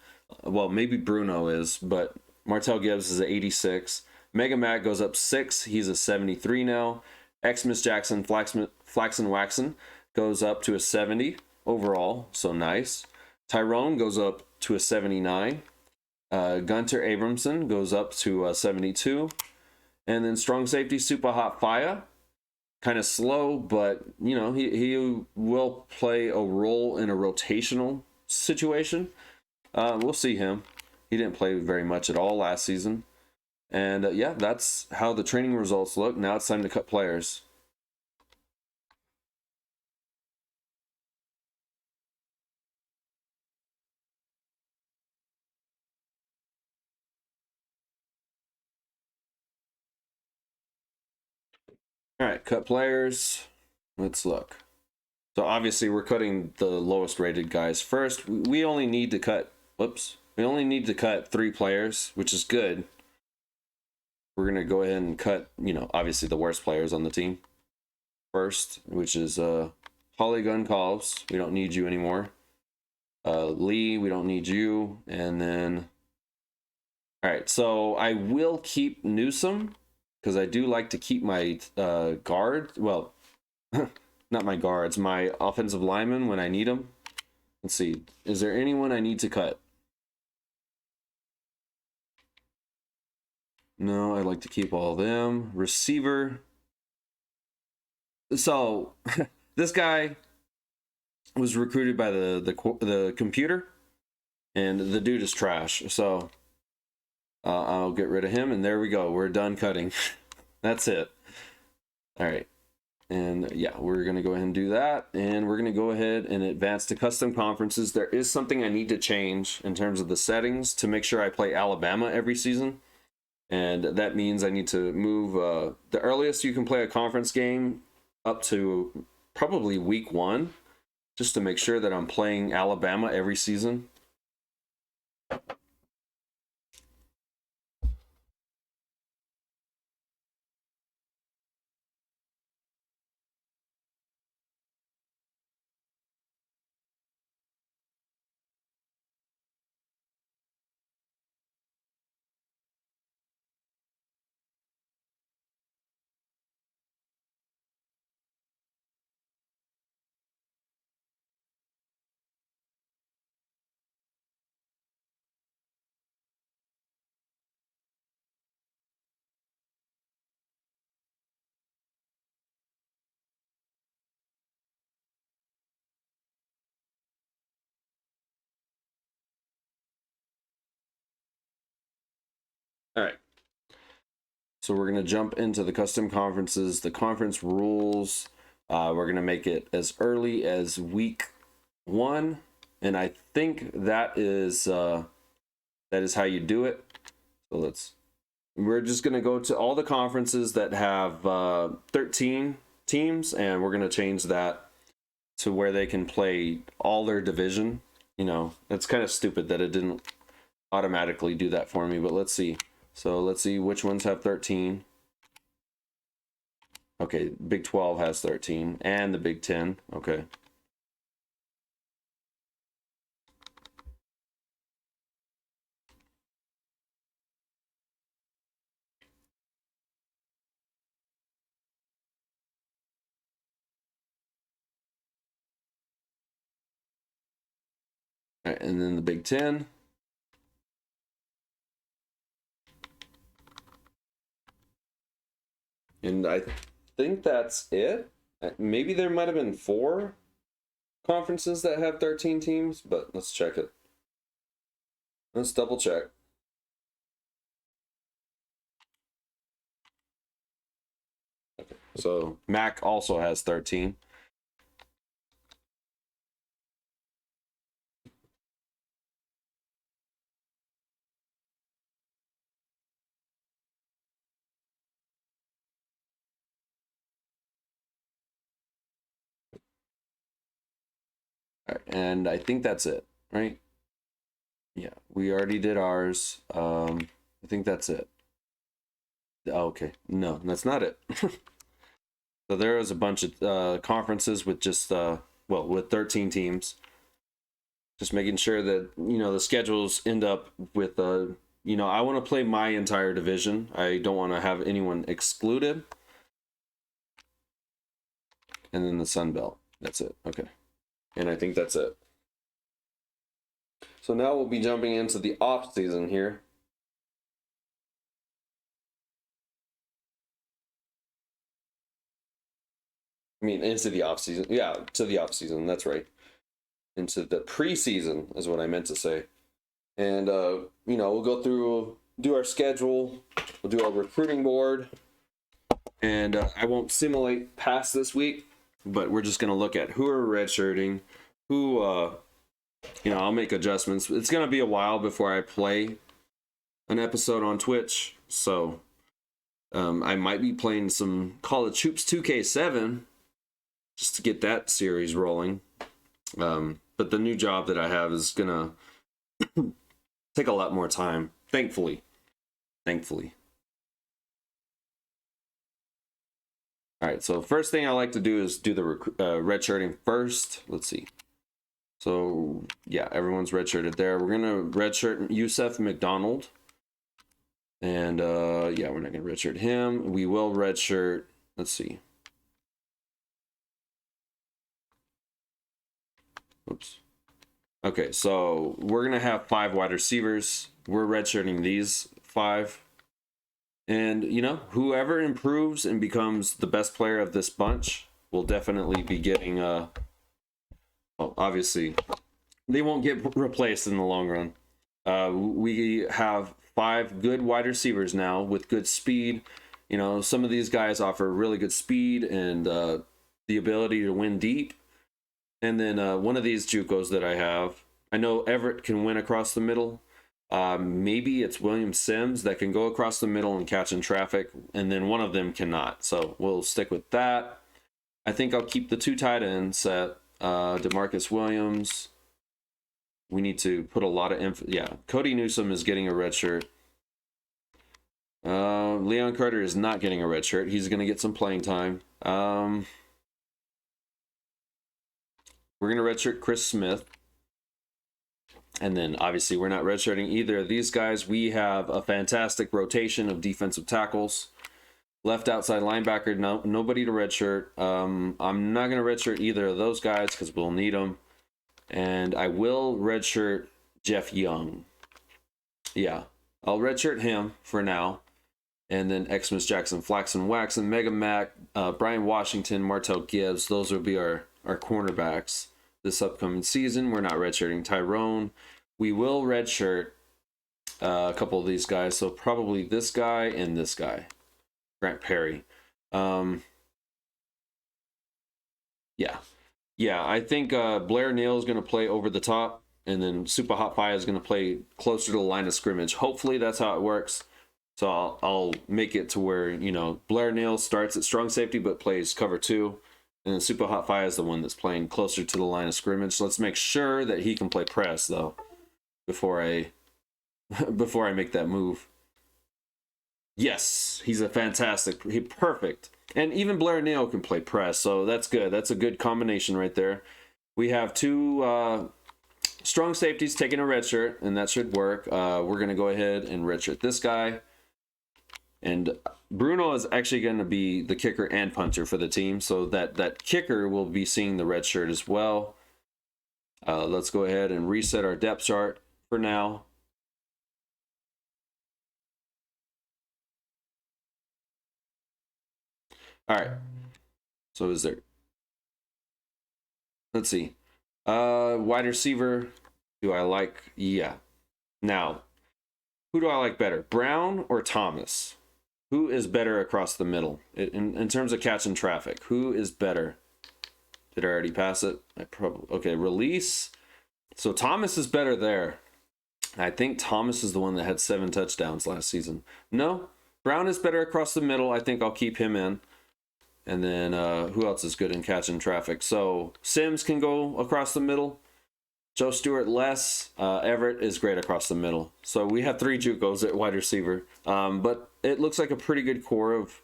Well, maybe Bruno is, but Martell Gibbs is at 86. Mega Mac goes up 6. He's a 73 now. Xmas Jackson Flaxen Waxen goes up to a 70 overall, so nice. Tyrone goes up to a 79. Gunter Abramson goes up to a 72. And then strong safety Super Hot Fire. Kind of slow, but you know, he will play a role in a rotational situation. We'll see him. He didn't play very much at all last season. And yeah, that's how the training results look. Now it's time to cut players. All right, cut players. Let's look. So obviously we're cutting the lowest rated guys first. We only need to cut, we only need to cut 3 players, which is good. We're going to go ahead and cut, you know, obviously the worst players on the team first, which is Polygon Calves. We don't need you anymore. Lee, we don't need you. And then, all right, so I will keep Newsom because I do like to keep my guard. Well, not my guards, my offensive linemen when I need them. Let's see. Is there anyone I need to cut? No, I like to keep all of them. Receiver. So this guy was recruited by the computer, and the dude is trash. So I'll get rid of him, and there we go. We're done cutting. That's it. All right. And yeah, we're going to go ahead and do that. And we're going to go ahead and advance to custom conferences. There is something I need to change in terms of the settings to make sure I play Alabama every season. And that means I need to move the earliest you can play a conference game up to probably week 1, just to make sure that I'm playing Alabama every season. All right. So we're going to jump into the custom conferences. The conference rules, we're going to make it as early as week 1. And I think that is how you do it. So we're just going to go to all the conferences that have 13 teams, and we're going to change that to where they can play all their division. You know, it's kind of stupid that it didn't automatically do that for me, but let's see. So let's see which ones have 13. Okay, Big 12 has 13, and the Big 10. Okay. All right, and then the Big 10. And I think that's it. Maybe there might have been 4 conferences that have 13 teams, but let's check it. Let's double check. Okay, so MAC also has 13. All right, and I think that's it, right? Yeah, we already did ours. I think that's it. Oh, okay, no, that's not it. So there was a bunch of conferences with just well, with 13 teams. Just making sure that the schedules end up with I want to play my entire division. I don't want to have anyone excluded. And then the Sun Belt. That's it. Okay. And I think that's it. So now we'll be jumping into the off season here. I mean, into the off season. Yeah, to the off season. That's right. Into the preseason is what I meant to say. And we'll go through, do our schedule. We'll do our recruiting board. And I won't simulate past this week, but we're just going to look at who are redshirting, who, I'll make adjustments. It's going to be a while before I play an episode on Twitch, so I might be playing some College Hoops 2K7 just to get that series rolling. But the new job that I have is going to take a lot more time, thankfully. All right, so first thing I like to do is do the redshirting first. Let's see. So, yeah, everyone's redshirted there. We're going to redshirt Yusef McDonald. And, yeah, we're not going to redshirt him. We will redshirt, let's see. Oops. Okay, so we're going to have 5 wide receivers. We're redshirting these 5. And, whoever improves and becomes the best player of this bunch will definitely be getting, well, obviously, they won't get replaced in the long run. We have 5 good wide receivers now with good speed. Some of these guys offer really good speed and the ability to win deep. And then one of these JUCOs that I have, I know Everett can win across the middle. Maybe it's William Sims that can go across the middle and catch in traffic, and then one of them cannot. So we'll stick with that. I think I'll keep the 2 tight ends at DeMarcus Williams. We need to put a lot of yeah, Cody Newsome is getting a red shirt. Leon Carter is not getting a red shirt. He's going to get some playing time. We're going to redshirt Chris Smith. And then, obviously, we're not redshirting either of these guys. We have a fantastic rotation of defensive tackles. Left outside linebacker, nobody to redshirt. I'm not going to redshirt either of those guys because we'll need them. And I will redshirt Jeff Young. Yeah, I'll redshirt him for now. And then Xmas Jackson, Flaxen Waxon, Mega Mac, Brian Washington, Martell Gibbs. Those will be our cornerbacks this upcoming season. We're not redshirting Tyrone. We will redshirt a couple of these guys. So probably this guy and this guy, Grant Perry. Yeah, I think Blair Neal is going to play over the top, and then Super Hot Fire is going to play closer to the line of scrimmage. Hopefully that's how it works. So I'll make it to where, Blair Neal starts at strong safety but plays cover 2. And then Super Hot Fire is the one that's playing closer to the line of scrimmage. So let's make sure that he can play press, though, before I make that move. Yes, he's perfect. And even Blair Neal can play press, so that's good. That's a good combination right there. We have 2 strong safeties taking a red shirt, and that should work. We're going to go ahead and redshirt this guy. And Bruno is actually going to be the kicker and punter for the team, so that kicker will be seeing the red shirt as well. Let's go ahead and reset our depth chart for now. All right. So is there? Let's see. Wide receiver. Do I like? Yeah. Now, who do I like better, Brown or Thomas? Who is better across the middle in terms of catching traffic? Who is better? Did I already pass it? Okay. Release. So Thomas is better there. I think Thomas is the one that had 7 touchdowns last season. No, Brown is better across the middle. I think I'll keep him in. And then who else is good in catching traffic? So Sims can go across the middle. Joe Stewart less. Everett is great across the middle. So we have 3 JUCOs at wide receiver. But it looks like a pretty good core of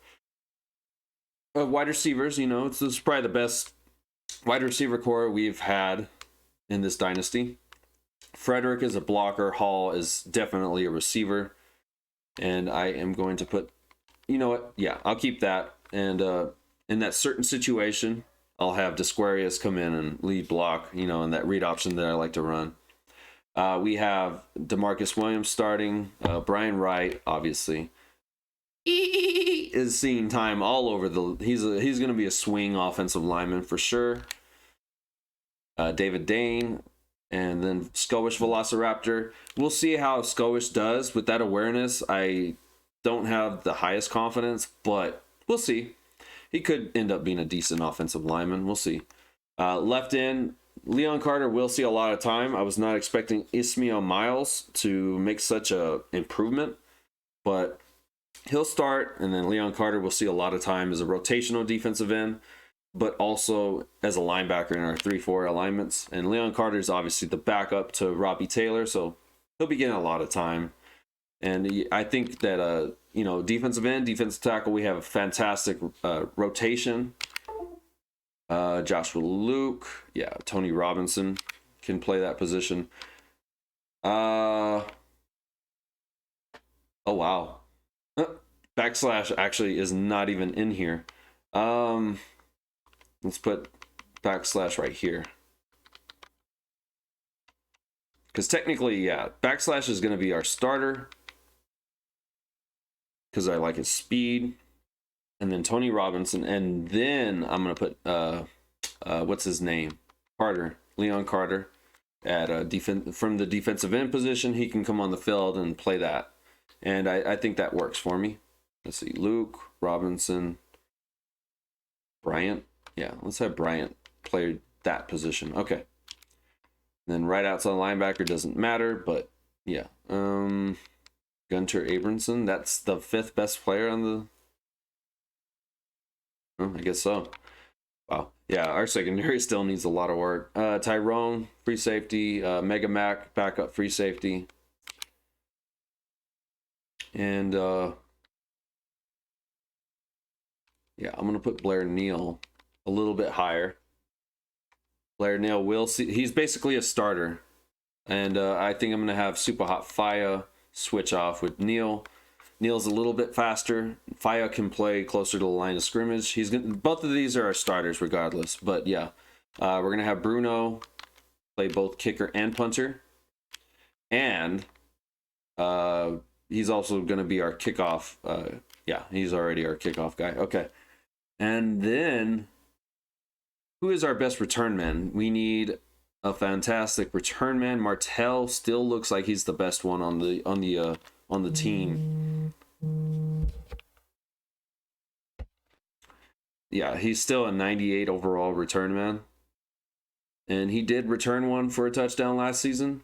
wide receivers. You know, this is probably the best wide receiver core we've had in this dynasty. Frederick is a blocker. Hall is definitely a receiver. And I am going to put, you know what? Yeah, I'll keep that. And in that certain situation, I'll have Desquarius come in and lead block, you know, in that read option that I like to run. We have DeMarcus Williams starting. Brian Wright, obviously, is seeing time all over the. He's going to be a swing offensive lineman for sure. David Dane, and then Skowish Velociraptor. We'll see how Skowish does with that awareness. I don't have the highest confidence, but we'll see. He could end up being a decent offensive lineman. We'll see. Left in, Leon Carter will see a lot of time. I was not expecting Ismail Miles to make such a improvement, but he'll start, and then Leon Carter will see a lot of time as a rotational defensive end, but also as a linebacker in our 3-4 alignments. And Leon Carter is obviously the backup to Robbie Taylor, so he'll be getting a lot of time. And I think that, you know, defensive end, defensive tackle, we have a fantastic rotation. Joshua Luke, yeah, Tony Robinson can play that position. Oh, wow. Backslash actually is not even in here. Let's put backslash right here. Because technically, yeah, backslash is going to be our starter. Because I like his speed. And then Tony Robinson. And then I'm going to put, what's his name? Carter. Leon Carter. At from the defensive end position. He can come on the field and play that. And I think that works for me. Let's see. Luke, Robinson, Bryant. Yeah, let's have Bryant play that position. Okay. Then right outside linebacker doesn't matter, but yeah. Gunter Abramson, that's the 5th best player on the... Oh, I guess so. Wow. Yeah, our secondary still needs a lot of work. Tyrone, free safety. Mega Mac, backup free safety. And, yeah, I'm going to put Blair Neal a little bit higher. Blair Neal will see... He's basically a starter. And I think I'm going to have Super Hot Fire switch off with Neal. Neal's a little bit faster. Faya can play closer to the line of scrimmage. Both of these are our starters regardless. But yeah, we're going to have Bruno play both kicker and punter. And he's also going to be our kickoff. Yeah, he's already our kickoff guy. Okay. And then, who is our best return man? We need a fantastic return man. Martell still looks like he's the best one on the team. Yeah, he's still a 98 overall return man. And he did return one for a touchdown last season.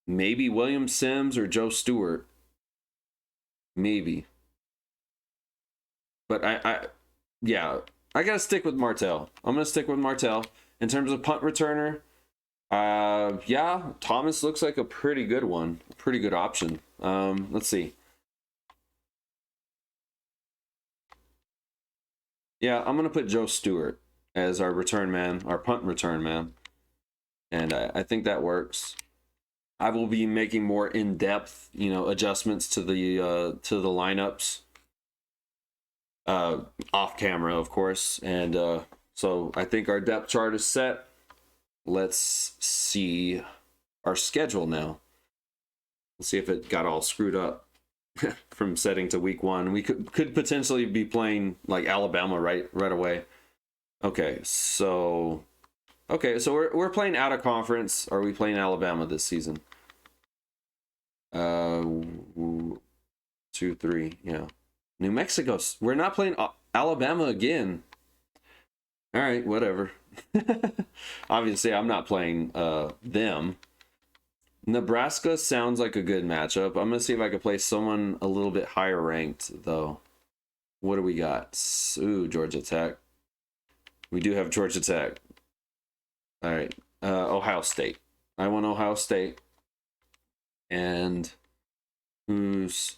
Maybe William Sims or Joe Stewart. Maybe. But yeah, I gotta stick with Martell. I'm gonna stick with Martell. In terms of punt returner, yeah, Thomas looks like a pretty good one. A pretty good option. Let's see. Yeah, I'm gonna put Joe Stewart as our return man, our punt return man. And I think that works. I will be making more in-depth, you know, adjustments to the lineups. Off camera, of course. And so I think our depth chart is set. Let's see our schedule now. Let's see if it got all screwed up from setting to week 1. We could potentially be playing like Alabama right away. Okay, so we're playing out of conference. Are we playing Alabama this season? 2, 3, yeah. New Mexico. We're not playing Alabama again. All right, whatever. Obviously, I'm not playing them. Nebraska sounds like a good matchup. I'm going to see if I can play someone a little bit higher ranked, though. What do we got? Ooh, Georgia Tech. We do have Georgia Tech. All right. Ohio State. I want Ohio State. And who's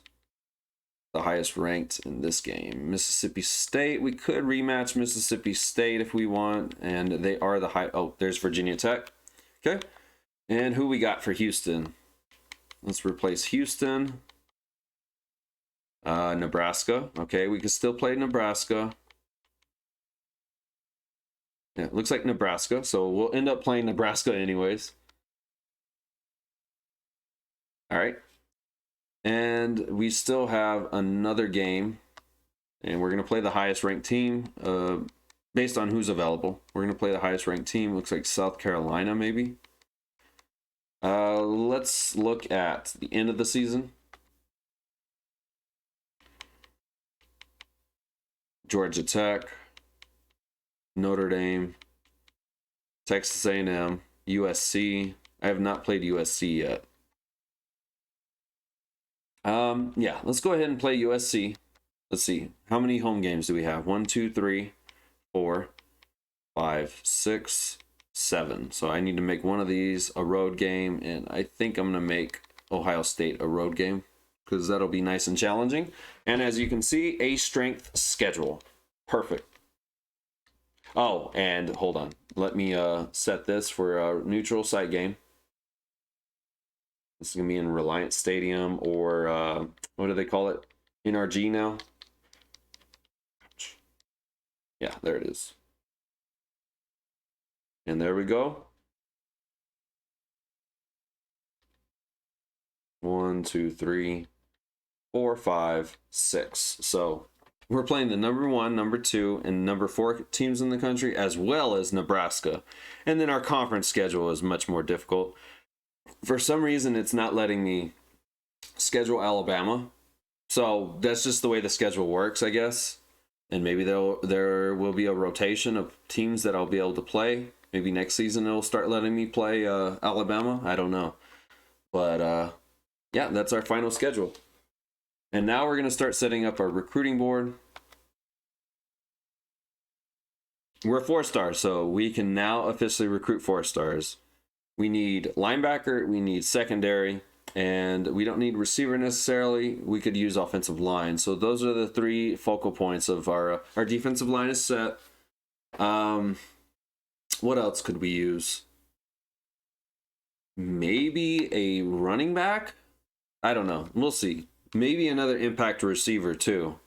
the highest ranked in this game? Mississippi State. We could rematch Mississippi State if we want. And they are the high. Oh, there's Virginia Tech. Okay. And who we got for Houston? Let's replace Houston. Nebraska. Okay, we can still play Nebraska. Yeah, it looks like Nebraska. So we'll end up playing Nebraska anyways. All right. And we still have another game. And we're going to play the highest ranked team based on who's available. We're going to play the highest ranked team. Looks like South Carolina, maybe. Let's look at the end of the season. Georgia Tech, Notre Dame, Texas A&M, USC. I have not played USC yet. Yeah, let's go ahead and play USC. Let's see. How many home games do we have? 1, 2, 3, 4, 5, 6, 7. So I need to make one of these a road game, and I think I'm going to make Ohio State a road game because that'll be nice and challenging. And as you can see, a strength schedule. Perfect. Oh, and hold on. Let me set this for a neutral site game. This is going to be in Reliance Stadium, or what do they call it? NRG now? Yeah, there it is. And there we go. 1, 2, 3, 4, 5, 6. So we're playing the number 1, number 2, and number 4 teams in the country, as well as Nebraska. And then our conference schedule is much more difficult. For some reason, it's not letting me schedule Alabama. So that's just the way the schedule works, I guess. And maybe there will be a rotation of teams that I'll be able to play. Maybe next season it'll start letting me play Alabama. I don't know. But yeah, that's our final schedule. And now we're going to start setting up our recruiting board. We're 4 stars, so we can now officially recruit 4 stars. We need linebacker, we need secondary, and we don't need receiver necessarily. We could use offensive line. So those are the 3 focal points of our defensive line is set. What else could we use? Maybe a running back? I don't know. We'll see. Maybe another impact receiver too.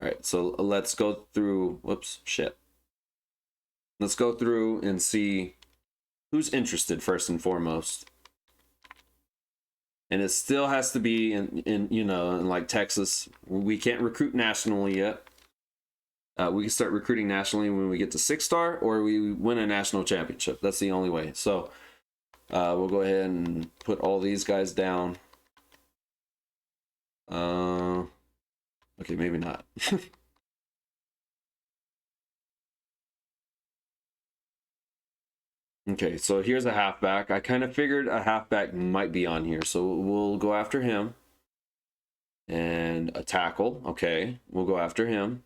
All right, so let's go through. Whoops, shit. Let's go through and see who's interested first and foremost. And it still has to be in like Texas. We can't recruit nationally yet. We can start recruiting nationally when we get to 6-star or we win a national championship. That's the only way. So we'll go ahead and put all these guys down. Okay, maybe not. Okay, so here's a halfback. I kind of figured a halfback might be on here, so we'll go after him. And a tackle, okay, we'll go after him.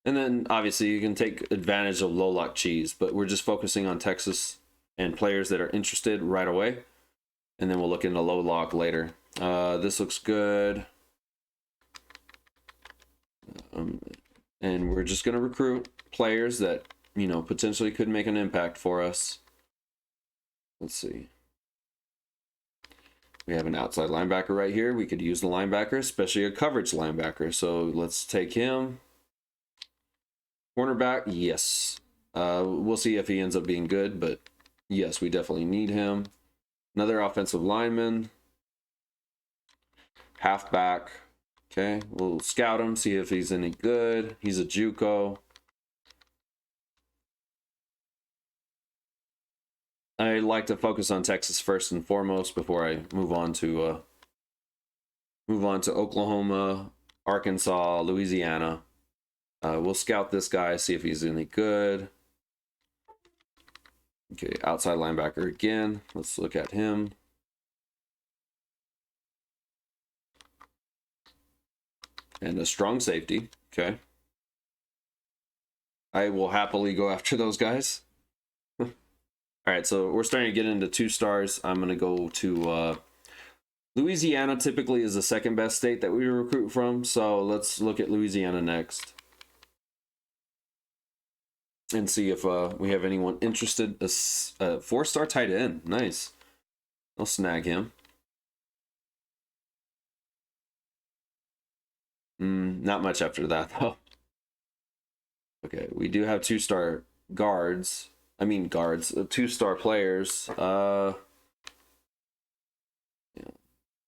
And then obviously you can take advantage of low lock cheese, but we're just focusing on Texas and players that are interested right away. And then we'll look into low lock later. This looks good. And we're just going to recruit players that, potentially could make an impact for us. Let's see. We have an outside linebacker right here. We could use the linebacker, especially a coverage linebacker. So let's take him. Cornerback, yes. We'll see if he ends up being good, but yes, we definitely need him. Another offensive lineman. Halfback. Okay, we'll scout him, see if he's any good. He's a JUCO. I like to focus on Texas first and foremost before I move on to Oklahoma, Arkansas, Louisiana. We'll scout this guy, see if he's any good. Okay, outside linebacker again. Let's look at him. And a strong safety. Okay. I will happily go after those guys. All right, so we're starting to get into 2 stars. I'm going to go to Louisiana. Typically is the second best state that we recruit from. So let's look at Louisiana next and see if we have anyone interested. A 4-star tight end. Nice. I'll snag him. Not much after that, though. Okay, we do have 2-star guards. I mean guards. 2-star players. Yeah,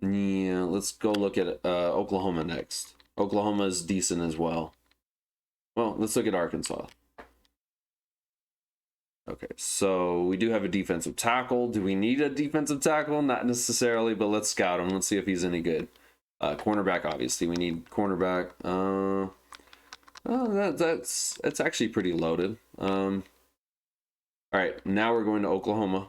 let's go look at Oklahoma next. Oklahoma is decent as well. Well, let's look at Arkansas. Okay, so we do have a defensive tackle. Do we need a defensive tackle? Not necessarily, but let's scout him. Let's see if he's any good. Cornerback, obviously. We need cornerback. Oh, that's actually pretty loaded. All right, now we're going to Oklahoma.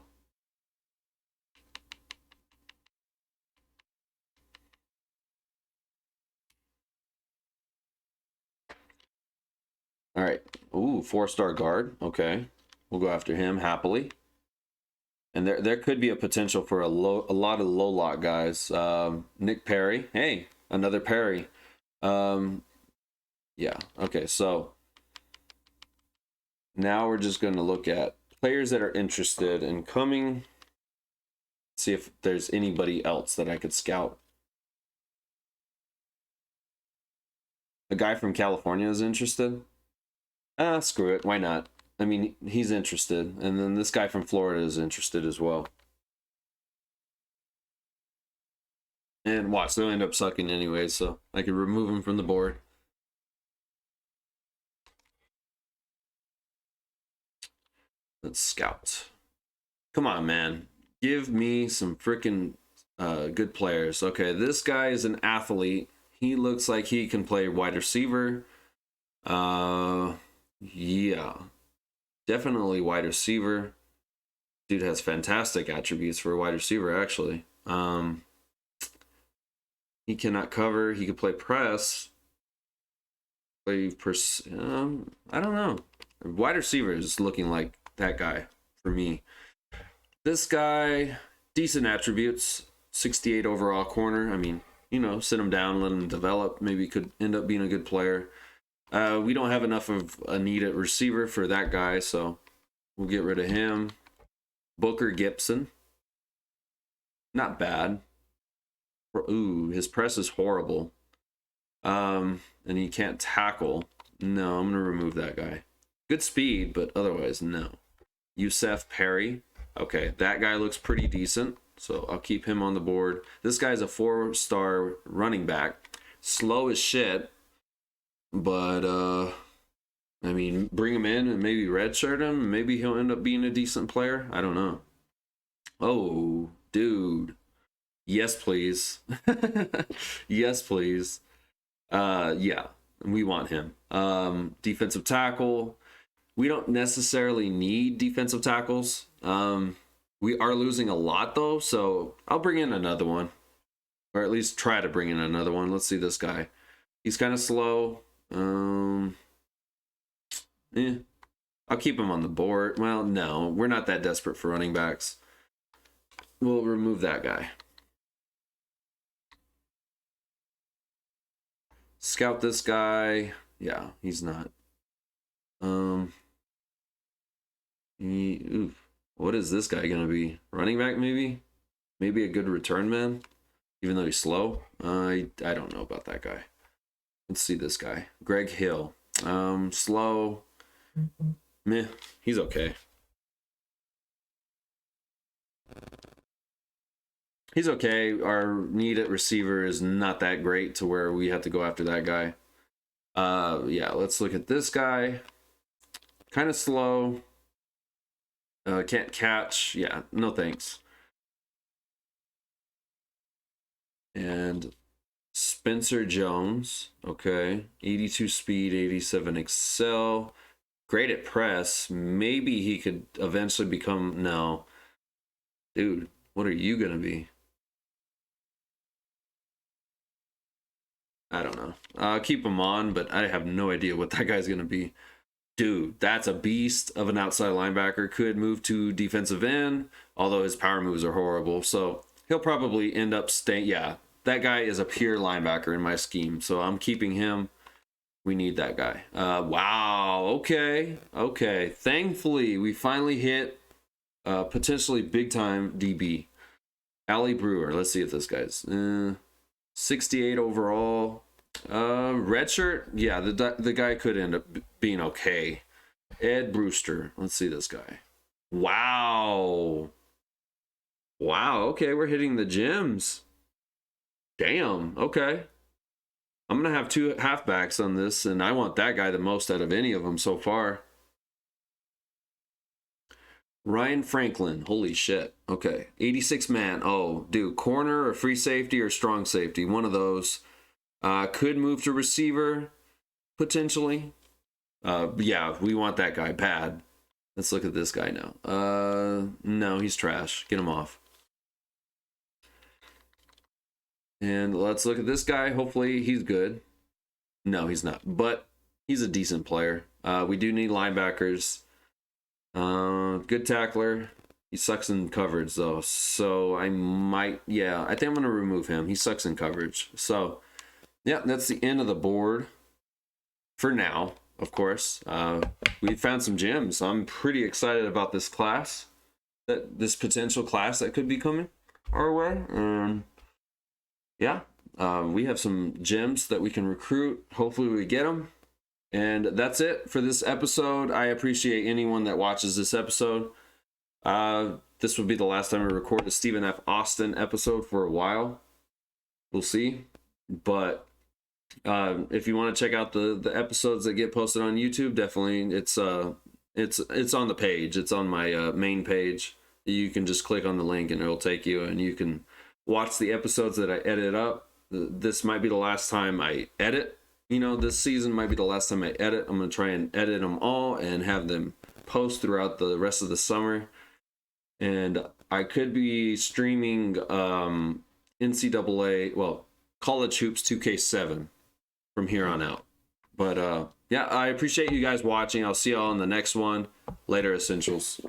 All right. Ooh, 4-star guard. Okay. We'll go after him happily. And there could be a potential for a lot of low lot guys. Nick Perry. Hey, another Perry. Yeah. Okay, so now we're just going to look at players that are interested in coming. See if there's anybody else that I could scout. A guy from California is interested. Screw it. Why not? I mean, he's interested. And then this guy from Florida is interested as well. And watch, they'll end up sucking anyway, so I could remove him from the board. Let's scout. Come on, man. Give me some freaking good players. Okay, this guy is an athlete. He looks like he can play wide receiver. Yeah. Definitely wide receiver. Dude has fantastic attributes for a wide receiver, actually. He cannot cover. He could play press. I don't know. Wide receiver is looking like that guy for me. This guy, decent attributes. 68 overall corner. I mean, you know, sit him down, let him develop. Maybe could end up being a good player. We don't have enough of a needed receiver for that guy, so we'll get rid of him. Booker Gibson. Not bad. Ooh, his press is horrible. And he can't tackle. No, I'm going to remove that guy. Good speed, but otherwise, no. Yusef Perry. Okay, that guy looks pretty decent, so I'll keep him on the board. This guy's a 4-star running back. Slow as shit, but, I mean, bring him in and maybe redshirt him. Maybe he'll end up being a decent player. I don't know. Oh, dude. Yes, please. Yes, please. Yeah, we want him. Defensive tackle. We don't necessarily need defensive tackles. We are losing a lot, though, so I'll bring in another one. Or at least try to bring in another one. Let's see this guy. He's kind of slow. I'll keep him on the board. Well, no, we're not that desperate for running backs. We'll remove that guy. Scout this guy. Yeah, he's not. What is this guy gonna be? Running back, maybe? Maybe a good return man, even though he's slow. I don't know about that guy. Let's see this guy, Greg Hill. Slow. Meh, he's okay. He's okay. Our need at receiver is not that great to where we have to go after that guy. Yeah, let's look at this guy. Kind of slow. Can't catch. Yeah, no thanks. And Spencer Jones. Okay. 82 speed, 87 excel. Great at press. Maybe he could eventually become... No. Dude, what are you going to be? I don't know. Keep him on, but I have no idea what that guy's going to be. Dude, that's a beast of an outside linebacker. Could move to defensive end, although his power moves are horrible. So he'll probably end up staying. Yeah, that guy is a pure linebacker in my scheme. So I'm keeping him. We need that guy. Wow. Okay. Okay. Thankfully, we finally hit potentially big time DB. Ali Brewer. Let's see if this guy's 68 overall. Redshirt. Yeah, the guy could end up being okay. Ed Brewster. Let's see this guy. Wow. Wow. Okay, we're hitting the gyms. Damn. Okay. I'm going to have 2 halfbacks on this, and I want that guy the most out of any of them so far. Ryan Franklin. Holy shit. Okay. 86 man. Oh, dude. Corner or free safety or strong safety. One of those. Could move to receiver, potentially. Yeah, we want that guy bad. Let's look at this guy now. No, he's trash. Get him off. And let's look at this guy. Hopefully he's good. No, he's not. But he's a decent player. We do need linebackers. Good tackler. He sucks in coverage, though. So I might... Yeah, I think I'm going to remove him. He sucks in coverage. So, yeah, that's the end of the board. For now, of course. We found some gems. I'm pretty excited about this class. This potential class that could be coming our way. Yeah, we have some gems that we can recruit. Hopefully we get them. And that's it for this episode. I appreciate anyone that watches this episode. This will be the last time I record a Stephen F. Austin episode for a while. We'll see. But if you want to check out the episodes that get posted on YouTube, definitely it's on the page. It's on my main page. You can just click on the link and it'll take you, and you can watch the episodes that I edit up. This might be the last time I edit. This season might be the last time I edit. I'm going to try and edit them all and have them post throughout the rest of the summer. And I could be streaming NCAA, well, College Hoops 2K7 from here on out. But yeah, I appreciate you guys watching. I'll see y'all in the next one. Later, Essentials.